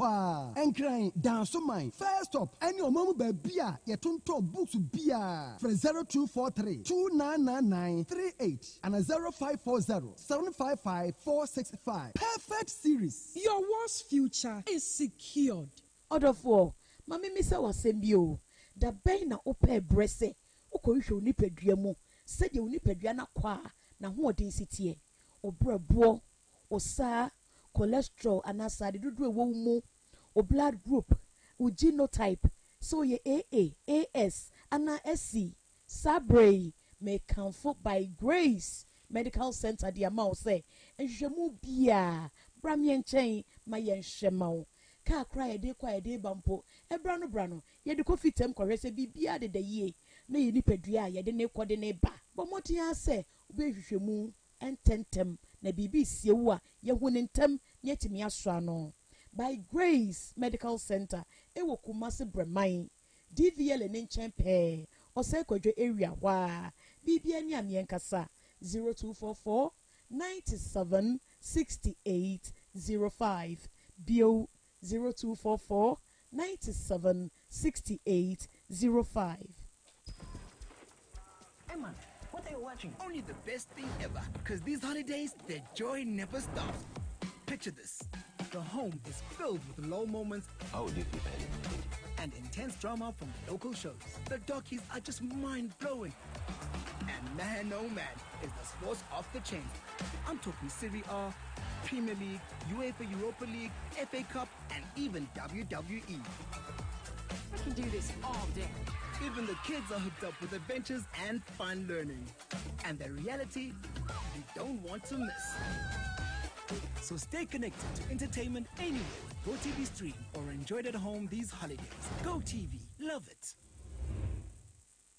and crying down so mine. First stop, and your mama by beer, yet don't talk books beer for 0243 299938 and a 0540 755 465. Perfect series. Your worst future is secured. Order 4. Mammy Missa was send you the Baina Ope Bresse. Okoisho nipadua mu sede unipadua na kwa na ho density obrabo osa cholesterol anasade dudu ewo mu o blood group o genotype so ye AA AS ana SC sabre may comfort by grace medical center the amount say enhwemu bia bramye nchen ma ye nhwema ka kra ye de kwa ye de bampo brano ye de coffee tem kwese bibia de ye na ye nipadua ye de ne kode ne ba bomotia se obehwehwemu ententem na bibi siewu a ye hu ne ntem ne timi aso ano by Grace Medical Center ewo Kumasi Bremai DVL Nenchen Pe Osekwadwe area wa BBN Yamienkasa 0244 97 68 05 BO 0244 97 68 05. Emma, what are you watching? Only the best thing ever. Because these holidays, the joy never stops. Picture this. The home is filled with low moments. How did we And intense drama from local shows. The docus are just mind-blowing. And man, oh man, is the sports off the chain. I'm talking Serie A, Premier League, UEFA Europa League, FA Cup, and even WWE. I can do this all day. Even the kids are hooked up with adventures and fun learning. And the reality you don't want to miss. So stay connected to entertainment anywhere with GoTV Stream or enjoy it at home these holidays. GoTV, love it.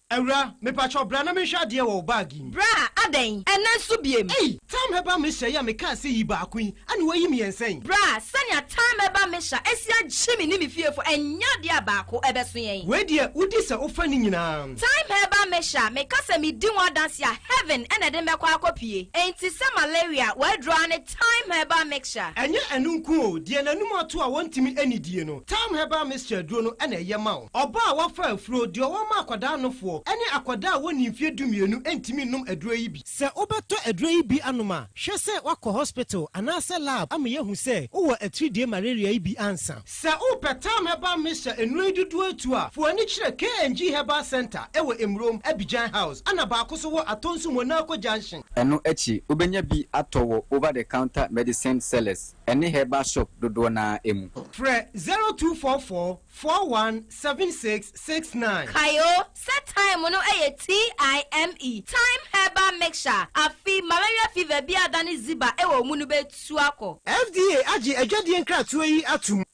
Ewra, me pacho bra na me hwa de wo bag yi. Bra, aden, enen so biem. Hey, time heba me hye ya me ka se yi ba kun, ani wayi me ensen. Bra, sanya time heba me hya, esia gyemi ni me fiefo, enya de abaako ebeso yen. We de udi se ofa ni nyina. Time heba me hya, me ka se me di one dance ya heaven ene de mekwa akopie. Enti se malaria, we draw ne time heba mixture. Enye enu nku o, de nanum ato a wontimi anidie no. Time heba mixture duro no ene ye ma o. Oba a wafa afuro de o ma akwada anofo. Ene akwada woni mfie dumienu entimi num aduro yi bi. Se obeto aduro yi bi anoma, hwe se wakọ hospital anase lab am ye hu se wo atridie malaria yi bi ansa. Se opetam heba mixture enu dudu atu a, fo ani kire KNG Herbal Center ewo Emrom Abidjan House ana ba akoso wo Atonsu Monaco Junction. Eno echi ubenya bi atowo over the counter medicine sellers. Any herbal shop dodo na emu. Fre 0244 417669. Kayo, set time no TIME. Time herbal mixture. Afi malaria fever bi adani ziba ewo munu be tuako. FDA aji ejwadie nkratoa yi atum.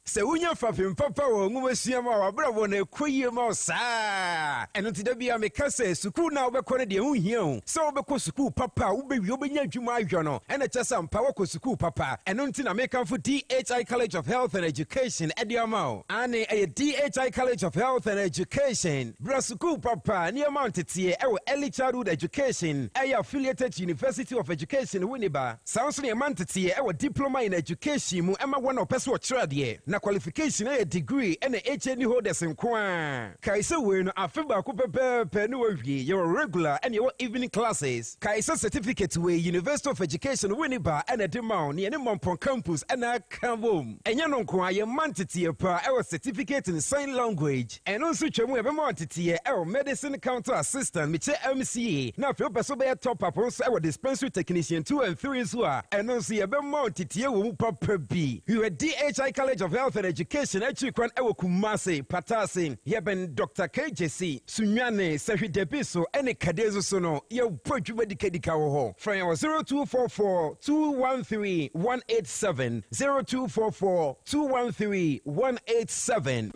Se unya fafim papa wo ngumasiam a wabra wo na koyie ma saa eno ti da bia me kase sukuu na obekọ ne de hu hia hu se obekọ sukuu papa ubewi obenya adwuma ahwo no ena kyesa mpa wo sukuu papa eno nti na make for DHI College of Health and Education ediamao ane DHI College of Health and Education bra sukuu papa ne amount tie ewo early childhood education affiliated to University of Education Winneba sounds ne amount tie ewo diploma in education mu ema wona opeso chirade na qualification a degree and a HND holders in Kwan. Kaisa win a fiba pepe no your regular and your evening classes. Kaisa certificate way University of Education Winneba and a demand near Mompon campus and a Kavum. And yanon kwa your mantity pa our certificate in sign language and also chemu ebe mantity our medicine counter assistant Miche MCA. Now if you pass top up on our dispensary technician 2 and 3 as well and also ebe mantity wo papa B. You are DHI College of Health and Education Echikwan ewo Kumasi Patasi yeben Dr. KJC Sunyane Sahi Debiso ene kadezo sono ye podwuma dikadika wo ho from 0244 213 187 0244 213 187.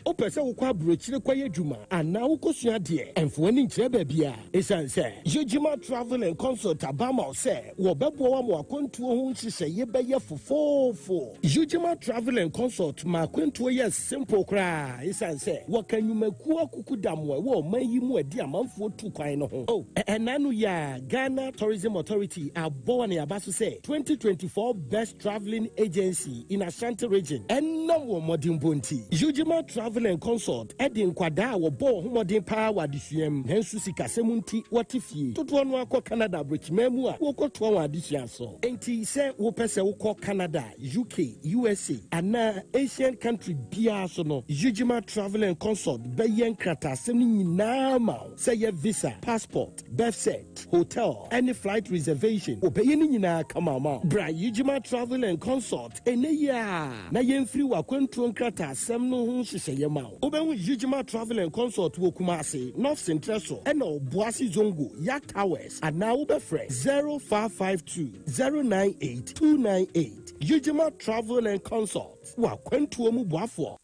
Opese wokwa brochire kwaye dwuma ana wokosua de emfo ni nkyere baabia esanse Yojima Travel and Consult abama se wo bebo wa mo akontuo ho nhihye ye beye fofofo Yojima Travel and Consult ma akontuo ye simple kra esanse wo kanyumaku akukudamwe wo mayi mu adi amanfo tu kwan no ho enanu ya Ghana Tourism Authority abo na yabaso se 2024 best traveling agency in Ashanti region enam wo modern bonti Yojima Travel and Consult Edin Kwada wo bo homodin pa wadisuam hensu sikasemunti watifie toto no akọ Canada brechmemu a wo koto wa adisua so enti se wo pese wo kọ Canada UK USA ana Asian country bia so no Yojima Travel and Consult beyen krata sem ni nyina ma say ye visa passport birth cert hotel any flight reservation obeyen ni nyina kama ma bra Yojima Travel and Consult eneya na yemfiri wa kwantuo krata sem no ho hyehyɛ ma obenwu Yojima Travel and Consult wo Kumasi North Central so ena Obuasi Zongo Yak Towers and now ubefre 0552 098 298 Yojima Travel and Consult wa kwantuo mu boafo.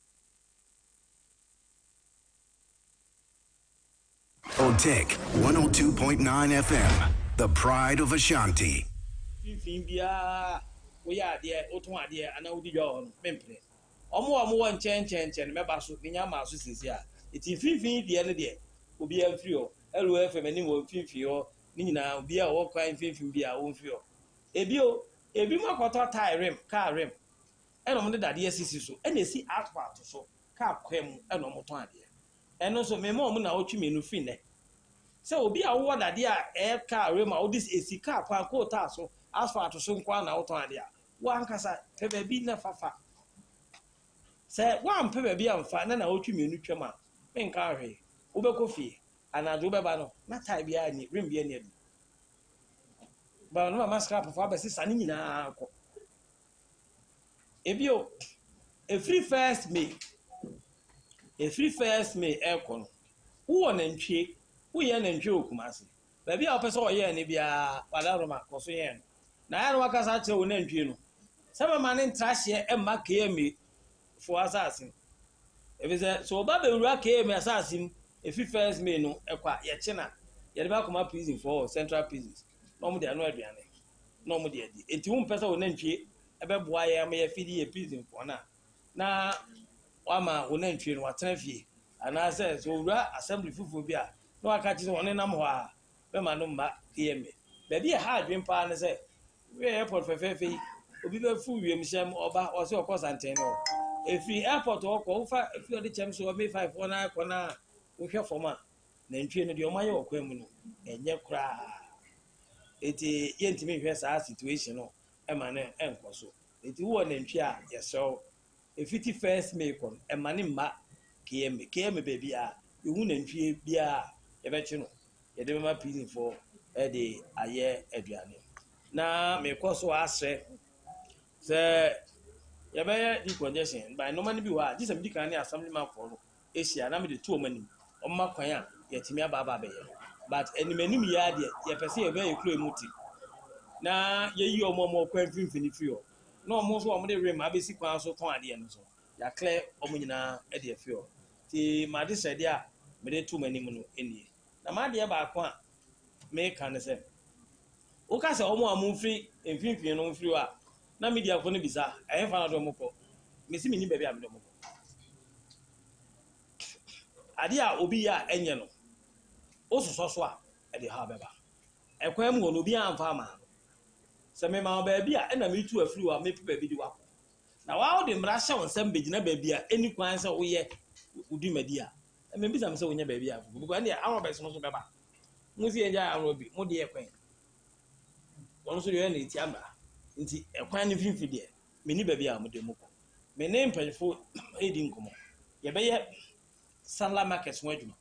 OTEC 102.9 FM, the pride of Ashanti. woyɛ adeɛ wotɔn adeɛ anaa wodi dwa wɔ no mempere ɔmo wɔ nkyɛn mɛba so ne nya maa so sisi a eti mfimfini deɛ no deɛ obiara mfiri hɔ ɛlo fm anim wɔ mfimfini hɔ ne nyinaa obiara wɔ kwan mfimfini bi a wɔmfiri hɔ ebi mu akɔtɔ tae rim kaa rim ɛna ɔmo de dadeɛ sisi so ɛna esi asphalt so kaa kwan mu ɛna ɔmo tɔn adeɛ ɛno nso mɛma ɔmo na ɔtwi mmienu fi nɛ sɛ obi a wɔwɔ dadeɛ a ɛyɛ kaa rim a ɔde esi kaa kwan kɔɔ taa so asphalt so nkwa na ɔtɔn adeɛ a wankasa pɛ baabi na fafa sɛ wampɛ baabi amfa na ɔtwi mmienu twam a menka ahwɛ wobɛkɔ fie anadwo wobɛba no na tae biara ni rim biara ni adu ba no mama scrap fo abɛsesa ne nyinaa akɔ ebio every first may ɛkɔ no wowɔ nantwie woyɛ nantwie wɔ Kumase baabi a wopɛ sɛ ɔyɛ ne biara wadaroma kɔ so yɛn no na ayɛ no wakasa kyerɛ wo nantwie no sɛ mama ne ntrahyeɛ ɛmma KMA fo asase efisɛ so ɔba bɛwura KMA asase mu every first may no ɛkɔ a yɛkye na yɛde bɛ akɔma prison for central prisons na ɔmo de ano aduane na ɔmo de adi enti wo mpɛ sɛ wo nantwie ɛbɛboa yɛ ama yɛfidi yɛ prison for na wama wo nantwie no watena fie anaasɛ so owura assembly fufuo bi a na waka kye sɛ wɔne nam hɔ a bɛma no mma KMA baabi yɛ ha adwen paa ne sɛ wɛ airport fɛfɛɛfɛ yi obi bɛfu wiemhyɛm ɔba ɔsɛ ɔkɔ santen no efiri airport ɔkɔ wofa efi ɔde kyɛm so ɔbɛ 5 fɔ na akɔ na wohwɛ fam a nantwie no deɛ ɔmo ayɛ ɔkwan mu no ɛnyɛ koraa eti yɛntumi hwɛ saa situation no ɛma ne ɛnkɔ so eti wɔ nantwie a yɛsɛw efiti first may kɔ ɛma ne mma KMA baabi a ehu nantwie bia yɛbɛkye no yɛde bɛma prison for ɛde ayɛ aduane na mekɔ so asrɛ sɛ yɛbɛyɛ decongestion by normal bi wɔ a gye sɛ medi kan ne assemblyman fo no ahyia na mede to ɔm anim ɔmma kwan a yɛtumi aba bɛyɛ but animanim yɛ adeɛ yɛpɛ sɛ yɛbɛyɛ kuro mu ti na yɛyi ɔmo kwan mfimfini firi hɔ na ɔmo nso ɔmo de rem abɛsi kwan so tɔn adeɛ no so yɛaklɛ ɔmo nyinaa de afiri hɔ nti made hyɛdeɛ a mede to m'anim no nie na madeɛ baako a meka ne sɛ woka sɛ ɔmo a momfiri mfimfini no mfiri hɔ a na mediafo no bisa ɛyɛ fa na dɔ mo kɔ mesi menni baabi a medɔ mo kɔ adeɛ a obi yɛ a ɛnyɛ no wososɔ so a ɛde ha bɛba ɛkwan mu hɔ no obi amfa ama no sɛ mema baabi a ɛna metu afiri hɔ a mepi baabi de wakɔ na waa wode mmara hyɛ wo nsɛm bɛgyina baabi a ɛni kwan sɛ woyɛ wodi madi a ɛmɛbisa me sɛ wonyɛ baabi a bikɔ ɛneɛ arobɛs no so bɛba mo si yɛgya arɔ bi mode yɛ kwan ɔno nso deɛ ɔyɛ na ɛti amra nti ɛkwan no mfimfini deɛ menni baabi a mode mu kɔ mene mpanyinfo ɛdi nkɔmmɔ yɛbɛyɛ sanla market ho adwuma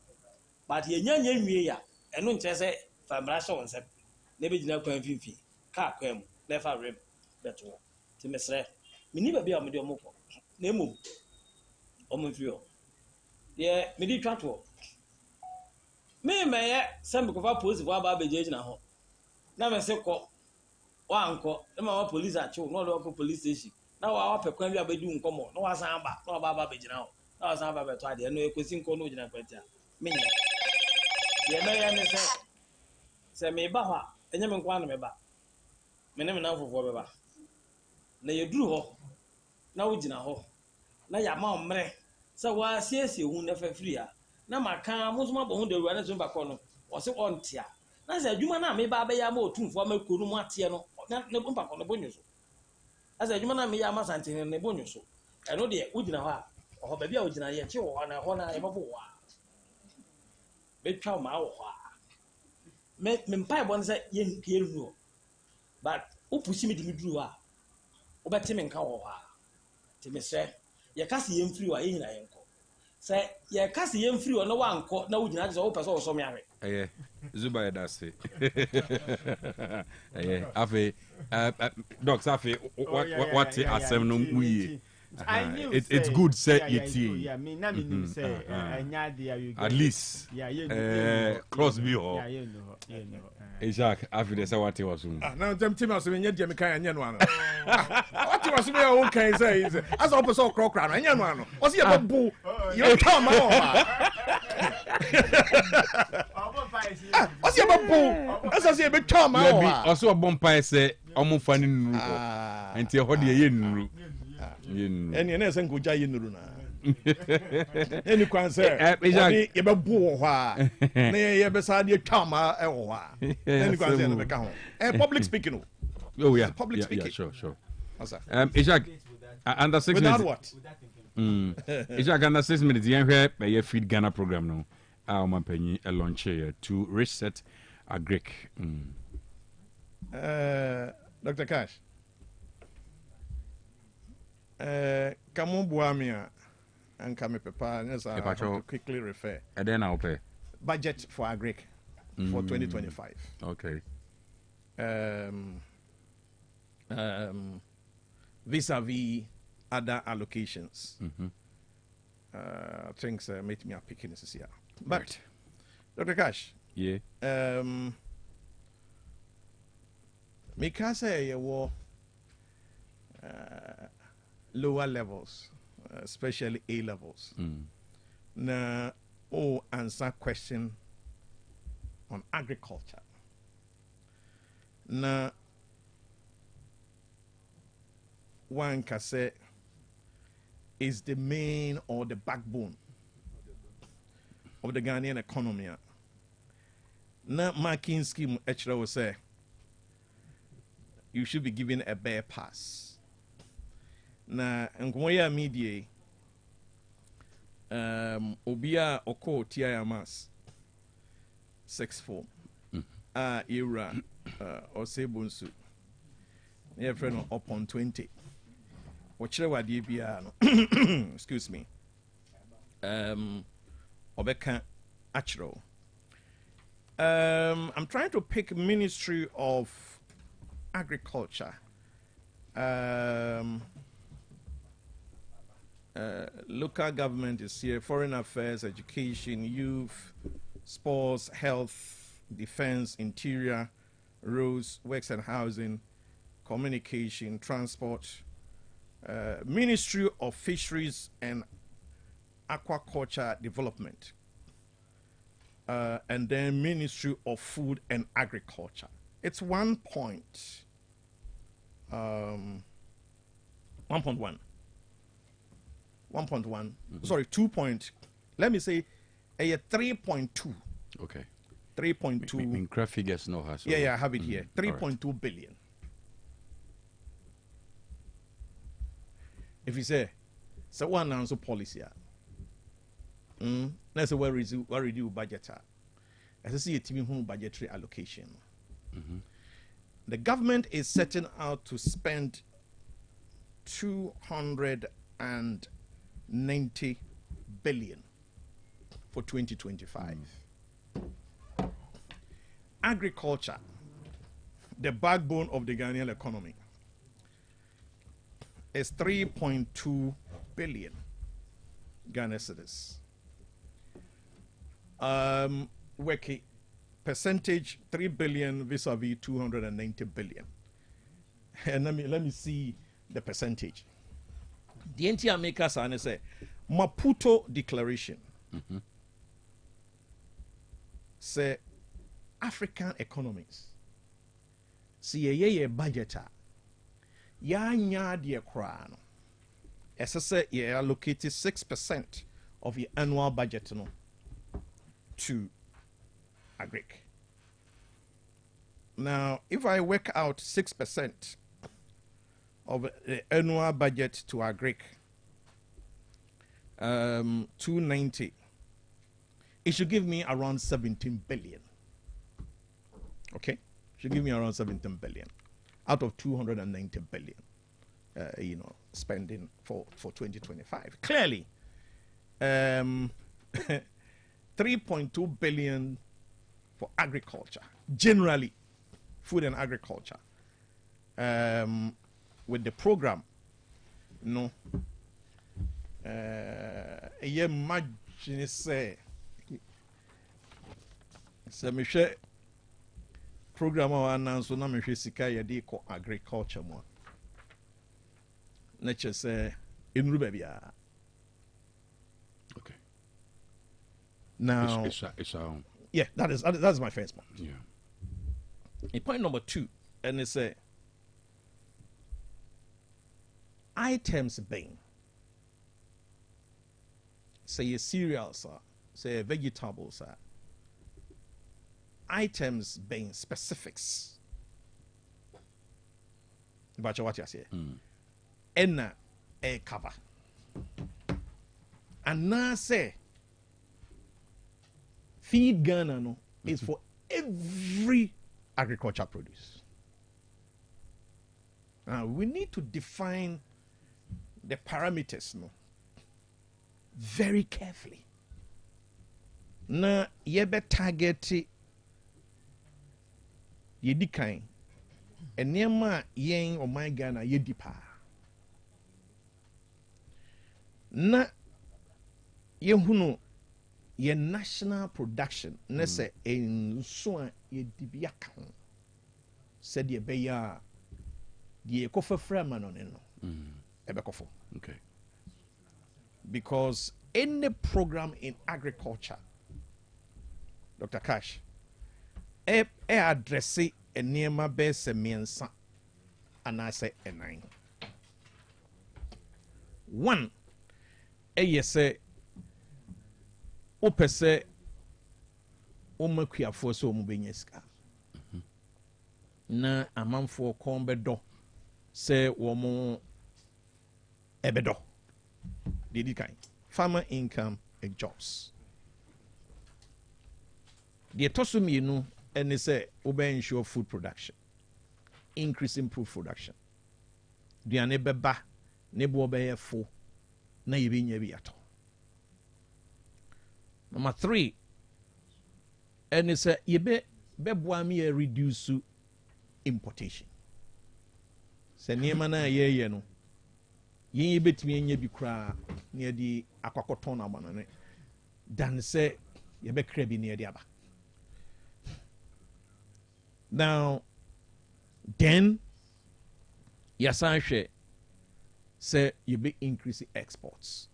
but yɛnya nwie a ɛno nkyerɛ sɛ fa mmara hyɛ wo nsɛm na ɛbɛgyina kwan mfimfini kaa kwan mu na ɛfa rem bɛto hɔ nti mesrɛ menni baabi a mode ɔmo kɔ na mmom ɔmo mfiri hɔ deɛ mede twa toɔ mɛyɛ sɛ mekɔfa polisifoɔ aba abɛgyinagyina hɔ na mɛse kɔ wankɔ na ma wa police akyew na ɔde wakɔ police station na wapɛ kwan bi a bɛdi nkɔmmɔ na wasan aba na ɔba abɛgyina hɔ na wasan aba bɛtɔ adeɛ no ɛkɔsi nkɔ na ɔgyina kwati a menyɛ deɛ mɛyɛ ne sɛ meba hɔ a ɛnyɛ me nko a na meba me ne me nam fofoɔ bɛba na yɛduru hɔ na wogyina hɔ na yɛama wo mmerɛ sɛ woasiesie hu na fafiri a na maka mo nso mabɔ ho dawura ne so mbakɔ no ɔse ɔnte a na sɛ adwuma no a meba abɛyɛ ama ɔtumfoɔ ama kuro no mu ateɛ no na mbakɔ no bɔnwo so na sɛ adwuma no a meyɛ ama santene no ne bɔnwo so ɛno deɛ wogyina hɔ a ɔhɔ baabi a wogyina yɛkye wɔ hɔ na ɛhɔ no yɛbɛbɔ wɔ a bɛtwa wo maa wɔ hɔ a mempaebɔ no sɛ yɛnnu hɔ but wopusi me de me duru hɔ a wobɛte me nka wɔ hɔ a nti mesrɛ yɛka sɛ yɛmfiri hɔ a yɛnyina yɛnkɔ sɛ yɛka sɛ yɛmfiri hɔ na woankɔ na wogyina gye sɛ wopɛ sɛ wɔsɔ me ahwɛ ɛyɛ zuba yɛ dase ɛyɛ afei docs afei wate asɛm no mu yie it's good say yɛtie at least cross bi hɔ Isaac afei dɛ sɛ wate wɔ so mu na ntɛm tim asɛm nyɛ deɛ meka ɛnyɛ no ano wate wɔ so bɛyɛ wo nkan sɛ asɛ wopɛ sɛ ɔkorɔkora no ɛnyɛ no ano ɔsɛ yɛbɛbo yɛbɛtwa ma wɔ hɔ ɔsɛ yɛbɛbo ɛsɛ sɛ yɛbɛtwa ma wɔ hɔ ɔsɛ ɔbɔ mpae sɛ ɔmo fa ne nuru hɔ nti ɛhɔ deɛ yɛ nnuru ɛne ɛne sɛ nkogya yɛ nnuru na ɛni kwan sɛ ɔne yɛbɛbo wɔ hɔ a na yɛbɛsa de atwa ma ɛwɔ hɔ a ɛni kwan sɛ yɛbɛka ho public speaking o. Oh yeah, public speaking. Yeah, sure. What's Ishak, under 6 Without minutes. Ishak, under 6 minutes. You have a Feed Ghana program now. Our company a launch here to reset agric. Dr. Cash. Come on, Buamia, and come papa. Yes, I have to quickly refer. And then I'll pay budget for agric for 2025. Okay. Vis-a-vis other allocations. Things made me a picking this year. But, right. Dr. Cash. Yeah. Because say were lower levels, especially A levels. Na answer question on agriculture. Na one can say is the main or the backbone of the Ghanaian economy. Na marking scheme actually will say you should be given a bare pass. Na nkomoya media obia oko TIMAS 6 form era or sebunsu near friend upon 20 whichever no excuse me obeka achro. I'm trying to pick Ministry of Agriculture, local government is here, foreign affairs, education, youth, sports, health, defense, interior, roads, works and housing, communication, transport, Ministry of Fisheries and Aquaculture Development, and then Ministry of Food and Agriculture. It's 1.1. Sorry, 2 point. Let me say a 3.2. Okay. 3.2. In craft figures no has. Yeah, I have it here. 3.2 right. billion. If you say, so one answer policy, that's where review budget. As I see a team home budgetary allocation. The government is setting out to spend 290 billion for 2025. Agriculture, the backbone of the Ghanaian economy, is 3.2 billion Ghana cedis. Weki percentage 3 billion vis-a-vis 290 billion. And let me see the percentage. The NTR makers are say Maputo Declaration say African economies see a budgeter ya nya de kra no say you allocated 6% of your annual budget no to agric. Now, if I work out 6% of the annual budget to agric, 290, it should give me around 17 billion. Okay, should give me around 17 billion out of 290 billion. Spending for 2025. Clearly, 3.2 billion for agriculture, generally food and agriculture, with the program, imagine say, me share program or announce na me hwe sika ye de ko agriculture mo. Nature say enuru babia. Okay. Now, yeah, that's my first point. Yeah. In point number 2, and it's a items bɛn sɛ yɛ cereals a sɛ yɛ vegetables a items bɛn specifics bakyɛ wate aseɛ ɛna cover anaasɛ feed Ghana no is for every agriculture produce. Now we need to define the parameters no very carefully. Na yebe target yedi kan enema yen o my Ghana yedi pa. Na yehunu ye national production na se enso a yedi bia kan said ye be ya the ekofafra manon no ebekofo. Okay. Because any program in agriculture, Dr. Cash, address a near best miensa and I say a 9. One, say, opese omakia for so mubenyeska. Na amanfo kombedo say womo ebedo. Farmer income and jobs. The tosuminu and they say ensure food production, increasing food production. The anebeba nebo be fo na yibi ato. Number 3, and they say yebe beboami reduce importation. Se niema na ye no. Yin betumi anya bi kra na di akwakoton na banane dan say ye be kra bi na di aba. Now then yasan hwe say you be increase exports,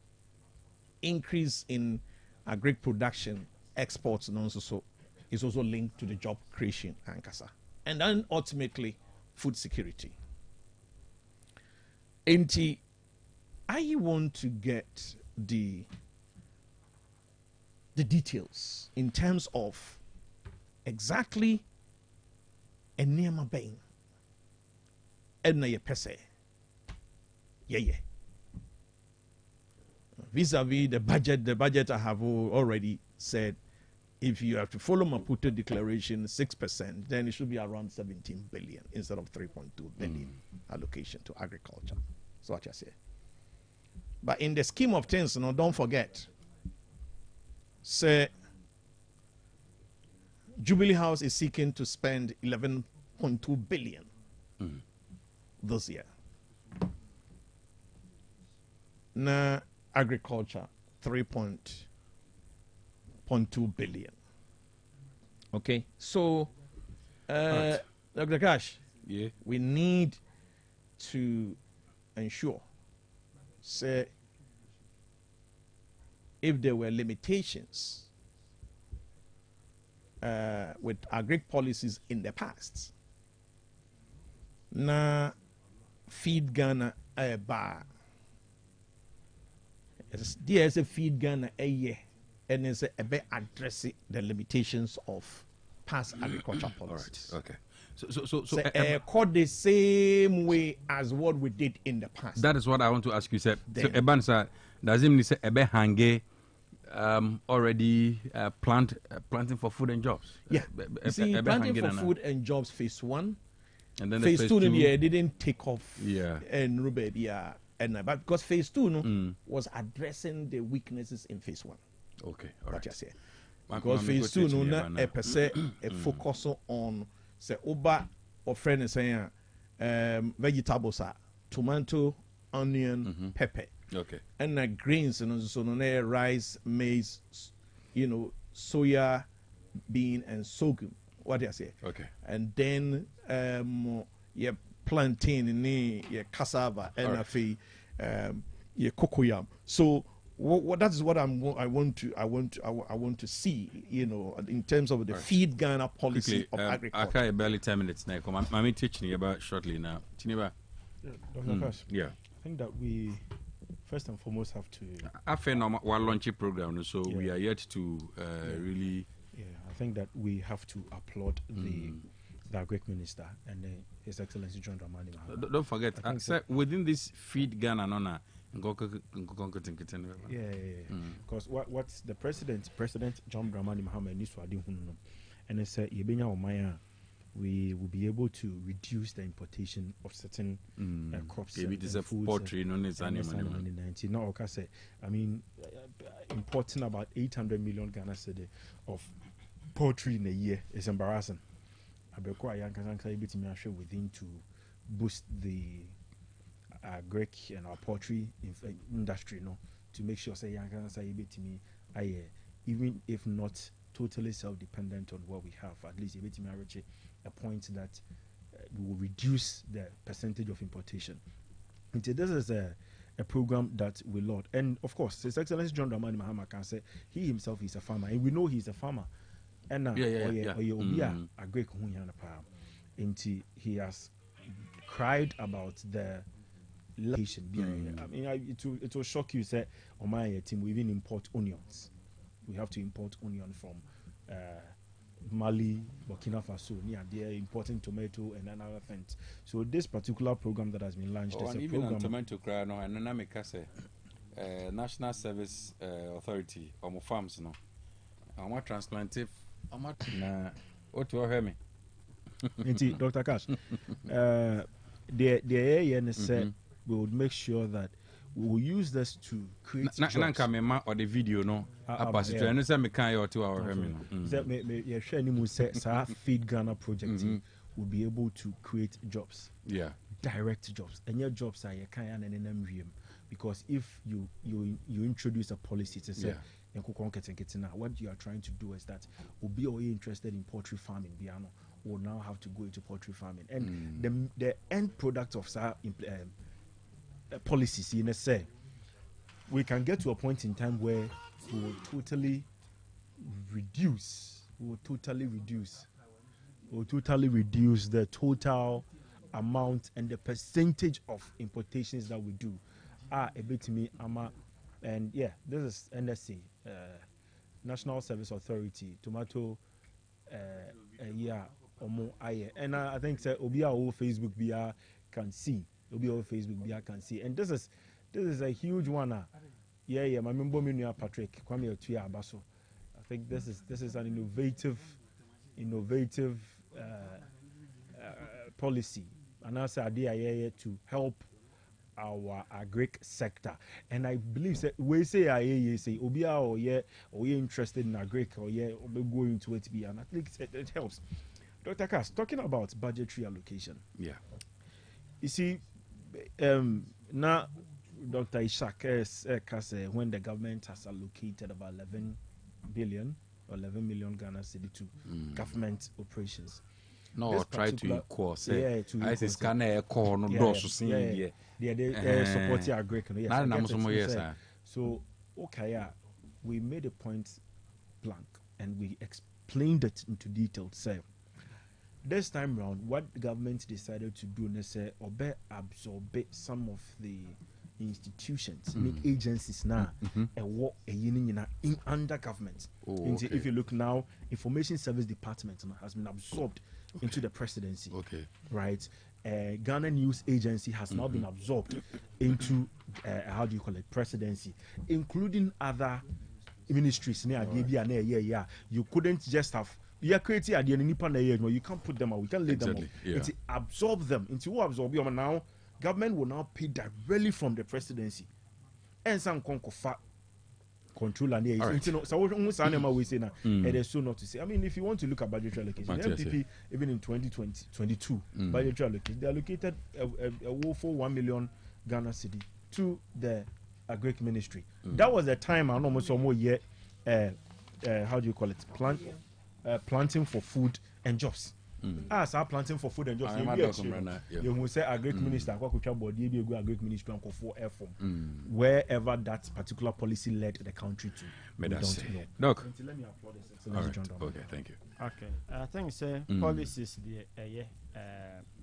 increase in agri production, exports and so is also linked to the job creation and kasa, and then ultimately food security. I want to get the details in terms of exactly a nearma bang and na ye pese. Yeah. Vis-a-vis the budget I have already said, if you have to follow Maputo declaration 6%, then it should be around 17 billion instead of 3.2 billion allocation to agriculture. So what I say. But in the scheme of things, don't forget, say Jubilee House is seeking to spend 11.2 billion this year. Na agriculture 3.2 billion. Okay, so right. Dr. Cash, we need to ensure, say, if there were limitations with agri policies in the past, na feed Ghana a bar. There's a feed Ghana a year, and it's a bit addressing the limitations of past agriculture policies. All right. Okay. So called the same way as what we did in the past. That is what I want to ask you, sir. So Ebansa, does it mean say ebe hange already planting for food and jobs? Yeah. See, planting for food and jobs phase 1, and then phase 2 didn't take off. Yeah. And Rubed, but because phase 2 was addressing the weaknesses in phase 1. Okay. All right. Because phase 2 a per se a focus on say oba or friend is saying vegetables are tomato, onion, pepper. Okay. And grains and so rice, maize, soya, bean and sorghum. What do I say? Okay. And then plantain and cassava and cocoyam. So what that is what I want to see, in terms of the feed Ghana policy of agriculture. I barely 10 minutes now. I'm teaching you about shortly now. Dr. Cash. Yeah. think that we first and foremost have to. I think we're launching program, so we are yet to really. Yeah, I think that we have to applaud the Greek minister and His Excellency John Dramani Mahama. Don't forget, within this feed Ghana, because what's the President John Dramani Mahama needs to add and it said we will be able to reduce the importation of certain crops and foods. Poultry, Now, I mean, importing about 800 million Ghana cedi of poultry in a year is embarrassing. Within to boost the Greek and our poultry industry, to make sure even if not totally self-dependent on what we have, at least a point that we will reduce the percentage of importation. And this is a program that we laud. And of course, His Excellency John Dramani Mahama can say he himself is a farmer, and we know he's a farmer. And he has cried about the location. I mean, it will shock you, say, on my team, we even import onions. We have to import onion from Mali, Burkina Faso, they're importing tomato and another things. So this particular program that has been launched is a even program. On tomato cry no, and then I say National Service Authority or farms no. I'm not transplantive. I'm not what you hear me. Dr. Cash, the area said we would make sure that we will use this to create jobs. Or the video no. Feed Ghana project will be able to create jobs. Yeah. Direct jobs. And your jobs are because if you introduce a policy to say what you are trying to do is that will be all interested in poultry farming will now have to go into poultry farming. And the end product of policies in a say we can get to a point in time where we will totally reduce the total amount and the percentage of importations that we do. A bit to me, and yeah, this is NSC, National Service Authority, tomato, and I think Obia or Facebook BR can see. And this is a huge one. My member Patrick Kwame Otuya Abaso. I think this is an innovative policy, and also idea to help our agric sector. And I believe that we say Obia or interested in agric or go into it, and I think it helps. Dr. Cass, talking about budgetary allocation. Yeah. You see, now Dr. Ishak says when the government has allocated about 11 billion or 11 million Ghana cedi to government operations. No, try to equal. Say, I say scanner call no doors to see. They support your Greek. So, okay, we made a point blank and we explained it into detail. Say, this time round, what the government decided to do is absorb some of the institutions, agencies now, and work in under government. If you look now, Information Service Department has been absorbed into the presidency. Right? Ghana News Agency has now been absorbed into presidency, including other ministries. You couldn't just have. You can't put them out. We can't lay them out. Absorb them. Into who absorb you now? Government will now pay directly from the presidency. And some control and we say now it is so not to say. I mean, if you want to look at budgetary allocation, the MPP even in 2022 budgetary allocation, they allocated a woeful 1 million Ghana cedi to the Agric Ministry. That was the time I know some more year planting for food and jobs. As our planting for food and jobs, you will say Agric Minister, Agric Ministry, wherever that particular policy led the country to. We don't know. Doc. Let me applaud this. Right. Okay, thank you. Okay, I think policies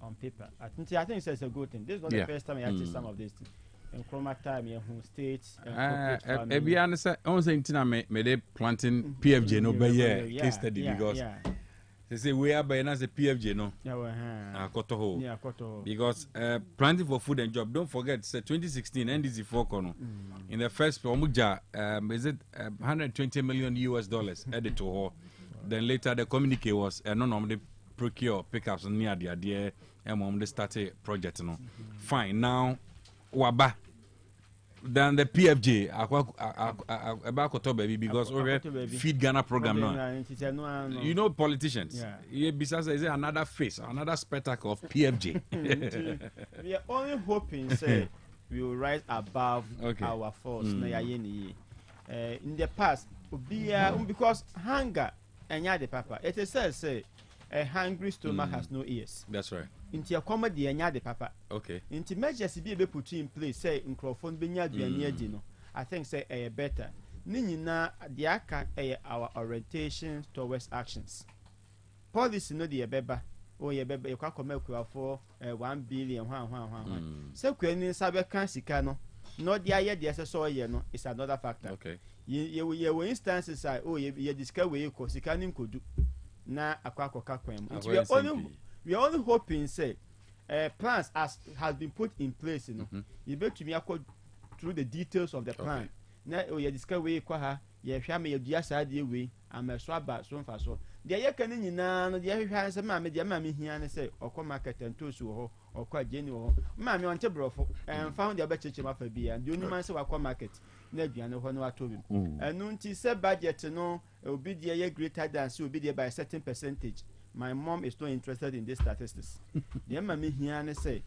on paper. I think it's a good thing. This is not the first time I see some of these things. Nkroma time who state ebia ne say on say ntina me dey planting PFJ no be here case study because they say we are by na say PFJ no akoto ho because planting for food and job, don't forget say 2016 NDC 4 kono in the first omuja is it $120 million added to her. Then later the communique was no they procure pickups near the idea and they started project no fine now waba than the PFJ about baby because feed Ghana program now. You know politicians. Yeah. Besides, is another face, another spectacle of PFJ. We are only hoping say we will rise above our force. In the past, because hunger and the papa. It is said say a hungry stomach has no ears. That's right. Into a comedy and the papa. Okay. Into measures be able put in place, say in Crawford Binya Dino. I think say a better. Nina diaka our orientation towards actions. Policy no the beba. Oh ye beba you can come for 1 billion. So when sabe can sikano. Not the idea the SSO no is another factor. Okay. Ye instances are ye discover we ko sikanin ko do. Na akwako kakwem. We are only hoping say plans has been put in place, you know. You bet to me through the details of the plan. Now you discover we kwa ye hwa me dua sa de we ameso aba so mfa so. De ye kan nyina no de hwa se ma me de ma me hia ne say okọ market ntosu ho okọ jeni ho. Ma me onte brofo found the becheche ma fa bia. De onima se wakọ market na aduane ho no atobi. Enu nti se budget no obi de ye greater than so obi de by a certain percentage. My mom is not interested in these statistics. The mammy here say,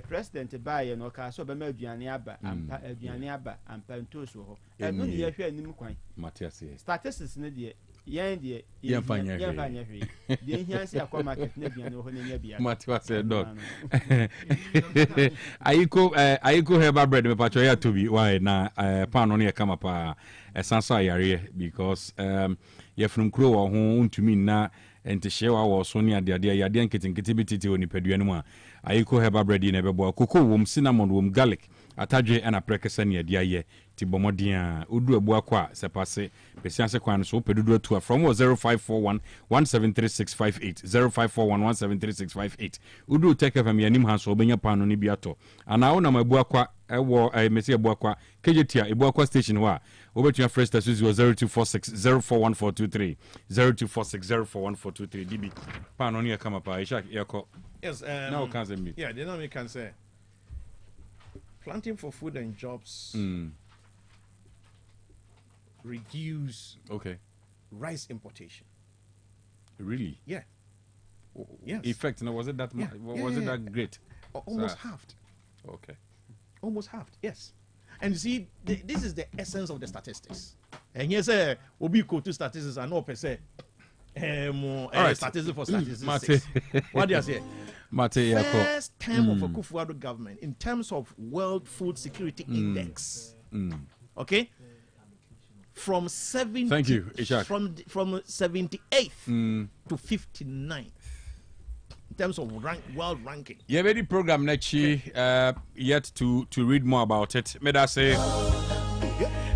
President buy no car so be aduane aba ampa aduane aba ampa ntoso ho. No ye hwe anim kwan. Matias. Statistics ne de yen de yen fanya hwe. De here say akwa market na aduane ho ne nya bia. Matias dog. Ayiko heba bread me pacho ya to be why na pan no ye kama pa esanso ayare because ye from kro wo ho ntumi na enti shewa wo so ne ade yade nketenkete bititi oni padua no mu a ayiko heba bread na bebo koko wom cinnamon wom garlic atadwe na prekesa ne ade aye ti bomodin a odu abu akwa sepase pesianse kwan so pedudu atu from 0541 173658 0541 173658 odu OTEC FM yanim ha so obenya pano ne biato ana wo na mabu akwa ewo mesi abu akwa kejetia ebu akwa station ho a obetua fresh station 0246 041423 0246 041423 db pano ne kama pa isha yako. Yes, now can say me. Yeah, the name can say planting for food and jobs reduce rice importation. Really? Yeah. Yes. Effect, no, was it that was it that great? Almost halved. Okay. Almost halved, yes. And you see, this is the essence of the statistics. And yes, we'll be go to statistics and no per se. Statistics for statistics. What do you say? First term of a Kufuor government in terms of World Food Security Index. Okay, from 70. Thank you, Ishak. From 78th to 59th in terms of world ranking. Yeah, very program nechi yet to read more about it. May I say.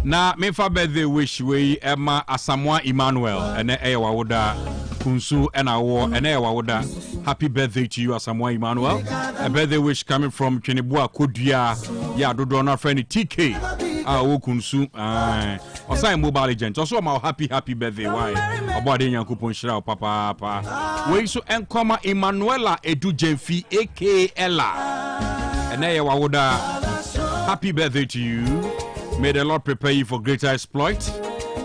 Na mefa birthday wish we Emma Asamoah Emmanuel and Ewawoda Kunsu and Awo and Ewawoda. Happy birthday to you, Asamoah Emmanuel. A birthday wish coming from Chenebua Kodia. Ya Dodona friend TK. Awo Kunsu. Osai mobile agent. Also my happy birthday. Why? About the Yankupon Shra Papa. We so enkoma Emmanuela Edu Jenfi aka Ella. And Ewawoda. Happy birthday to you. May the Lord prepare you for greater exploit.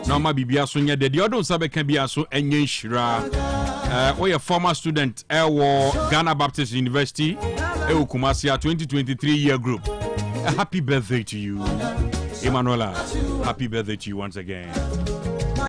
Norma Bibia Sonia, the other Sabe can be also Enye Shira. We a former student at Ghana Baptist University, Kumasia 2023 year group. A happy birthday to you, Emanuela. Happy birthday to you once again.